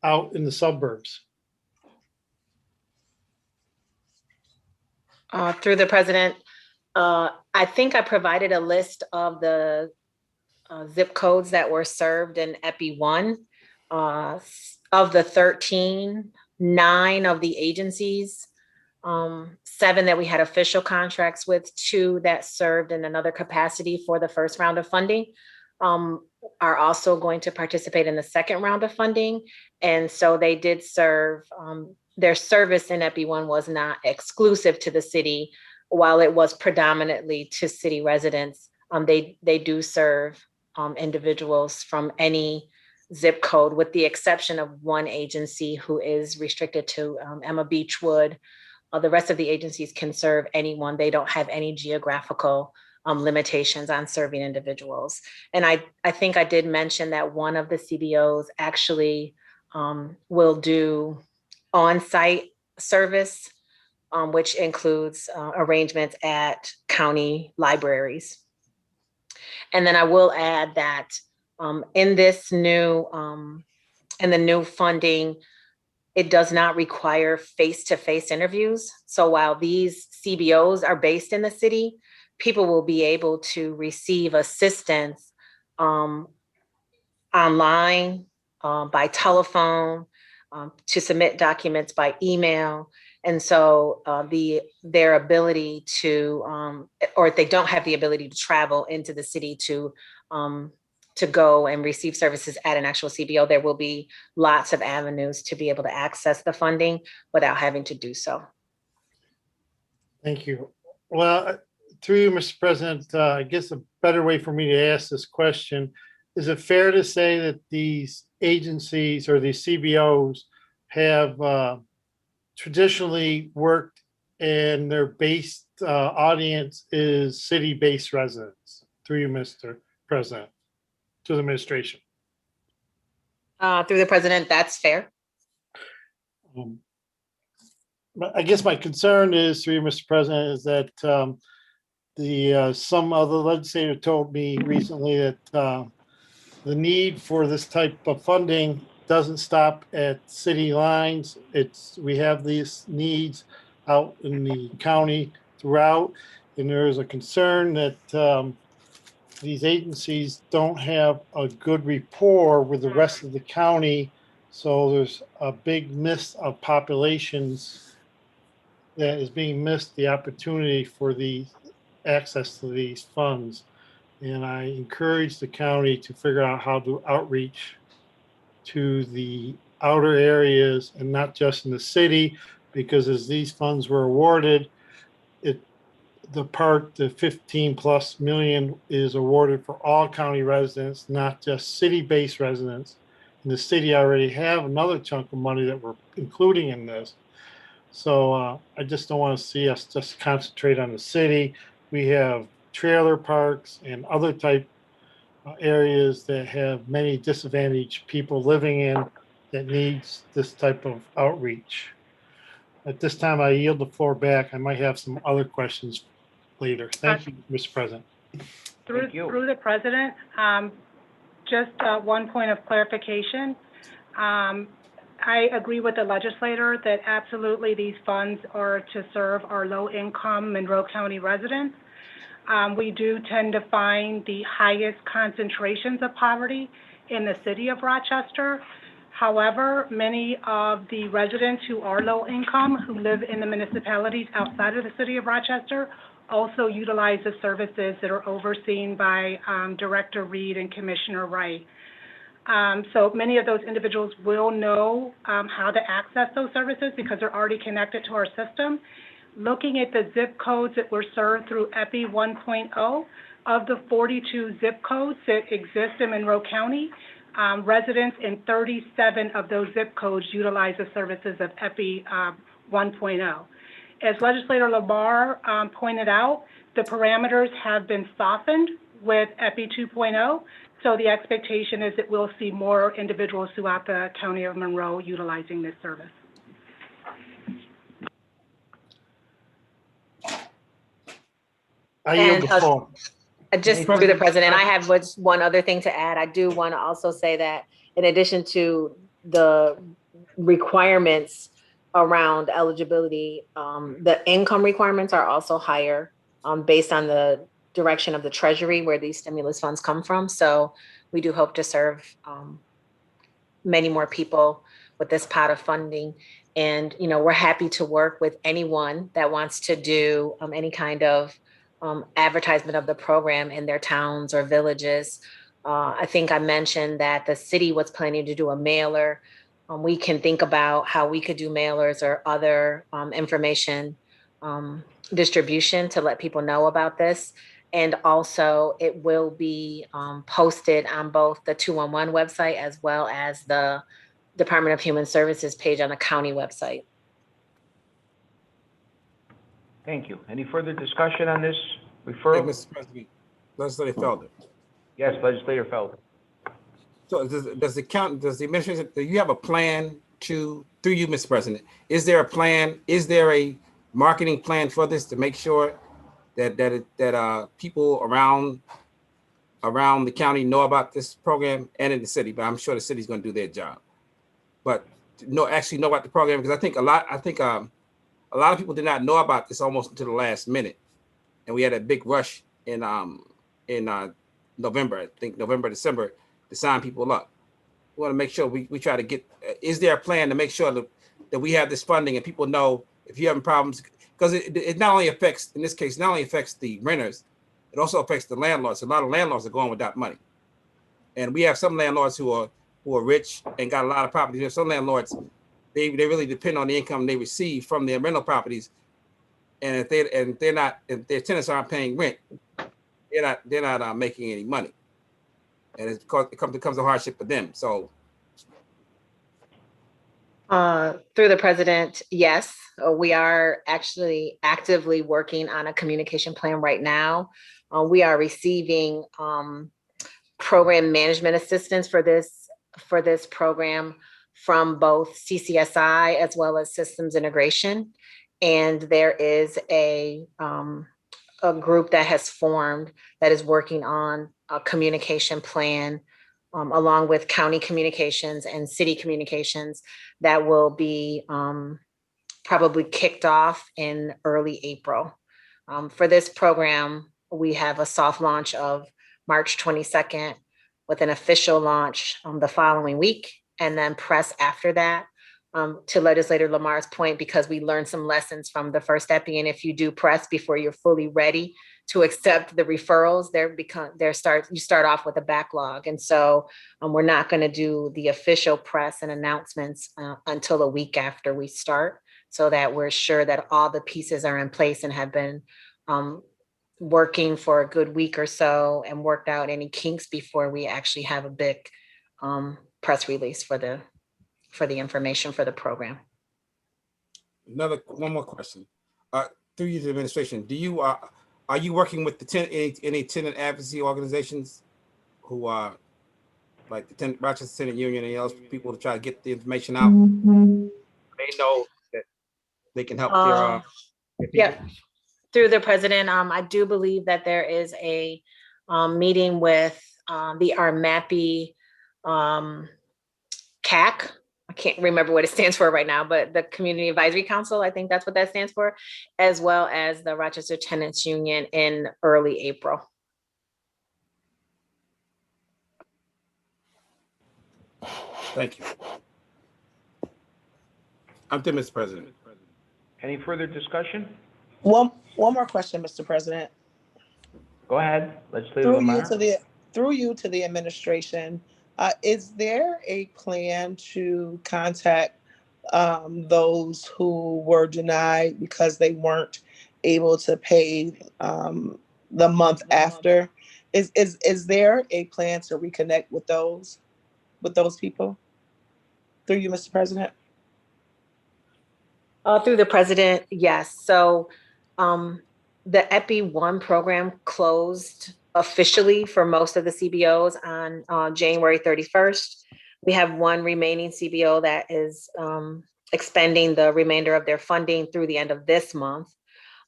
out in the suburbs? Through the president, I think I provided a list of the zip codes that were served in EP1. Of the 13, 9 of the agencies, 7 that we had official contracts with, 2 that served in another capacity for the first round of funding, are also going to participate in the second round of funding. And so they did serve, their service in EP1 was not exclusive to the city, while it was predominantly to city residents. They do serve individuals from any zip code, with the exception of one agency who is restricted to Emma Beechwood. The rest of the agencies can serve anyone. They don't have any geographical limitations on serving individuals. And I think I did mention that one of the CBOs actually will do on-site service, which includes arrangements at county libraries. And then I will add that in this new, in the new funding, it does not require face-to-face interviews. So while these CBOs are based in the city, people will be able to receive assistance online, by telephone, to submit documents by email. And so their ability to, or if they don't have the ability to travel into the city to go and receive services at an actual CBO, there will be lots of avenues to be able to access the funding without having to do so. Thank you. Well, through you, Mr. President, I guess a better way for me to ask this question, is it fair to say that these agencies or these CBOs have traditionally worked and their base audience is city-based residents, through you, Mr. President, to the administration. Through the president, that's fair. But I guess my concern is, through you, Mr. President, is that some other legislator told me recently that the need for this type of funding doesn't stop at city lines. We have these needs out in the county throughout, and there is a concern that these agencies don't have a good rapport with the rest of the county. So there's a big miss of populations that is being missed the opportunity for the access to these funds. And I encourage the county to figure out how to outreach to the outer areas and not just in the city, because as these funds were awarded, the 15 plus million is awarded for all county residents, not just city-based residents. And the city already have another chunk of money that we're including in this. So I just don't want to see us just concentrate on the city. We have trailer parks and other type areas that have many disadvantaged people living in that needs this type of outreach. At this time, I yield the floor back. I might have some other questions later. Thank you, Mr. President. Through the president, just one point of clarification. I agree with the legislator that absolutely these funds are to serve our low-income Monroe County residents. We do tend to find the highest concentrations of poverty in the city of Rochester. However, many of the residents who are low income, who live in the municipalities outside of the city of Rochester, also utilize the services that are overseen by Director Reed and Commissioner Wright. So many of those individuals will know how to access those services because they're already connected to our system. Looking at the zip codes that were served through EPI 1.0, of the 42 zip codes that exist in Monroe County, residents in 37 of those zip codes utilize the services of EPI 1.0. As Legislator Lamar pointed out, the parameters have been softened with EPI 2.0, so the expectation is that we'll see more individuals throughout the county of Monroe utilizing this service. I yield the floor. Just through the president, I have one other thing to add. I do want to also say that in addition to the requirements around eligibility, the income requirements are also higher based on the direction of the Treasury where these stimulus funds come from. So we do hope to serve many more people with this pot of funding. And, you know, we're happy to work with anyone that wants to do any kind of advertisement of the program in their towns or villages. I think I mentioned that the city was planning to do a mailer. We can think about how we could do mailers or other information distribution to let people know about this. And also it will be posted on both the 211 website as well as the Department of Human Services page on the county website. Thank you. Any further discussion on this referral? Hey, Mr. President, Legislator Felder. Yes, Legislator Felder. So does the administration, do you have a plan through you, Mr. President, is there a plan, is there a marketing plan for this to make sure that people around the county know about this program and in the city? But I'm sure the city's going to do their job. But actually know about the program, because I think a lot of people did not know about this almost until the last minute, and we had a big rush in November, I think November, December, to sign people up. We want to make sure we try to get. Is there a plan to make sure that we have this funding and people know if you're having problems? Because it not only affects, in this case, not only affects the renters, it also affects the landlords. A lot of landlords are going without money, and we have some landlords who are rich and got a lot of properties. There's some landlords, they really depend on the income they receive from their rental properties, and if their tenants aren't paying rent, they're not making any money, and it becomes a hardship for them. So Through the president, yes, we are actually actively working on a communication plan right now. We are receiving program management assistance for this program from both CCSI as well as systems integration. And there is a group that has formed that is working on a communication plan along with county communications and city communications that will be probably kicked off in early April. For this program, we have a soft launch of March 22nd with an official launch the following week, and then press after that. To Legislator Lamar's point, because we learned some lessons from the first EPI, and if you do press before you're fully ready to accept the referrals, you start off with a backlog. And so we're not going to do the official press and announcements until a week after we start, so that we're sure that all the pieces are in place and have been working for a good week or so and worked out any kinks before we actually have a big press release for the information for the program. One more question. Through you to the administration, are you working with any tenant advocacy organizations who are like the Rochester Tenant Union and else people to try to get the information out? They know that they can help their people. Yeah, through the president, I do believe that there is a meeting with the RMAPI CAC. I can't remember what it stands for right now, but the Community Advisory Council, I think that's what that stands for, as well as the Rochester Tenants Union in early April. Thank you. I'm done, Mr. President. Any further discussion? One more question, Mr. President. Go ahead, Legislator Lamar. Through you to the administration, is there a plan to contact those who were denied because they weren't able to pay the month after? Is there a plan to reconnect with those people? Through you, Mr. President. Through the president, yes. So the EPI 1 program closed officially for most of the CBOs on January 31st. We have one remaining CBO that is expending the remainder of their funding through the end of this month.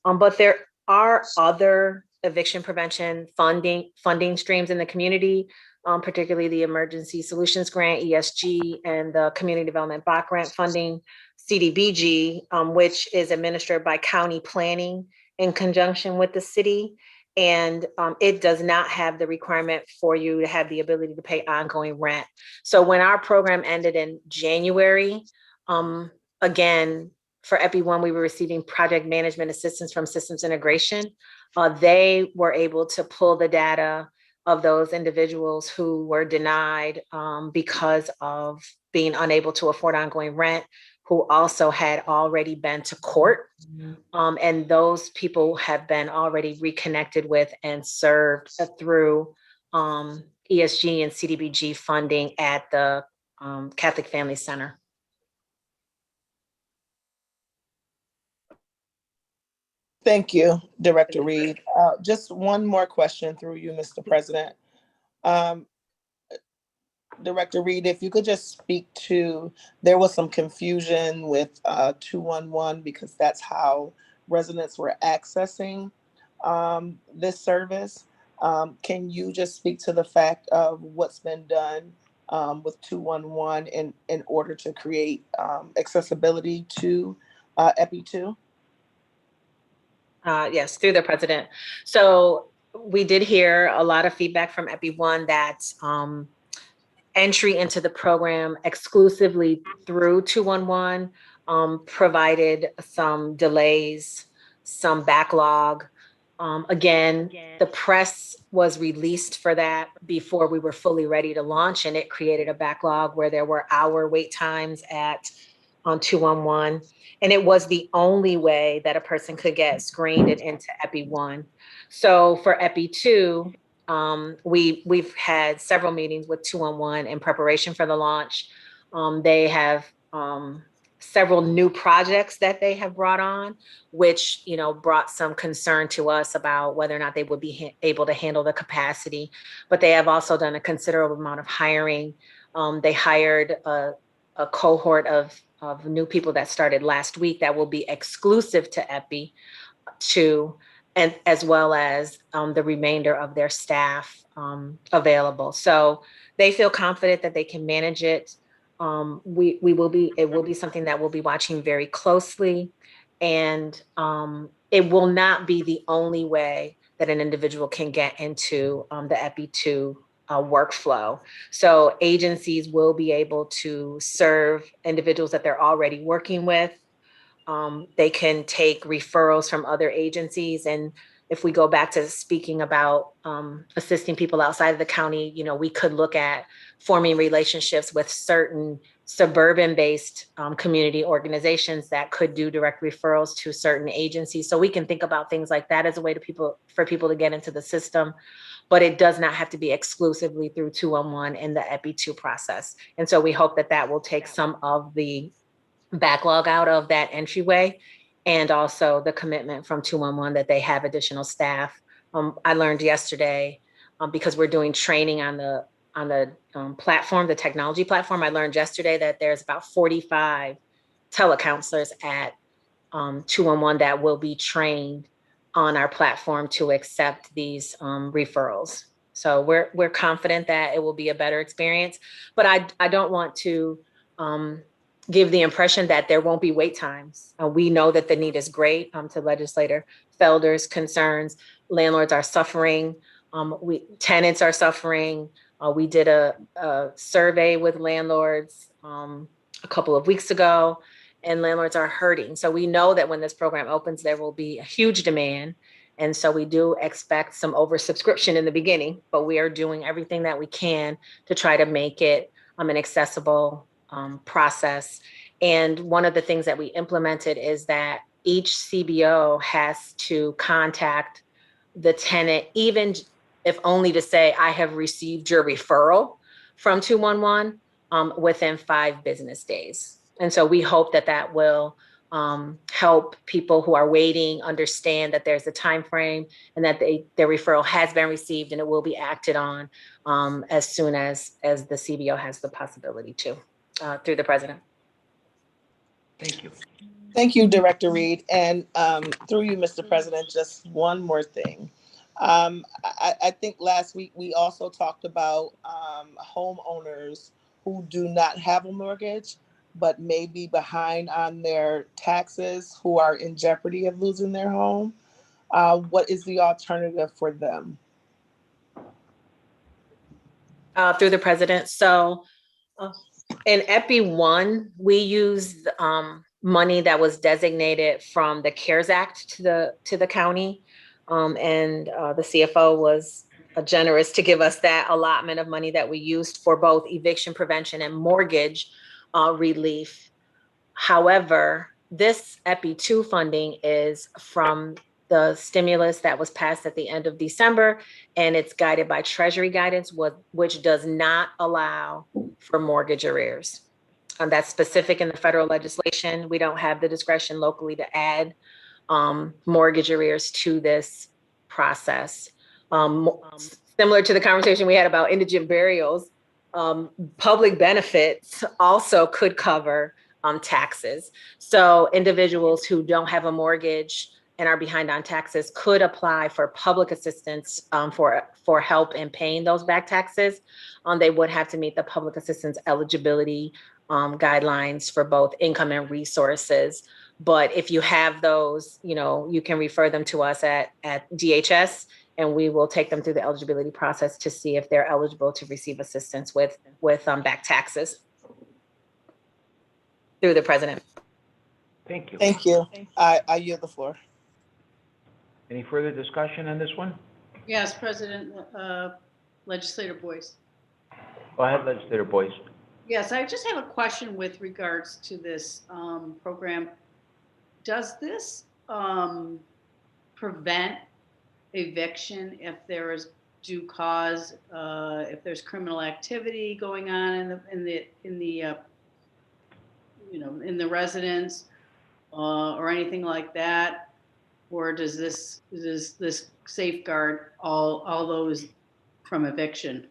But there are other eviction prevention funding streams in the community, particularly the Emergency Solutions Grant, ESG, and the Community Development Block Grant funding, CDBG, which is administered by county planning in conjunction with the city. And it does not have the requirement for you to have the ability to pay ongoing rent. So when our program ended in January, again, for EPI 1, we were receiving project management assistance from systems integration. They were able to pull the data of those individuals who were denied because of being unable to afford ongoing rent, who also had already been to court. And those people have been already reconnected with and served through ESG and CDBG funding at the Catholic Family Center. Thank you, Director Reed. Just one more question through you, Mr. President. Director Reed, if you could just speak to, there was some confusion with 211 because that's how residents were accessing this service. Can you just speak to the fact of what's been done with 211 in order to create accessibility to EPI 2? Yes, through the president. So we did hear a lot of feedback from EPI 1 that entry into the program exclusively through 211 provided some delays, some backlog. Again, the press was released for that before we were fully ready to launch, and it created a backlog where there were hour wait times on 211. And it was the only way that a person could get screened into EPI 1. So for EPI 2, we've had several meetings with 211 in preparation for the launch. They have several new projects that they have brought on, which, you know, brought some concern to us about whether or not they would be able to handle the capacity. But they have also done a considerable amount of hiring. They hired a cohort of new people that started last week that will be exclusive to EPI and as well as the remainder of their staff available. So they feel confident that they can manage it. It will be something that we'll be watching very closely, and it will not be the only way that an individual can get into the EPI2 workflow. So agencies will be able to serve individuals that they're already working with. They can take referrals from other agencies. And if we go back to speaking about assisting people outside of the county, you know, we could look at forming relationships with certain suburban-based community organizations that could do direct referrals to certain agencies. So we can think about things like that as a way for people to get into the system, but it does not have to be exclusively through 211 in the EPI2 process. And so we hope that that will take some of the backlog out of that entryway, and also the commitment from 211 that they have additional staff. I learned yesterday, because we're doing training on the platform, the technology platform. I learned yesterday that there's about 45 telecounselors at 211 that will be trained on our platform to accept these referrals. So we're confident that it will be a better experience, but I don't want to give the impression that there won't be wait times. We know that the need is great. To Legislator Felder's concerns, landlords are suffering. Tenants are suffering. We did a survey with landlords a couple of weeks ago, and landlords are hurting. So we know that when this program opens, there will be a huge demand. And so we do expect some oversubscription in the beginning, but we are doing everything that we can to try to make it an accessible process. And one of the things that we implemented is that each CBO has to contact the tenant, even if only to say, I have received your referral from 211 within 5 business days. And so we hope that that will help people who are waiting understand that there's a time frame and that their referral has been received and it will be acted on as soon as the CBO has the possibility to. Through the president. Thank you. Thank you, Director Reed. And through you, Mr. President, just one more thing. I think last week we also talked about homeowners who do not have a mortgage, but may be behind on their taxes, who are in jeopardy of losing their home. What is the alternative for them? Through the president. So in EPI1, we used money that was designated from the CARES Act to the county. And the CFO was generous to give us that allotment of money that we used for both eviction prevention and mortgage relief. However, this EPI2 funding is from the stimulus that was passed at the end of December, and it's guided by Treasury guidance, which does not allow for mortgage arrears. That's specific in the federal legislation. We don't have the discretion locally to add mortgage arrears to this process. Similar to the conversation we had about indigent burials, public benefits also could cover taxes. So individuals who don't have a mortgage and are behind on taxes could apply for public assistance for help in paying those back taxes. They would have to meet the public assistance eligibility guidelines for both income and resources. But if you have those, you know, you can refer them to us at DHS, and we will take them through the eligibility process to see if they're eligible to receive assistance with back taxes. Through the president. Thank you. Thank you. I yield the floor. Any further discussion on this one? Yes, President, Legislator Boyce. Go ahead, Legislator Boyce. Yes, I just have a question with regards to this program. Does this prevent eviction if there is due cause, if there's criminal activity going on in the in the residence, or anything like that? Or does this safeguard all those from eviction?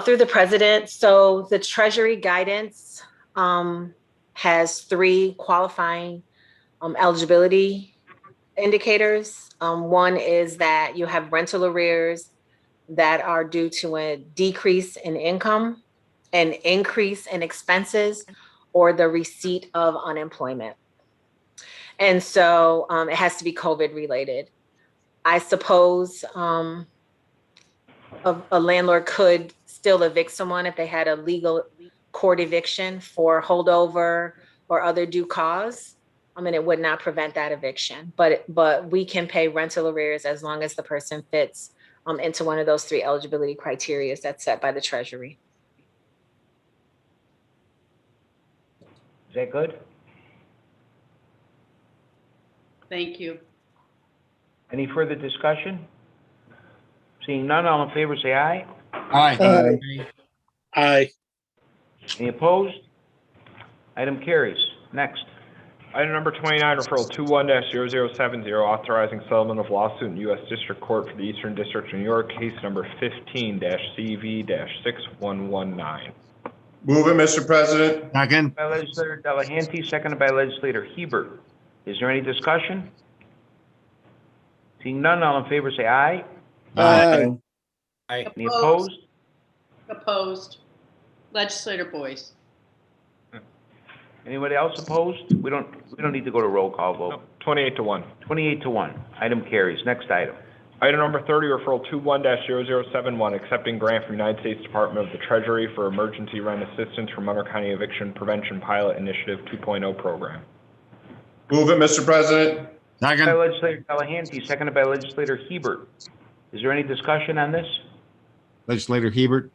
Through the president, so the Treasury guidance has 3 qualifying eligibility indicators. One is that you have rental arrears that are due to a decrease in income, an increase in expenses, or the receipt of unemployment. And so it has to be COVID related. I suppose a landlord could still evict someone if they had a legal court eviction for holdover or other due cause. And it would not prevent that eviction, but we can pay rental arrears as long as the person fits into one of those 3 eligibility criteria that's set by the Treasury. Is that good? Thank you. Any further discussion? Seeing none, all in favor say aye. Aye. Aye. Any opposed? Item carries. Next. Item number 29, referral 21-0070, authorizing settlement of lawsuit in U.S. District Court for the Eastern District of New York, case number 15-CV-6119. Move it, Mr. President. Second. By Legislator Delahanty, seconded by Legislator Hebert. Is there any discussion? Seeing none, all in favor say aye. Aye. Any opposed? Opposed. Legislator Boyce. Anybody else opposed? We don't need to go to roll call vote. 28-1. 28-1. Item carries. Next item. Item number 30, referral 21-0071, accepting grant from United States Department of the Treasury for emergency rent assistance for Monroe County Eviction Prevention Pilot Initiative 2.0 program. Move it, Mr. President. Second. By Legislator Delahanty, seconded by Legislator Hebert. Is there any discussion on this? Legislator Hebert.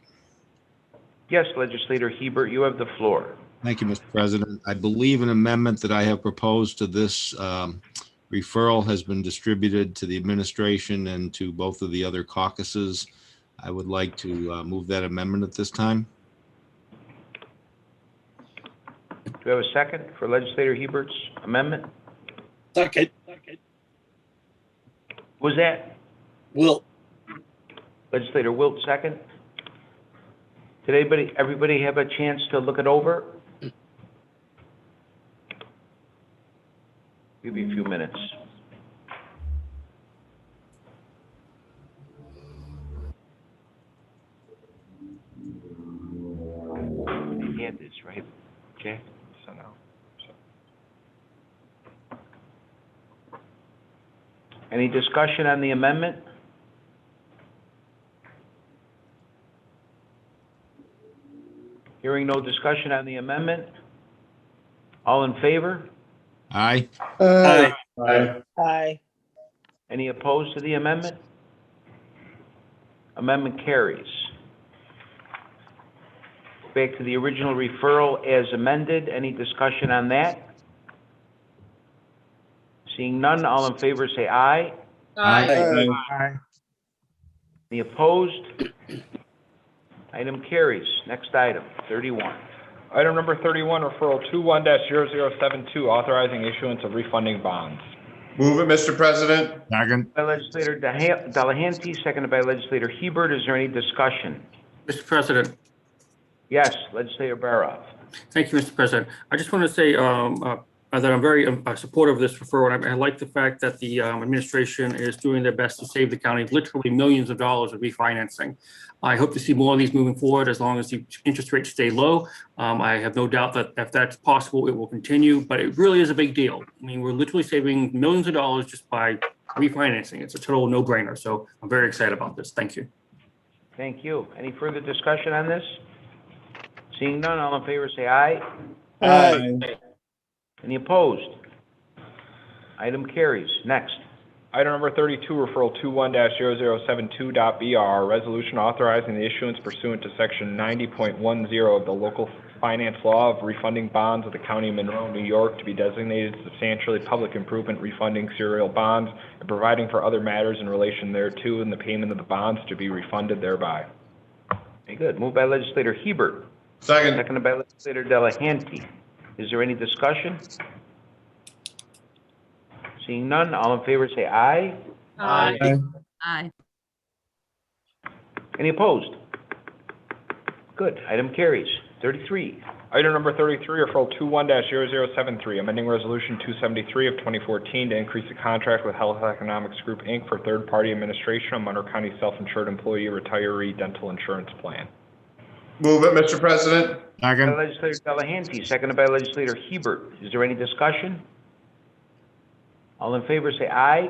Yes, Legislator Hebert, you have the floor. Thank you, Mr. President. I believe an amendment that I have proposed to this referral has been distributed to the administration and to both of the other caucuses. I would like to move that amendment at this time. Do we have a second for Legislator Hebert's amendment? Second. Was that Will. Legislator Wilt second? Did everybody have a chance to look it over? Give you a few minutes. You had this, right? Okay. So now. Any discussion on the amendment? Hearing no discussion on the amendment. All in favor? Aye. Aye. Aye. Any opposed to the amendment? Amendment carries. Back to the original referral as amended. Any discussion on that? Seeing none, all in favor say aye. Aye. Any opposed? Item carries. Next item, 31. Item number 31, referral 21-0072, authorizing issuance of refunding bonds. Move it, Mr. President. Second. By Legislator Delahanty, seconded by Legislator Hebert. Is there any discussion? Mr. President. Yes, Legislator Barrow. Thank you, Mr. President. I just want to say that I'm very supportive of this referral. And I like the fact that the administration is doing their best to save the county literally millions of dollars of refinancing. I hope to see more of these moving forward as long as the interest rates stay low. I have no doubt that if that's possible, it will continue, but it really is a big deal. I mean, we're literally saving millions of dollars just by refinancing. It's a total no-brainer. So I'm very excited about this. Thank you. Thank you. Any further discussion on this? Seeing none, all in favor say aye. Aye. Any opposed? Item carries. Next. Item number 32, referral 21-0072.BR, resolution authorizing the issuance pursuant to section 90.10 of the local finance law of refunding bonds of the County of Monroe, New York, to be designated substantially public improvement refunding serial bonds and providing for other matters in relation thereto and the payment of the bonds to be refunded thereby. Very good. Moved by legislator Hebert. Second. Seconded by legislator Delahanty. Is there any discussion? Seeing none, all in favor say aye. Aye. Aye. Any opposed? Good. Item carries. 33. Item number 33, referral 21-0073, amending resolution 273 of 2014 to increase the contract with Health Economics Group, Inc. for third-party administration of Monroe County self-insured employee retiree dental insurance plan. Move it, Mr. President. By legislator Delahanty, seconded by legislator Hebert. Is there any discussion? All in favor say aye.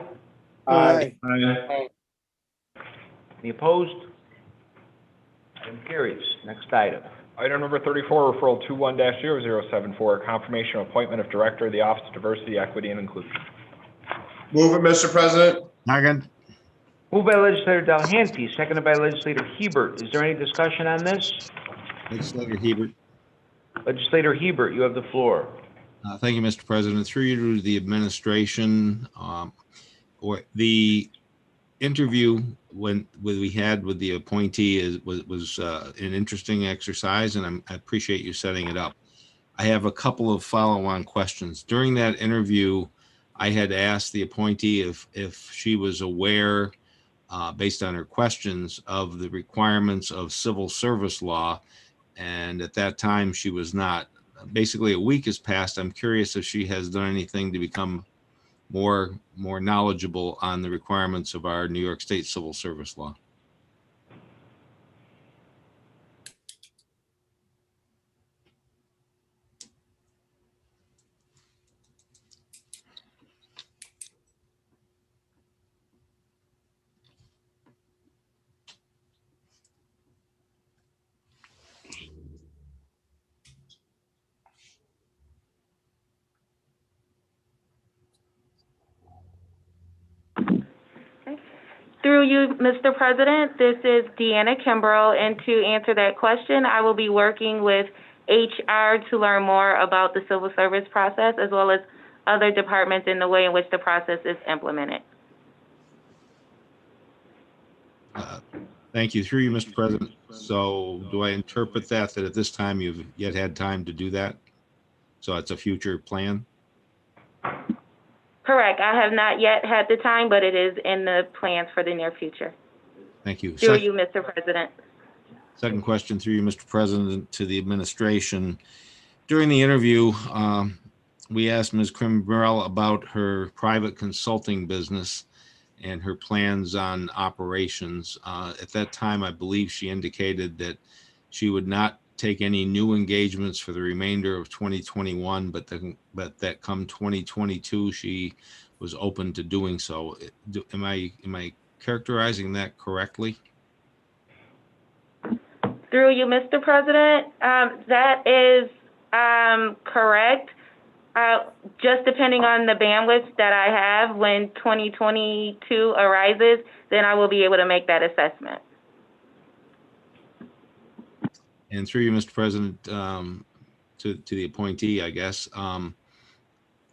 Aye. Any opposed? Item carries. Next item. Item number 34, referral 21-0074, confirmation of appointment of Director of the Office of Diversity, Equity, and Inclusion. Move it, Mr. President. Second. Moved by legislator Delahanty, seconded by legislator Hebert. Is there any discussion on this? Legislator Hebert. Legislator Hebert, you have the floor. Thank you, Mr. President. Through you to the administration, or the interview we had with the appointee was an interesting exercise, and I appreciate you setting it up. I have a couple of follow-on questions. During that interview, I had asked the appointee if she was aware, based on her questions, of the requirements of civil service law, and at that time she was not. Basically, a week has passed. I'm curious if she has done anything to become more knowledgeable on the requirements of our New York State civil service law. Through you, Mr. President, this is Deanna Kimbrell, and to answer that question, I will be working with HR to learn more about the civil service process as well as other departments in the way in which the process is implemented. Thank you. Through you, Mr. President. So do I interpret that at this time you've yet had time to do that? So it's a future plan? Correct. I have not yet had the time, but it is in the plans for the near future. Thank you. Through you, Mr. President. Second question through you, Mr. President, to the administration. During the interview, we asked Ms. Kimbrell about her private consulting business and her plans on operations. At that time, I believe she indicated that she would not take any new engagements for the remainder of 2021, but that come 2022, she was open to doing so. Am I characterizing that correctly? Through you, Mr. President, that is correct. Just depending on the bandwidth that I have when 2022 arises, then I will be able to make that assessment. And through you, Mr. President, to the appointee, I guess,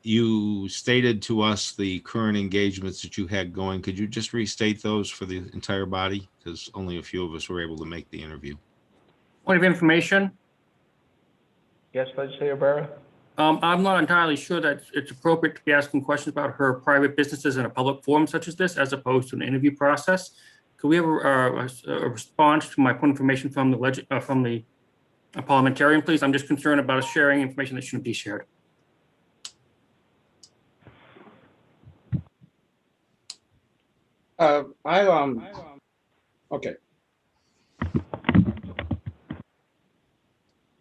you stated to us the current engagements that you had going. Could you just restate those for the entire body? Because only a few of us were able to make the interview. Point of information. Yes, legislator Barra? I'm not entirely sure that it's appropriate to be asking questions about her private businesses in a public forum such as this, as opposed to an interview process. Could we have a response to my point of information from the parliamentarian, please? I'm just concerned about sharing information that shouldn't be shared. Okay.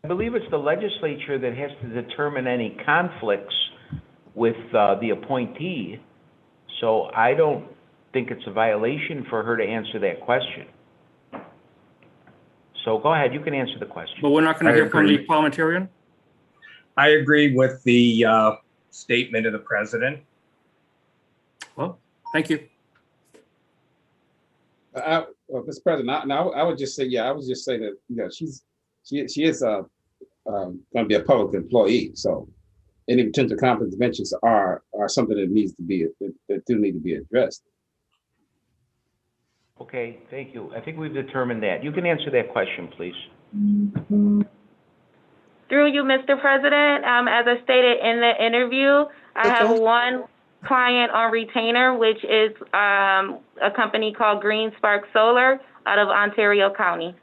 I believe it's the legislature that has to determine any conflicts with the appointee. So I don't think it's a violation for her to answer that question. So go ahead, you can answer the question. But we're not going to hear from the parliamentarian? I agree with the statement of the president. Well, thank you. Mr. President, I would just say, I would just say that, she is going to be a public employee. So any potential conflict of interest are something that needs to be, that do need to be addressed. Okay, thank you. I think we've determined that. You can answer that question, please. Through you, Mr. President, as I stated in the interview, I have one client on retainer, which is a company called Green Spark Solar out of Ontario County.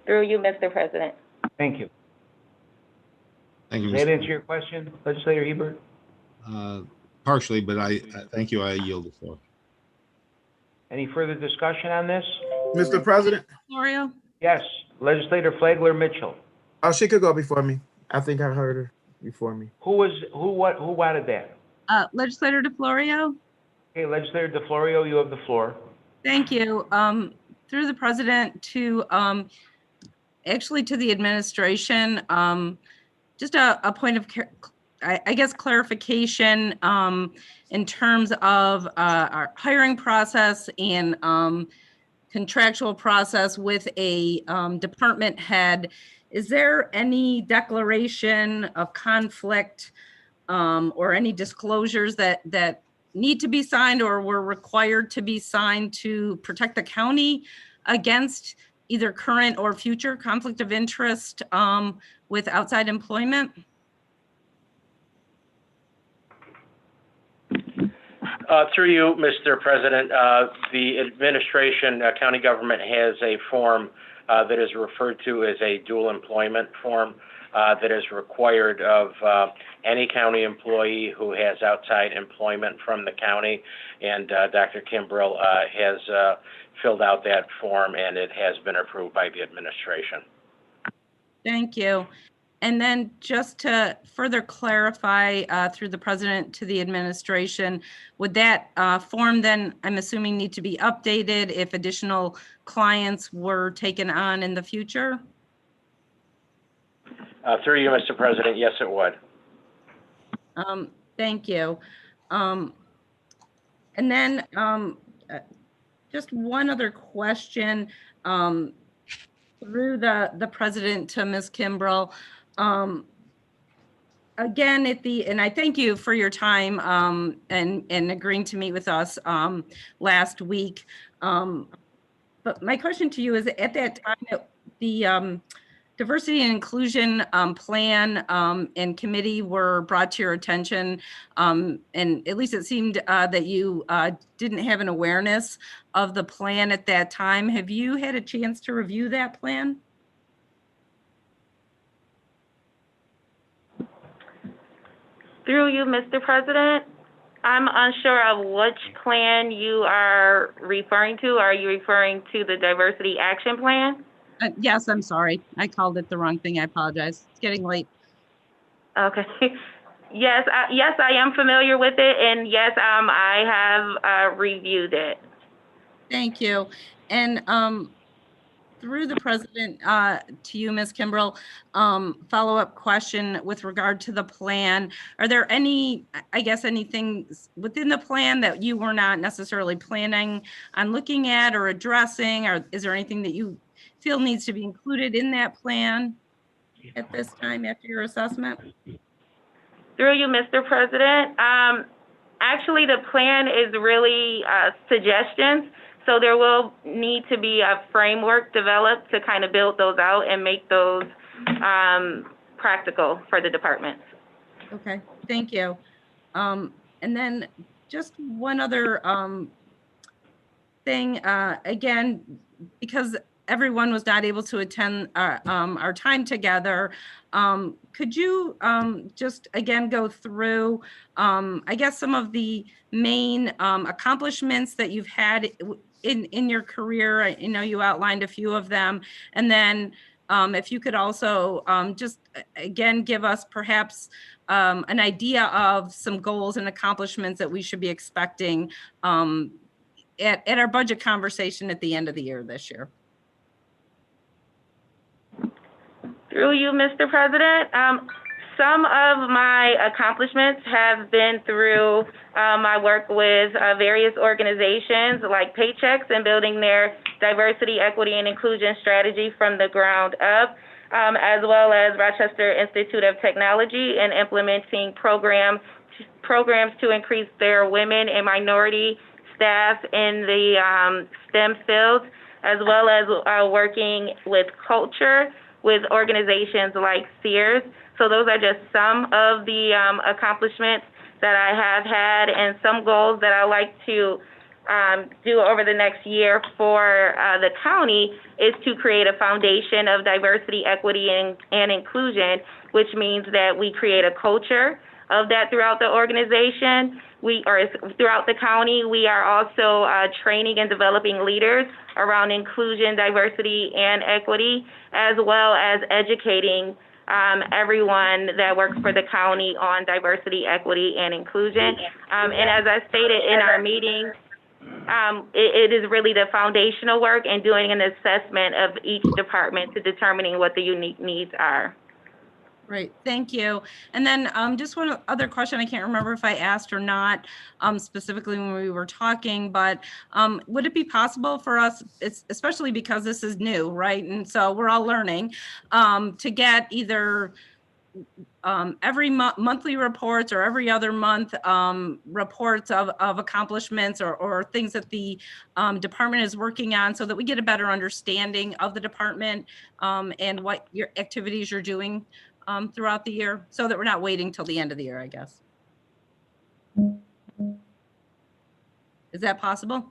Through you, Mr. President. Thank you. Thank you, Does that Mr. answer your question, Legislator Hebert? Partially, but I thank you. I yield the floor. Any further discussion on this? Mr. President? Florio? Yes, Legislator Flagler Mitchell. Oh, she could go before me. I think I heard her before me. Who wanted that? Legislator DeFlorio? Okay, Legislator DeFlorio, you have the floor. Thank you. Through the president to, actually to the administration, just a point of, I guess, clarification in terms of our hiring process and contractual process with a department head. Is there any declaration of conflict or any disclosures that need to be signed or were required to be signed to protect the county against either current or future conflict of interest with outside employment? Through you, Mr. President, the administration, county government has a form that is referred to as a dual employment form that is required of any county employee who has outside employment from the county. And Dr. Kimbrell has filled out that form, and it has been approved by the administration. Thank you. And then just to further clarify through the president to the administration, would that form then, I'm assuming, need to be updated if additional clients were taken on in the future? Through you, Mr. President, yes, it would. Thank you. And then just one other question through the president to Ms. Kimbrell. Again, and I thank you for your time and agreeing to meet with us last week. But my question to you is, at that time, the diversity and inclusion plan and committee were brought to your attention, and at least it seemed that you didn't have an awareness of the plan at that time. Have you had a chance to review that plan? Through you, Mr. President, I'm unsure of which plan you are referring to. Are you referring to the Diversity Action Plan? Yes, I'm sorry. I called it the wrong thing. I apologize. It's getting late. Okay. Yes, I am familiar with it, and yes, I have reviewed it. Thank you. And through the president to you, Ms. Kimbrell, follow-up question with regard to the plan. Are there any, I guess, anything within the plan that you were not necessarily planning on looking at or addressing? Or is there anything that you feel needs to be included in that plan at this time after your assessment? Through you, Mr. President, actually the plan is really suggestions. So there will need to be a framework developed to kind of build those out and make those practical for the departments. Okay, thank you. And then just one other thing, again, because everyone was not able to attend our time together, could you just again go through, I guess, some of the main accomplishments that you've had in your career? I know you outlined a few of them. And then if you could also just again give us perhaps an idea of some goals and accomplishments that we should be expecting at our budget conversation at the end of the year this year. Through you, Mr. President, some of my accomplishments have been through my work with various organizations like Paychecks and building their diversity, equity, and inclusion strategy from the ground up, as well as Rochester Institute of Technology and implementing programs to increase their women and minority staff in the STEM fields, as well as working with culture with organizations like Sears. So those are just some of the accomplishments that I have had, and some goals that I like to do over the next year for the county is to create a foundation of diversity, equity, and inclusion, which means that we create a culture of that throughout the organization. Throughout the county. We are also training and developing leaders around inclusion, diversity, and equity, as well as educating everyone that works for the county on diversity, equity, and inclusion. And as I stated in our meeting, it is really the foundational work and doing an assessment of each department to determining what the unique needs are. Great, thank you. And then just one other question, I can't remember if I asked or not specifically when we were talking, but would it be possible for us, especially because this is new, right? And so we're all learning, to get either every monthly reports or every other month reports of accomplishments or things that the department is working on, so that we get a better understanding of the department and what your activities you're doing throughout the year, so that we're not waiting till the end of the year, I guess. Is that possible?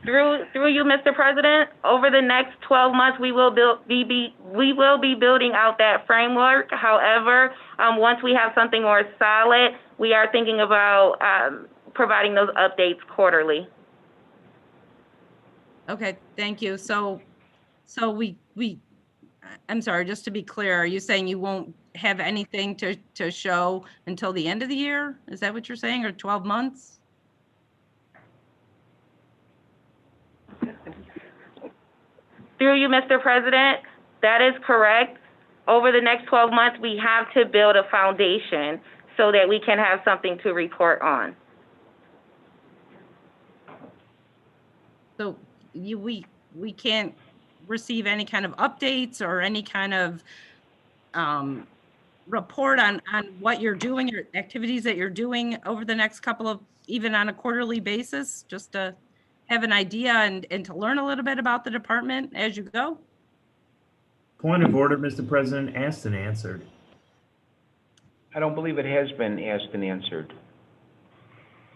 Through you, Mr. President, over the next 12 months, we will be building out that framework. However, once we have something more solid, we are thinking about providing those updates quarterly. Okay, thank you. So I'm sorry, just to be clear, are you saying you won't have anything to show until the end of the year? Is that what you're saying, or 12 months? Through you, Mr. President, that is correct. Over the next 12 months, we have to build a foundation so that we can have something to report on. So we can't receive any kind of updates or any kind of report on what you're doing or activities that you're doing over the next couple of, even on a quarterly basis, just to have an idea and to learn a little bit about the department as you go? Point of order, Mr. President, asked and answered. I don't believe it has been asked and answered.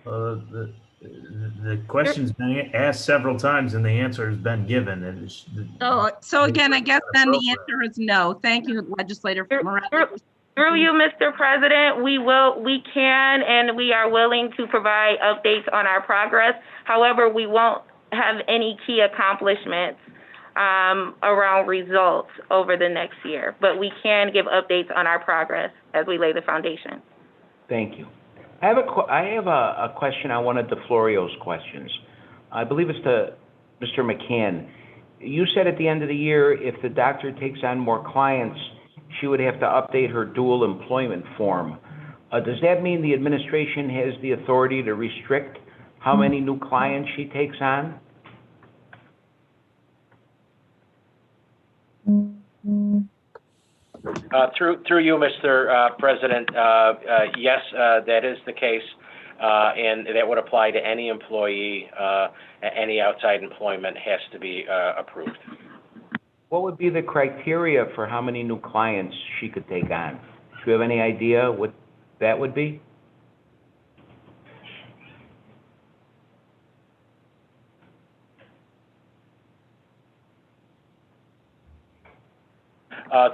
The question's been asked several times and the answer has been given. So again, I guess then the answer is no. Thank you, Legislator Morales. Through you, Mr. President, we can and we are willing to provide updates on our progress. However, we won't have any key accomplishments around results over the next year, but we can give updates on our progress as we lay the foundation. Thank you. I have a question on one of DeFlorio's questions. I believe it's to Mr. McCann. You said at the end of the year, if the doctor takes on more clients, she would have to update her dual employment form. Does that mean the administration has the authority to restrict how many new clients she takes on? Through you, Mr. President, yes, that is the case, and that would apply to any employee. Any outside employment has to be approved. What would be the criteria for how many new clients she could take on? Do you have any idea what that would be?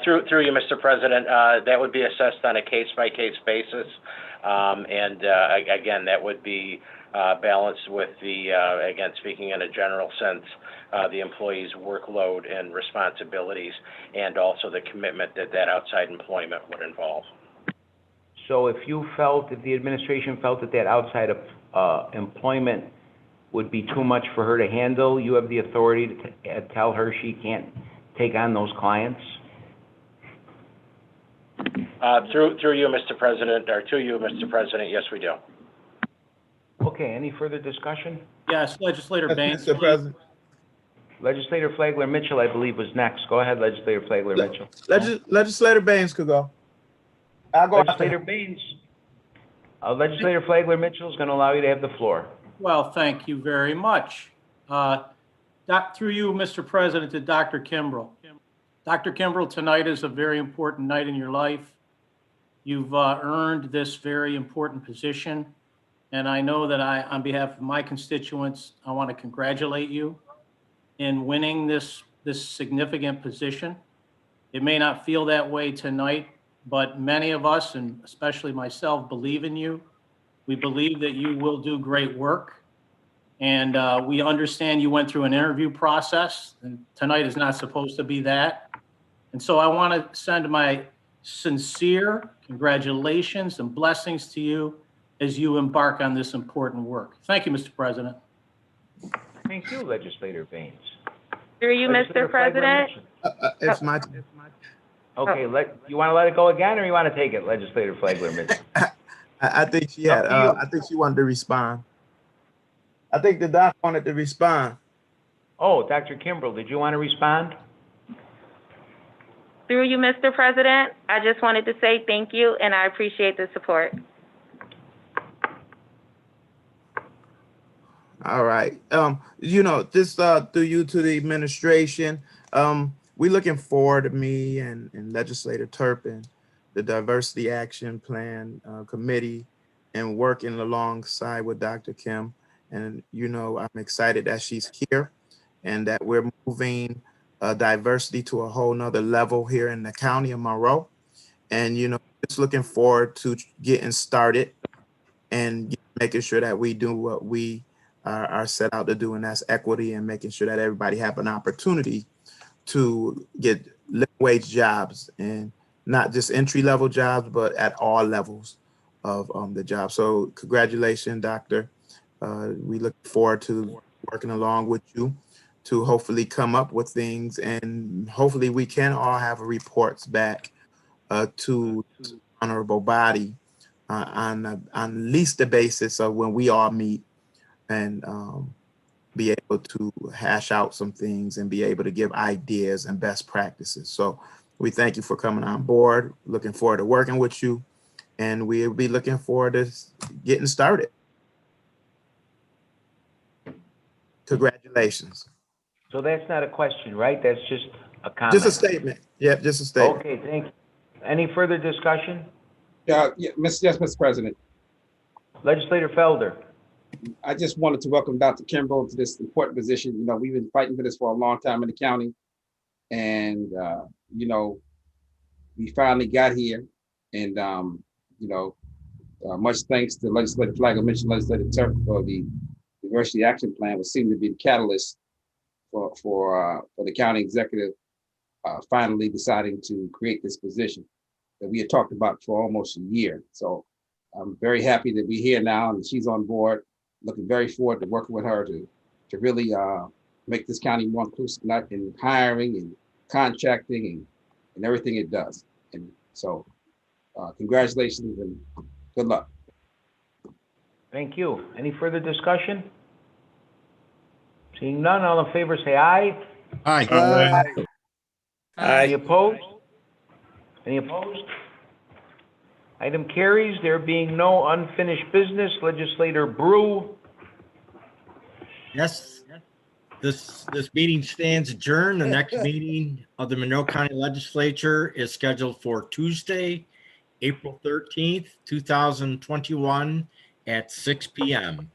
Through you, Mr. President, that would be assessed on a case-by-case basis, and again, that would be balanced with the, again, speaking in a general sense, the employee's workload and responsibilities, and also the commitment that outside employment would involve. So if the administration felt that outside of employment would be too much for her to handle, you have the authority to tell her she can't take on those clients? Through you, Mr. President, or to you, Mr. President, yes, we do. Okay, any further discussion? Yes, Legislator Baines. Mr. President. Legislator Flagler Mitchell, I believe, was next. Go ahead, Legislator Flagler Mitchell. Legislator Baines could go. I'll go after Legislator him. Baines. Legislator Flagler Mitchell is going to allow you to have the floor. Well, thank you very much. Through you, Mr. President, to Dr. Kimbrell. Dr. Kimbrell, tonight is a very important night in your life. You've earned this very important position. And I know that on behalf of my constituents, I want to congratulate you in winning this significant position. It may not feel that way tonight, but many of us, and especially myself, believe in you. We believe that you will do great work. And we understand you went through an interview process, and tonight is not supposed to be that. And so I want to send my sincere congratulations and blessings to you as you embark on this important work. Thank you, Mr. President. Thank you, Legislator Baines. Through you, Legislator Mr. Flagler President. Mitchell. It's my. Okay, you want to let it go again, or you want to take it, Legislator Flagler Mitchell? I think she had. I think she wanted to respond. I think the doc wanted to respond. Oh, Dr. Kimbrell, did you want to respond? Through you, Mr. President, I just wanted to say thank you, and I appreciate the support. All right. Just through you to the administration, we're looking forward to me and Legislator Turpin, the Diversity Action Plan Committee, and working alongside with Dr. Kim. And, I'm excited that she's here and that we're moving diversity to a whole nother level here in the county of Monroe. And, just looking forward to getting started and making sure that we do what we are set out to do, and that's equity and making sure that everybody have an opportunity to get living wage jobs, and not just entry-level jobs, but at all levels of the job. So congratulations, Doctor. We look forward to working along with you to hopefully come up with things, and hopefully we can all have reports back to the honorable body on at least the basis of when we all meet, and be able to hash out some things and be able to give ideas and best practices. So we thank you for coming on board. Looking forward to working with you, and we'll be looking forward to getting started. Congratulations. So that's not a question, right? That's just a comment. Just a statement. Yep, just a statement. Okay, thank you. Any further discussion? Yes, Mr. President. Legislator Felder. I just wanted to welcome Dr. Kimbrell to this important position. We've been fighting for this for a long time in the county. And, we finally got here. And, much thanks to Legislator Flagler Mitchell, Legislator Turpin for the Diversity Action Plan, which seemed to be the catalyst for the county executive finally deciding to create this position that we had talked about for almost a year. So I'm very happy that we're here now and she's on board. Looking very forward to working with her to really make this county more inclusive, not in hiring and contracting and everything it does. And so congratulations and good luck. Thank you. Any further discussion? Seeing none, all in favor say aye. Aye. Any opposed? Any opposed? Item carries. There being no unfinished business, Legislator Brew. Yes, this meeting stands adjourned. The next meeting of the Monroe County Legislature is scheduled for Tuesday, April 13th, 2021 at 6 p.m.